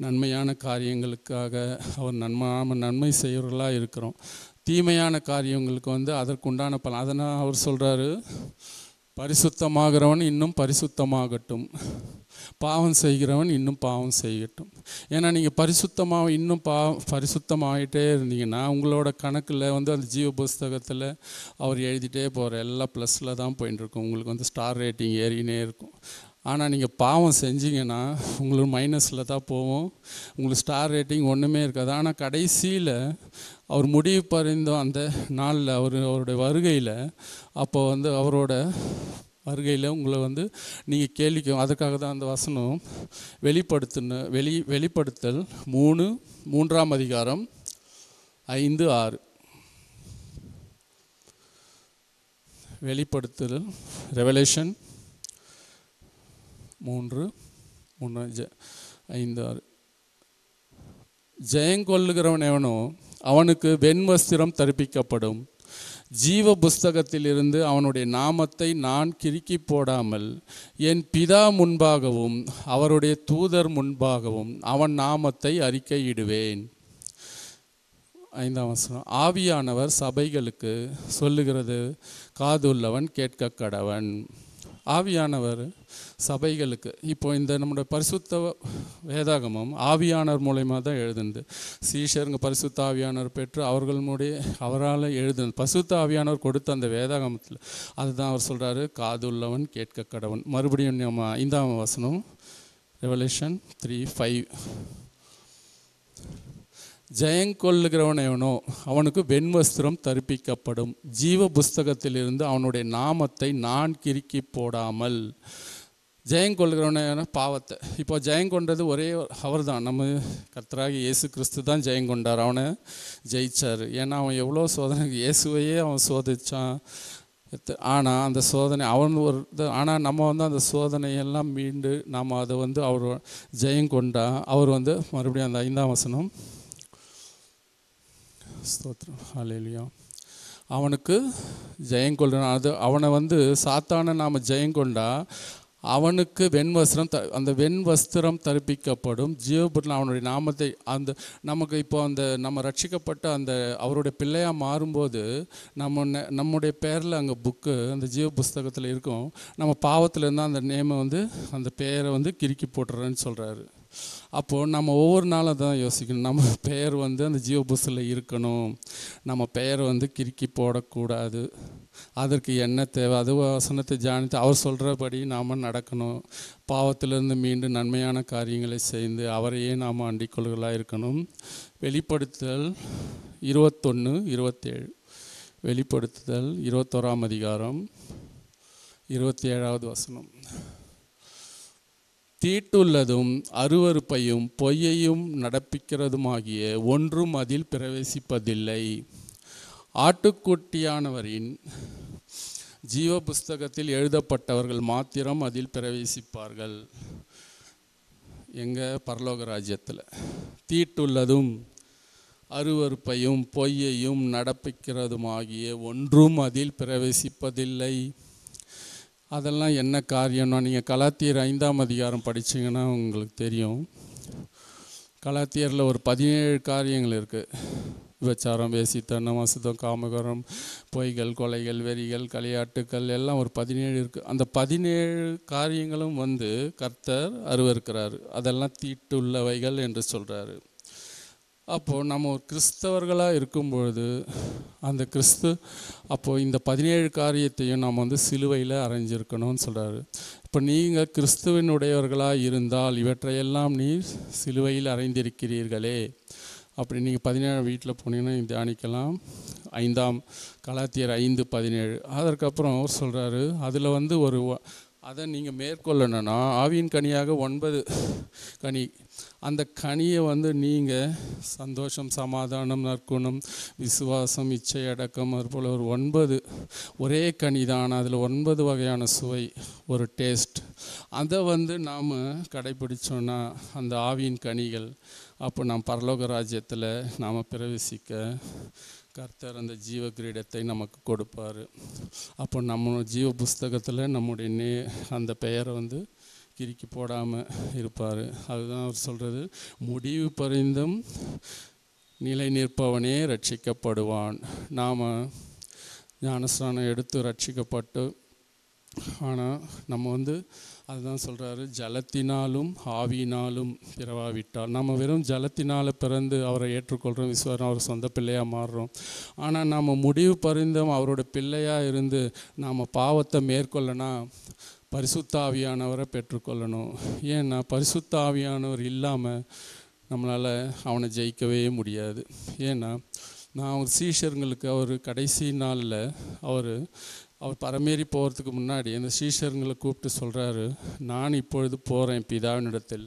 நன்மையான காரியங்களுக்காக அவர் நன்மை செய்கிறவர்களாக இருக்கிறோம். தீமையான காரியங்களுக்கு வந்து அதற்குண்டான பலன். அதனால் அவர் சொல்கிறாரு, பரிசுத்தமாகிறவன் இன்னும் பரிசுத்தமாகட்டும், பாவம் செய்கிறவன் இன்னும் பாவம் செய்யட்டும். ஏன்னா நீங்கள் இன்னும் பரிசுத்தமாகிட்டே இருந்தீங்கன்னா உங்களோட கணக்கில் வந்து அந்த ஜீவ புஸ்தகத்தில் அவர் எழுதிட்டே போகிற எல்லாம் ப்ளஸில் தான் போயிட்டுருக்கும். உங்களுக்கு வந்து ஸ்டார் ரேட்டிங் ஏறினே இருக்கும். ஆனால் நீங்கள் பாவம் செஞ்சீங்கன்னா உங்களுக்கு மைனஸில் தான் போவோம், உங்களுக்கு ஸ்டார் ரேட்டிங் ஒன்றுமே இருக்காது. ஆனால் கடைசியில் அவர் முடிவு பறிந்தோம் அந்த நாளில் அவருடைய வருகையில், அப்போ வந்து அவரோட வருகையில் உங்களை வந்து நீங்கள் கேள்விக்கும். அதுக்காக தான் அந்த வசனம் வெளிப்படுத்தல் 3ஆம் அதிகாரம் 5-6 வெளிப்படுத்தல் ரெவலேஷன் 3:5-6 ஜெயங்கொள்ளுகிறவன் எவனோ அவனுக்கு வெண்வஸ்திரம் தரிப்பிக்கப்படும். ஜீவ புஸ்தகத்திலிருந்து அவனுடைய நாமத்தை நான் கிறுக்கி போடாமல் என் பிதா முன்பாகவும் அவருடைய தூதர் முன்பாகவும் அவன் நாமத்தை அறிக்கையிடுவேன். 5ஆம் வசனம், ஆவியானவர் சபைகளுக்கு சொல்லுகிறது காதுள்ளவன் கேட்க கடவன். ஆவியானவர் சபைகளுக்கு, இப்போ இந்த நம்முடைய பரிசுத்த வேதாகமம் ஆவியானவர் மூலயமா தான் எழுதுனது. சீஷருங்க பரிசுத்த ஆவியானவர் பெற்று அவரால் எழுதுனது. பரிசுத்த ஆவியானவர் கொடுத்த அந்த வேதாகமத்தில் அதுதான் அவர் சொல்கிறாரு, காதுள்ளவன் கேட்க கடவன். மறுபடியும் நம்ம 5ஆம் வசனம் ரெவலேஷன் 3:5 ஜெயங்கொள்ளுகிறவன் எவனோ அவனுக்கு வெண்வஸ்திரம் தரிப்பிக்கப்படும். ஜீவ புஸ்தகத்திலிருந்து அவனுடைய நாமத்தை நான் கிறுக்கி போடாமல். ஜெயங்கொள்ளுகிறவன பாவத்தை, இப்போ ஜெயங்கொண்டது ஒரே அவர் தான், நம்ம கர்த்தராகிய இயேசு கிறிஸ்து தான் ஜெயங்கொண்டார். அவனை ஜெயிச்சார். ஏன்னா அவன் எவ்வளோ சோதனை, இயேசுவையே அவன் சோதித்தான். ஆனால் அந்த சோதனை ஆனால் நம்ம வந்து அந்த சோதனையெல்லாம் மீண்டு நம்ம அதை வந்து அவர் ஜெயங்கொண்டா அவர் வந்து மறுபடியும் அந்த 5ஆம் வசனம் ஸ்தோத்திரம் ஹல்லேலூயா, அவனுக்கு ஜெயங்கொள்ளுறான். அது அவனை வந்து சாத்தான நாம் ஜெயங்கொண்டா அவனுக்கு அந்த வெண்வஸ்திரம் தரிப்பிக்கப்படும். ஜீவபுத்திரன் அவனுடைய நாமத்தை நமக்கு இப்போ நம்ம ரட்சிக்கப்பட்ட அவருடைய பிள்ளையாக மாறும்போது நம்முடைய பேரில் அங்கே புக்கு அந்த ஜீவ புஸ்தகத்தில் இருக்கும். நம்ம பாவத்தில் இருந்தால் அந்த நேமை அந்த பேரை கிறுக்கி போட்டுறேன்னு சொல்கிறாரு. அப்போது நம்ம ஒவ்வொரு நாளும் தான் யோசிக்கணும், நம்ம பெயர் அந்த ஜீவ புஸ்தகத்தில் இருக்கணும், நம்ம பெயரை கிறுக்கி போடக்கூடாது. அதற்கு என்ன தேவை, அது வசனத்தை தியானித்து அவர் சொல்கிறபடி நாம் நடக்கணும். பாவத்திலிருந்து மீண்டும் நன்மையான காரியங்களை செய்து அவரையே நாம் அண்டிக்கொள்களாக இருக்கணும். வெளிப்படுத்தல் 21-27 வெளிப்படுத்துதல் 21ஆம் அதிகாரம் 27வது வசனம். தீட்டுள்ளதும் அருவருப்பையும் பொய்யையும் நடப்பிக்கிறதுமாகிய ஒன்றும் அதில் பிரவேசிப்பதில்லை. ஆட்டுக்குட்டியானவரின் ஜீவ புஸ்தகத்தில் எழுதப்பட்டவர்கள் மாத்திரம் அதில் பிரவேசிப்பார்கள். எங்கள் பரலோக ராஜ்யத்தில் தீட்டுள்ளதும் அருவருப்பையும் பொய்யையும் நடப்பிக்கிறதுமாகிய ஒன்றும் அதில் பிரவேசிப்பதில்லை. அதெல்லாம் என்ன காரியம்னா, நீங்கள் கலாத்தியர் 5ஆம் அதிகாரம் படித்தீங்கன்னா உங்களுக்கு தெரியும். கலாத்தியரில் ஒரு 17 காரியங்கள் இருக்குது. விபச்சாரம், வேசித்தனம், அசுத்தம், காமகரம், பொய்கள், கொலைகள், வெறிகள், களியாட்டுக்கள் எல்லாம் ஒரு 17 இருக்குது. அந்த 17 காரியங்களும் வந்து கர்த்தர் அருவருக்கிறார். அதெல்லாம் தீட்டுள்ளவைகள் என்று சொல்கிறாரு. அப்போது நம்ம ஒரு கிறிஸ்தவர்களாக இருக்கும்பொழுது அந்த அப்போது இந்த 17 காரியத்தையும் நாம் வந்து சிலுவையில் அறைஞ்சிருக்கணும்னு சொல்கிறாரு. இப்போ நீங்கள் கிறிஸ்துவனுடையவர்களாக இருந்தால் இவற்றையெல்லாம் நீர் சிலுவையில் அறைந்திருக்கிறீர்களே. அப்படி நீங்கள் 17 வீட்டில் போனீங்கன்னா தியானிக்கலாம். 5 கலாத்தியர் 5:17. அதற்கப்புறம் அவர் சொல்கிறாரு, அதில் வந்து அதை நீங்கள் மேற்கொள்ளணும்னா ஆவியின் கனியாக 9 கனி. அந்த கனியை வந்து நீங்கள் சந்தோஷம், சமாதானம், நற்குணம், விசுவாசம், இச்சை, அடக்கம், அதுபோல் ஒரு 9 ஒரே கனி தான். அதில் 9 வகையான சுவை, ஒரு டேஸ்ட். அதை வந்து நாம் கடைப்பிடிச்சோன்னா அந்த ஆவியின் கனிகள், அப்போ நாம் பரலோக ராஜ்யத்தில் நாம் பிரவேசிக்க கர்த்தர் அந்த ஜீவ கிரீடத்தை நமக்கு கொடுப்பார். அப்போ நம்ம ஜீவ புஸ்தகத்தில் நம்முடைய அந்த பெயரை வந்து கிறுக்கி போடாமல் இருப்பார். அதுதான் அவர் சொல்கிறது, முடிவு பரிந்தும் நிலை நிற்பவனே ரட்சிக்கப்படுவான். நாம் ஞானஸ்நானம் எடுத்து ரட்சிக்கப்பட்டு, ஆனால் நம்ம வந்து அதுதான் சொல்கிறாரு, ஜலத்தினாலும் ஆவியினாலும் பிறவாவிட்டால். நம்ம வெறும் ஜலத்தினால் பிறந்து அவரை ஏற்றுக்கொள்கிறோம், விசுவாசம், அவர் சொந்த பிள்ளையாக மாறுறோம். ஆனால் நாம் முடிவு பரிந்தும் அவரோட பிள்ளையாக இருந்து நாம் பாவத்தை மேற்கொள்ளனா பரிசுத்த ஆவியானவரை பெற்றுக்கொள்ளணும். ஏன்னா பரிசுத்த ஆவியானவர் இல்லாமல் நம்மளால் அவனை ஜெயிக்கவே முடியாது. ஏன்னா நான் ஒரு சீஷர்களுக்கு அவர் கடைசி நாளில் அவர் பரமேறி போகிறதுக்கு முன்னாடி அந்த சீஷர்களை கூப்பிட்டு சொல்கிறாரு, நான் இப்பொழுது போகிறேன் பிதாவினிடத்தில்,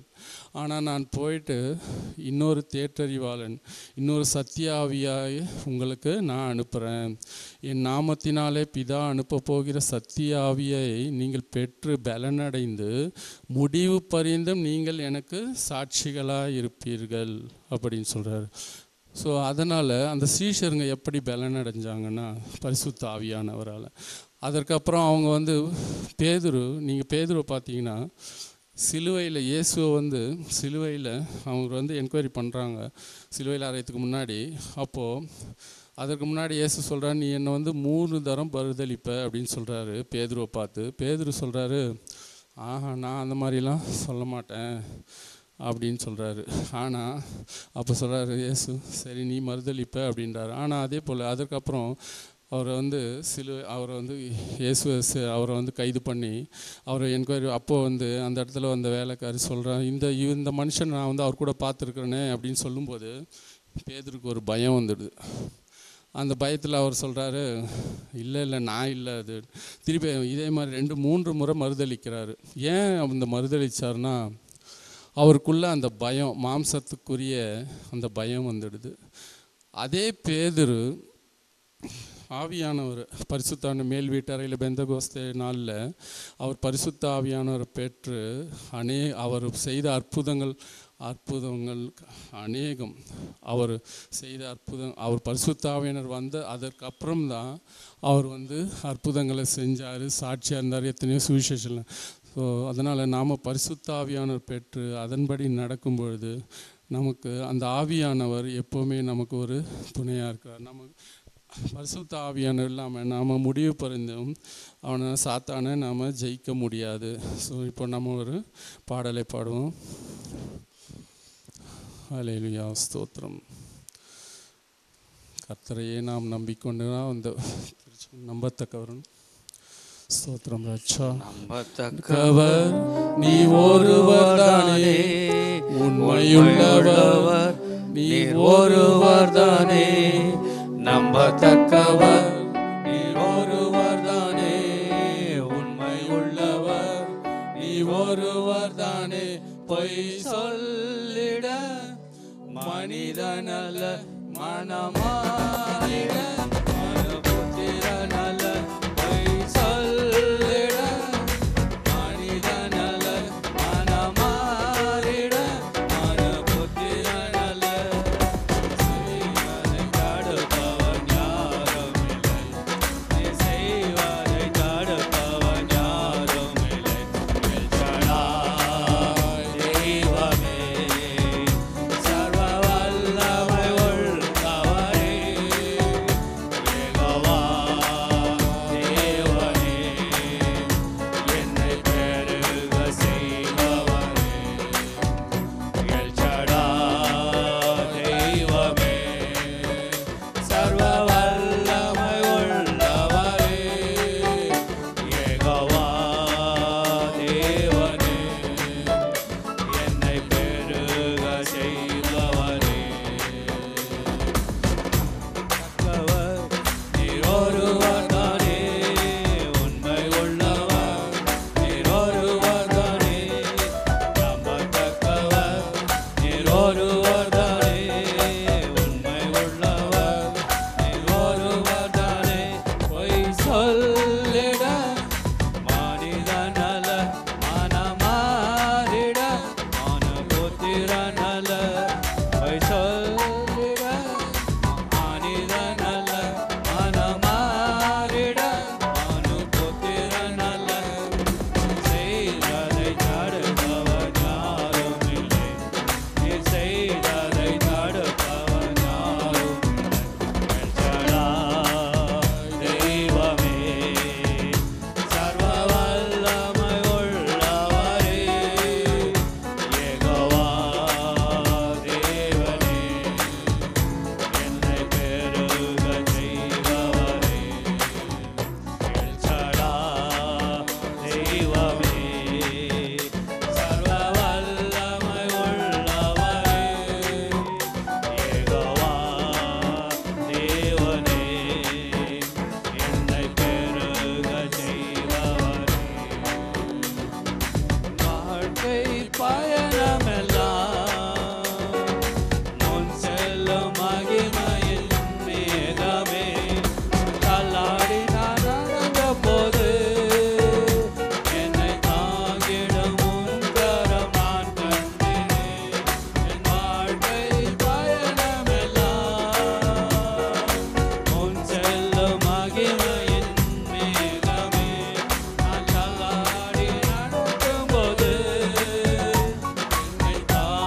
ஆனால் நான் போயிட்டு இன்னொரு தேற்றறிவாளன், இன்னொரு சத்திய ஆவியாய் உங்களுக்கு நான் அனுப்புகிறேன். என் நாமத்தினாலே பிதா அனுப்ப போகிற சத்திய ஆவியை நீங்கள் பெற்று பலனடைந்து முடிவு பரிந்தும் நீங்கள் எனக்கு சாட்சிகளாக இருப்பீர்கள் அப்படின்னு சொல்கிறாரு. ஸோ அதனால் அந்த சீஷருங்க எப்படி பலனடைஞ்சாங்கன்னா பரிசுத்த ஆவியானவரால். அதற்கப்புறம் அவங்க வந்து நீங்கள் பேதுருவை பார்த்தீங்கன்னா சிலுவையில் இயேசுவை வந்து சிலுவையில் அவங்க வந்து என்கொயரி பண்ணுறாங்க சிலுவையில் அறையத்துக்கு முன்னாடி. அப்போது அதற்கு முன்னாடி இயேசு சொல்கிறார், நீ என்னை வந்து 3 தரம் மறுதலிப்ப அப்படின்னு சொல்கிறாரு பேதுருவை பார்த்து. பேதுரு சொல்கிறாரு, நான் அந்த மாதிரிலாம் சொல்ல மாட்டேன் அப்படின்னு சொல்கிறாரு. ஆனால் அப்போ சொல்கிறாரு இயேசு, சரி நீ மறுதலிப்ப அப்படின்றாரு. ஆனால் அதே போல் அதற்கப்புறம் அவரை வந்து அவரை வந்து அவரை வந்து கைது பண்ணி அவரை என்கொயரி. அப்போது வந்து அந்த இடத்துல வந்த வேலைக்காரி சொல்கிறான், இந்த மனுஷன் நான் வந்து அவர் கூட பார்த்துருக்குறேனே அப்படின்னு சொல்லும்போது பேதுருக்கு ஒரு பயம் வந்துடுது. அந்த பயத்தில் அவர் சொல்கிறாரு, இல்லை நான் இல்லை. அது திருப்பி இதே மாதிரி 2-3 முறை மறுதளிக்கிறாரு. ஏன் அந்த மறுதளிச்சார்னா அவருக்குள்ளே அந்த பயம், மாம்சத்துக்குரிய அந்த பயம் வந்துடுது. அதே பேதுரு ஆவியானவர் பரிசுத்தான மேல் வீட்டறையில் பெந்தகோஸ்தே நாளில் அவர் பரிசுத்த ஆவியானவரை பெற்று அவர் செய்த அற்புதங்கள் அநேகம். அவர் செய்த அவர் பரிசுத்த ஆவியானவர் வந்த அதற்கப்புறம் தான் அவர் வந்து அற்புதங்களை செஞ்சார், சாட்சியாக இருந்தார், எத்தனையோ சுவிசேஷம். ஸோ அதனால் நாம் பரிசுத்த ஆவியானவர் பெற்று அதன்படி நடக்கும் பொழுது நமக்கு அந்த ஆவியானவர் எப்போவுமே நமக்கு ஒரு துணையாக இருக்கிறார். நமக்கு பரிசுத்த ஆவியானவர் இல்லாமல் நாம் முடிவு பரிந்தும் அவனை சாத்தானை நாம் ஜெயிக்க முடியாது. ஸோ இப்போ நம்ம ஒரு பாடலை பாடுவோம். ஹல்லேலூயா, ஸ்தோத்திரம். கர்த்தரையே நாம் நம்பிக்கொண்டு அந்த நம்பத்தக்கவரும் ஸ்தோத்திரம். ரட்சா நம்பத்தக்கவர் நீ ஒருவர் தானே, உண்மையுள்ளவர் நீ ஒருவர் தானே, நம்பத்தக்கவர் நீ ஒருவர் தானே, உண்மையுள்ளவர் நீ ஒருவர் தானே. பொய் சொல்லிட மனிதனல்ல, மனமாறிட மனபுத்திரனல்ல. பொய் சொல்லிட மனிதனல்ல, மனமாறிட மனபுத்திரனல்ல. செய்வதை தடுப்பவன் யாரும் இல்லை, நீ செய்வதை தடுப்பவன் யாரும் இல்லை. தெய்வமே சர்வ வல்லமை உள்ளவரே,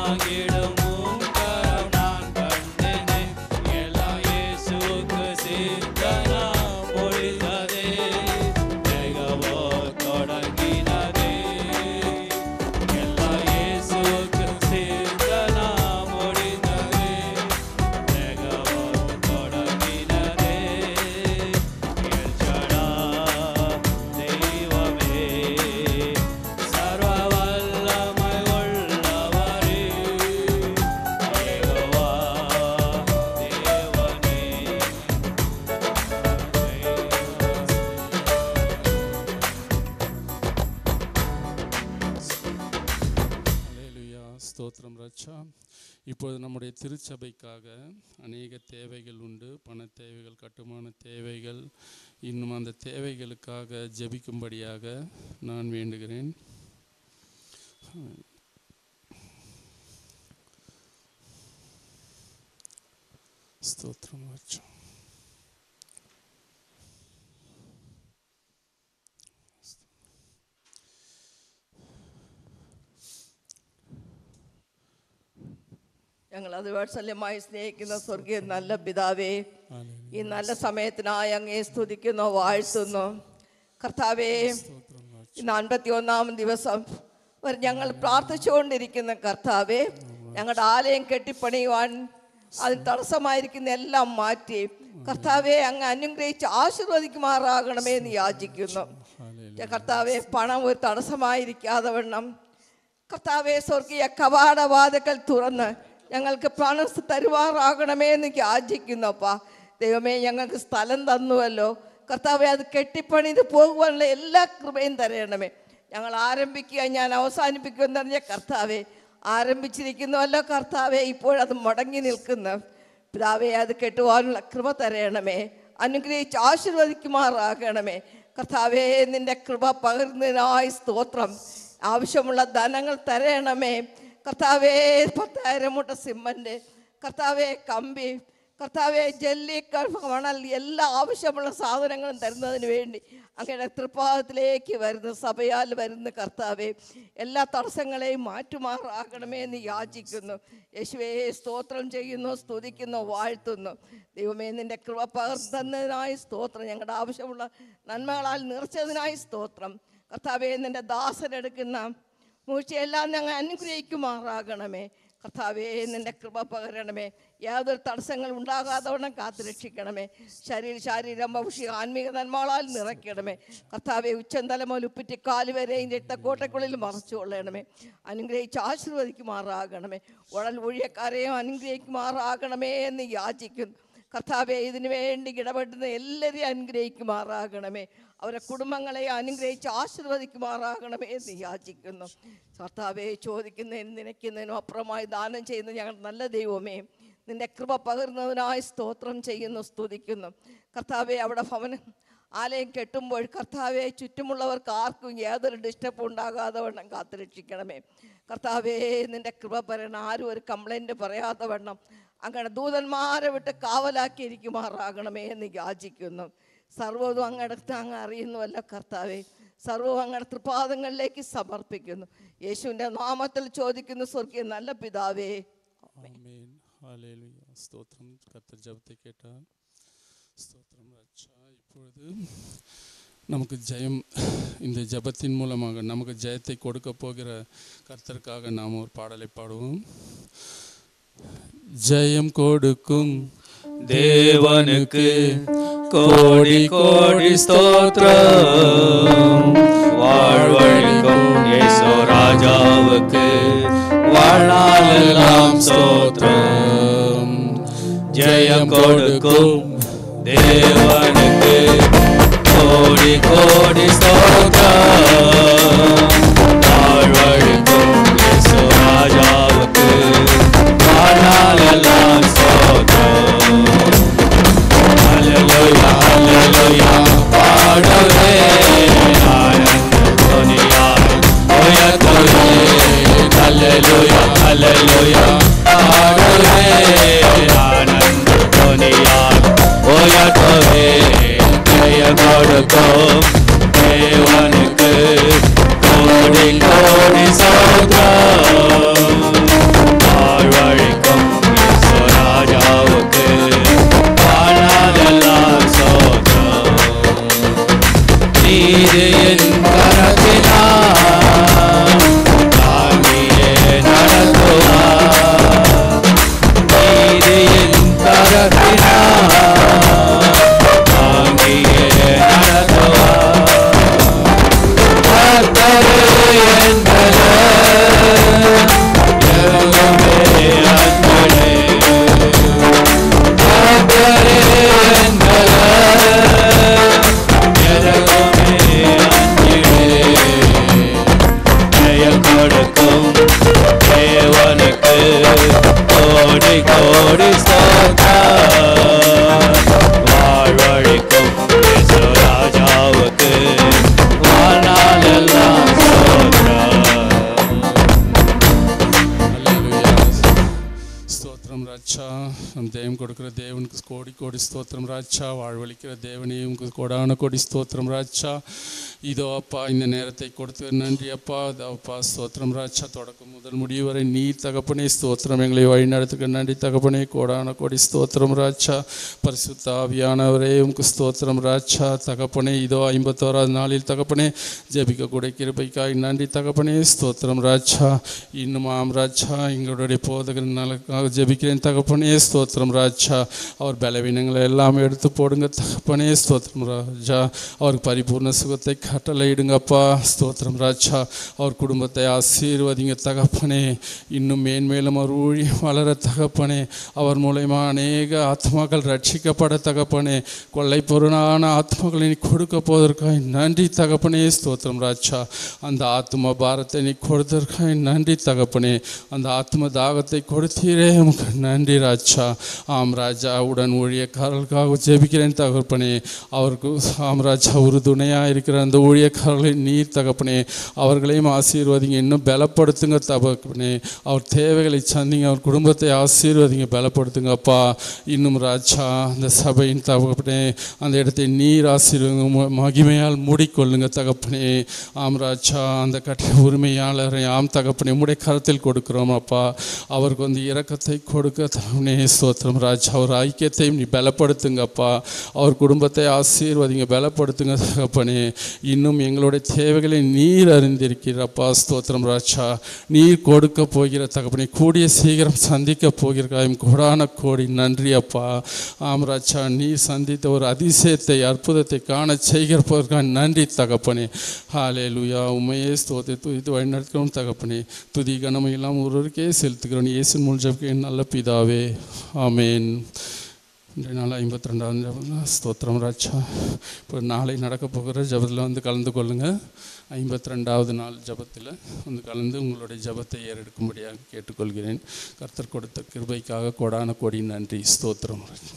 தாங்கிடும் உம் கரம் நான் கண்டேனே. எல்லாம் இயேசுவுக்கு சித்தனா முடிந்ததே. மிகவோ தொடங்கினதே. எல்லாம் இயேசுவுக்கு சித்தனா முடிந்ததே. மிகவோ தொடங்கினதே. எல்சடா தெய்வமே, சர்வ வல்லமை உள்ளவரே, யெகோவா தேவனே. அல்லேலூயா. ஸ்தோத்திரம் ராஜா. இப்பொழுது நம்முடைய திருச்சபைக்காக அநேக தேவைகள் உண்டு. பண தேவைகள், கட்டுமான தேவைகள். இன்னும் அந்த தேவைகளுக்காக ஜெபிக்கும்படியாக நான் வேண்டுகிறேன். ஸ்தோத்திரம் ராஜா. ഞങ്ങൾ അത് വാത്സല്യമായി സ്നേഹിക്കുന്ന സ്വർഗീയ നല്ല പിതാവേ, ഈ നല്ല സമയത്തിനായി അങ്ങേ സ്തുതിക്കുന്നു, വാഴ്ത്തുന്നു. കർത്താവേ, ഇന്ന് 51-ാം ദിവസം വരെ ഞങ്ങൾ പ്രാർത്ഥിച്ചുകൊണ്ടിരിക്കുന്ന കർത്താവേ, ഞങ്ങളുടെ ആലയം കെട്ടിപ്പണിയുവാൻ അതിന് തടസ്സമായിരിക്കുന്ന എല്ലാം മാറ്റി കർത്താവെ അങ്ങ് അനുഗ്രഹിച്ച് ആശീർവദിക്കുമാറാകണമേ എന്ന് യാചിക്കുന്നു. കർത്താവെ, പണം ഒരു തടസ്സമായിരിക്കാതെ വണ്ണം കർത്താവെ സ്വർഗീയ കവാടവാതിക്കൽ തുറന്ന് ഞങ്ങൾക്ക് പണം തരുവാറാകണമേ എന്ന് യാചിക്കുന്നു. അപ്പാ ദൈവമേ, ഞങ്ങൾക്ക് സ്ഥലം തന്നുവല്ലോ കർത്താവെ, അത് കെട്ടിപ്പണിത് പോകുവാനുള്ള എല്ലാ കൃപയും തരയണമേ. ഞങ്ങൾ ആരംഭിക്കുക, ഞാൻ അവസാനിപ്പിക്കുക എന്ന് പറഞ്ഞ കർത്താവെ, ആരംഭിച്ചിരിക്കുന്നുവല്ലോ കർത്താവെ, ഇപ്പോഴത് മുടങ്ങി നിൽക്കുന്നു പിതാവെ, അത് കെട്ടുവാനുള്ള കൃപ തരയണമേ, അനുഗ്രഹിച്ച് ആശീർവദിക്കുമാറാകണമേ. കർത്താവെ, നിൻ്റെ കൃപ പകർന്നതിനായി സ്തോത്രം. ആവശ്യമുള്ള ധനങ്ങൾ തരയണമേ കർത്താവേ. 10,000 മൂട്ട സിമൻ്റ് കർത്താവെ, കമ്പി കർത്താവെ, ജല്ലി, മണൽ, എല്ലാ ആവശ്യമുള്ള സാധനങ്ങളും തരുന്നതിന് വേണ്ടി അങ്ങയുടെ തൃപ്പാദത്തിലേക്ക് വരുന്ന സഭയാൽ വരുന്ന കർത്താവെ, എല്ലാ തടസ്സങ്ങളെയും മാറ്റുമാറാകണമേ എന്ന് യാചിക്കുന്നു. യേശുവേ, സ്തോത്രം ചെയ്യുന്നു, സ്തുതിക്കുന്നു, വാഴ്ത്തുന്നു. ദൈവമേ, നിൻ്റെ കൃപ പകർന്നതിനായി സ്തോത്രം. ഞങ്ങളുടെ ആവശ്യമുള്ള നന്മകളാൽ നിറച്ചതിനായി സ്തോത്രം. കർത്താവെ, നിൻ്റെ ദാസനെടുക്കുന്ന മൂഴ്ചയെല്ലാം ഞങ്ങൾ അനുഗ്രഹിക്കുമാറാകണമേ. കർത്താവേ, നിൻ്റെ കൃപ പകരണമേ. യാതൊരു തടസ്സങ്ങൾ ഉണ്ടാകാതവണ്ണം കാത്തുരക്ഷിക്കണമേ. ശാരീരം, ഭൗഷിക, ആത്മീക നന്മകളാൽ നിറയ്ക്കണമേ. കർത്താവെ, ഉച്ചന്തല മുതൽ ഉപ്പിറ്റി കാലുവരെയും രക്തക്കോട്ടക്കുള്ളിൽ മറച്ചു കൊള്ളണമേ. അനുഗ്രഹിച്ച് ആശീർവദിക്കുമാറാകണമേ. ഉടൽ ഊഴിയക്കാരെയും അനുഗ്രഹിക്കുമാറാകണമേ എന്ന് യാചിക്കുന്നു. കർത്താവെ, ഇതിനു വേണ്ടി ഇടപെടുന്ന എല്ലാവരെയും അനുഗ്രഹിക്കുമാറാകണമേ. അവരെ കുടുംബങ്ങളെ അനുഗ്രഹിച്ച് ആശീർവദിക്കുമാറാകണമേ എന്ന് യാചിക്കുന്നു. കർത്താവെ, ചോദിക്കുന്നതിനും നിനയ്ക്കുന്നതിനും അപ്പുറമായി ദാനം ചെയ്യുന്ന ഞങ്ങൾ നല്ല ദൈവമേ, നിൻ്റെ കൃപ പകർന്നതിനായി സ്തോത്രം ചെയ്യുന്നു, സ്തുതിക്കുന്നു. കർത്താവെ, അവിടെ ഭവനം ആലയം കെട്ടുമ്പോൾ കർത്താവെ, ചുറ്റുമുള്ളവർക്ക് ആർക്കും യാതൊരു ഡിസ്റ്റർബ് ഉണ്ടാകാതെ വണ്ണം കാത്തുരക്ഷിക്കണമേ. കർത്താവെ, നിൻ്റെ കൃപ പറയണം. ആരും ഒരു കംപ്ലൈൻറ്റ് പറയാതെ വണ്ണം അങ്ങനെ ദൂതന്മാരെ വിട്ട് കാവലാക്കിയിരിക്കുമാറാകണമേ എന്ന് യാചിക്കുന്നു. സർവ്വതും അങ്ങടുത്ത് അങ്ങ് അറിയുന്നുവല്ലോ കർത്താവെ. സർവ്വവും അങ്ങയുടെ തൃപാദങ്ങളിലേക്ക് സമർപ്പിക്കുന്നു. യേശുവിൻ്റെ നാമത്തിൽ ചോദിക്കുന്നു, സ്വർഗീയ നല്ല പിതാവേ, ஆமென். ஹல்லேலூயா. ஸ்தோத்திரம். கர்த்தர் ஜெபத்தை கேட்டார். ஸ்தோத்திரம் ராஜா. இப்பொழுது நமக்கு ஜெயம், இந்த ஜெபத்தின் மூலமாக நமக்கு ஜெயத்தை கொடுக்க போகிற கர்த்தருக்காக நாம் ஒரு பாடலை பாடுவோம். ஜெயம் கொடுக்கும் தேவனுக்கு கோடி கோடி ஸ்தோத்திரம். வாழ்வழிக்கும் இயேசு ராஜாவுக்கு வாழ்நாளெல்லாம் ஸ்தோத்திரம். ஜெயம் கொடுக்கும் தேவனுக்கு கோடி கோடி ஸ்தோத்திரம். வாழ்வழிக்கும் இயேசு ராஜாவுக்கு வாழ்நாளெல்லாம் ஸ்தோத்திரம். ஹல்லேலூயா, ஹல்லேலூயா, பாடுவே ஆனந்த துணியாய் உயர்த்துவே. ஹல்லேலூயா, ஹல்லேலூயா, பாடுவே ஆனந்த துணியாய் உயர்த்துவே. ஜெயம் கொடுக்கும் தேவனுக்கு கோடி கோடி ஸ்தோத்திரம். கோடி கோடி ஸ்தோத்திரம் வாழ்வழிக்கும் இயேசு ராஜாவுக்கு வாழ்நாளெல்லாம் ஸ்தோத்திரம். ஸ்தோத்திரம் ராஜா. நம் தெய்வம் கொடுக்குற தேவனுக்கு கோடி கோடி ஸ்தோத்திரம் ராஜா. வாழ்வழிக்கிற தேவனையும் கோடான கோடி ஸ்தோத்திரம் ராஜா. இதோ அப்பா இந்த நேரத்தை கொடுத்து நன்றி அப்பா. அப்பா ஸ்தோத்திரம் ராஜா. தொடக்கம் முதல் முடிவு வரை நீ தகப்பனே ஸ்தோத்திரம். எங்களை வழிநடத்துக்க நன்றி தகப்பனே. கோடான கோடி ஸ்தோத்திரம் ராஜா. பரிசுத்த ஆவியானவரே உமக்கு ஸ்தோத்திரம் ராஜா. தகப்பனே இதோ 51வது நாளில் தகப்பனே ஜெபிக்கக்கூடிய கிருபைக்காய் நன்றி தகப்பனே. ஸ்தோத்திரம் ராஜா. இன்னும் ஆம் ராஜா எங்களுடைய போதகர் நலக்காக ஜெபிக்கிறேன் தகப்பனே. ஸ்தோத்திரம் ராஜா. அவர் பலவீனங்களை எல்லாம் எடுத்து போடுங்க தகப்பனே. ஸ்தோத்திரம் ராஜா. அவருக்கு பரிபூர்ண சுகத்தை கட்டளையிடுங்கப்பா. ஸ்தோத்திரம் ராஜா. அவர் குடும்பத்தை ஆசீர்வதிங்க தகப்பனே. இன்னும் மேன்மேலும் அவர் ஊழியம் வளர தகப்பனே. அவர் மூலயமா அநேக ஆத்மாக்கள் ரட்சிக்கப்பட தகப்பனே. கொள்ளை பொருளான ஆத்மாக்களை நீ கொடுக்க போவதற்காக நன்றி தகப்பனே. ஸ்தோத்திரம் ராஜா. அந்த ஆத்ம பாரத்தை நீ கொடுத்ததற்காக நன்றி தகப்பனே. அந்த ஆத்ம தாகத்தை கொடுத்தீரே உமக்கு நன்றி ராஜா. ஆம் ராஜா. உடன் ஊழியக்காரர்களுக்காக ஜெபிக்கிறேன் தகப்பனே. அவருக்கு ஆம் ராஜா உறுதுணையாக இருக்கிற அந்த ஊழியக்காரர்களை நீர் தகப்பனே அவர்களையும் ஆசீர்வதிங்க. இன்னும் பலப்படுத்துங்க தகப்பனே. அவர் தேவைகளை சந்திங்க. அவர் குடும்பத்தை ஆசீர்வதிங்க, பலப்படுத்துங்க அப்பா. இன்னும் ராஜா அந்த சபையின் தகப்பனே அந்த இடத்தை நீர் ஆசீர்வதிங்க, மகிமையால் மூடிக்கொள்ளுங்க தகப்பனே. ஆம் ராஜா. அந்த கட்ட உரிமையாளரை ஆம் தகப்பனே உம்முடைய கரத்தில் கொடுக்குறோம் அப்பா. அவருக்கு வந்து இரக்கத்தை கொடுக்க தகப்பனே. ஸ்தோத்திரம் ராஜா. அவர் ஐக்கியத்தையும் நீ பலப்படுத்துங்கப்பா. அவர் குடும்பத்தை ஆசீர்வதிங்க, பலப்படுத்துங்க தகப்பனே. இன்னும் எங்களுடைய தேவைகளை நீர் அறிந்திருக்கிறப்பா. ஸ்தோத்திரம் ராஜா. நீர் கொடுக்க போகிற தகப்பனே கூடிய சீக்கிரம் சந்திக்க போகிறக்காயும் கோடான கோடி நன்றி அப்பா. ஆம் ராஜா. நீர் சந்தித்த ஒரு அதிசயத்தை அற்புதத்தை காண செய்கிறப்பதற்காக நன்றி தகப்பனே. ஹல்லேலூயா. உம்மையே ஸ்தோத்திரம் துதித்து வழிநடத்துகிறோம் தகப்பனே. துதி கனமை எல்லாம் ஒருவருக்கே செலுத்துகிறோம் இயேசுவின் மூலம் ஜெபிக்கிறேன் நல்ல பிதாவே. ஆமேன். இன்றைய நாள் 52வது ஜபம். ஸ்தோத்திரம் ராஜா. இப்போ நாளை நடக்க போகிற ஜபத்தில் வந்து கலந்து கொள்ளுங்கள். 52வது நாள் ஜபத்தில் வந்து கலந்து உங்களுடைய ஜபத்தை ஏறெடுக்கும்படியாக கேட்டுக்கொள்கிறேன். கர்த்தர் கொடுத்த கிருபைக்காக கோடான கோடி நன்றி. ஸ்தோத்திரம் ராஜா.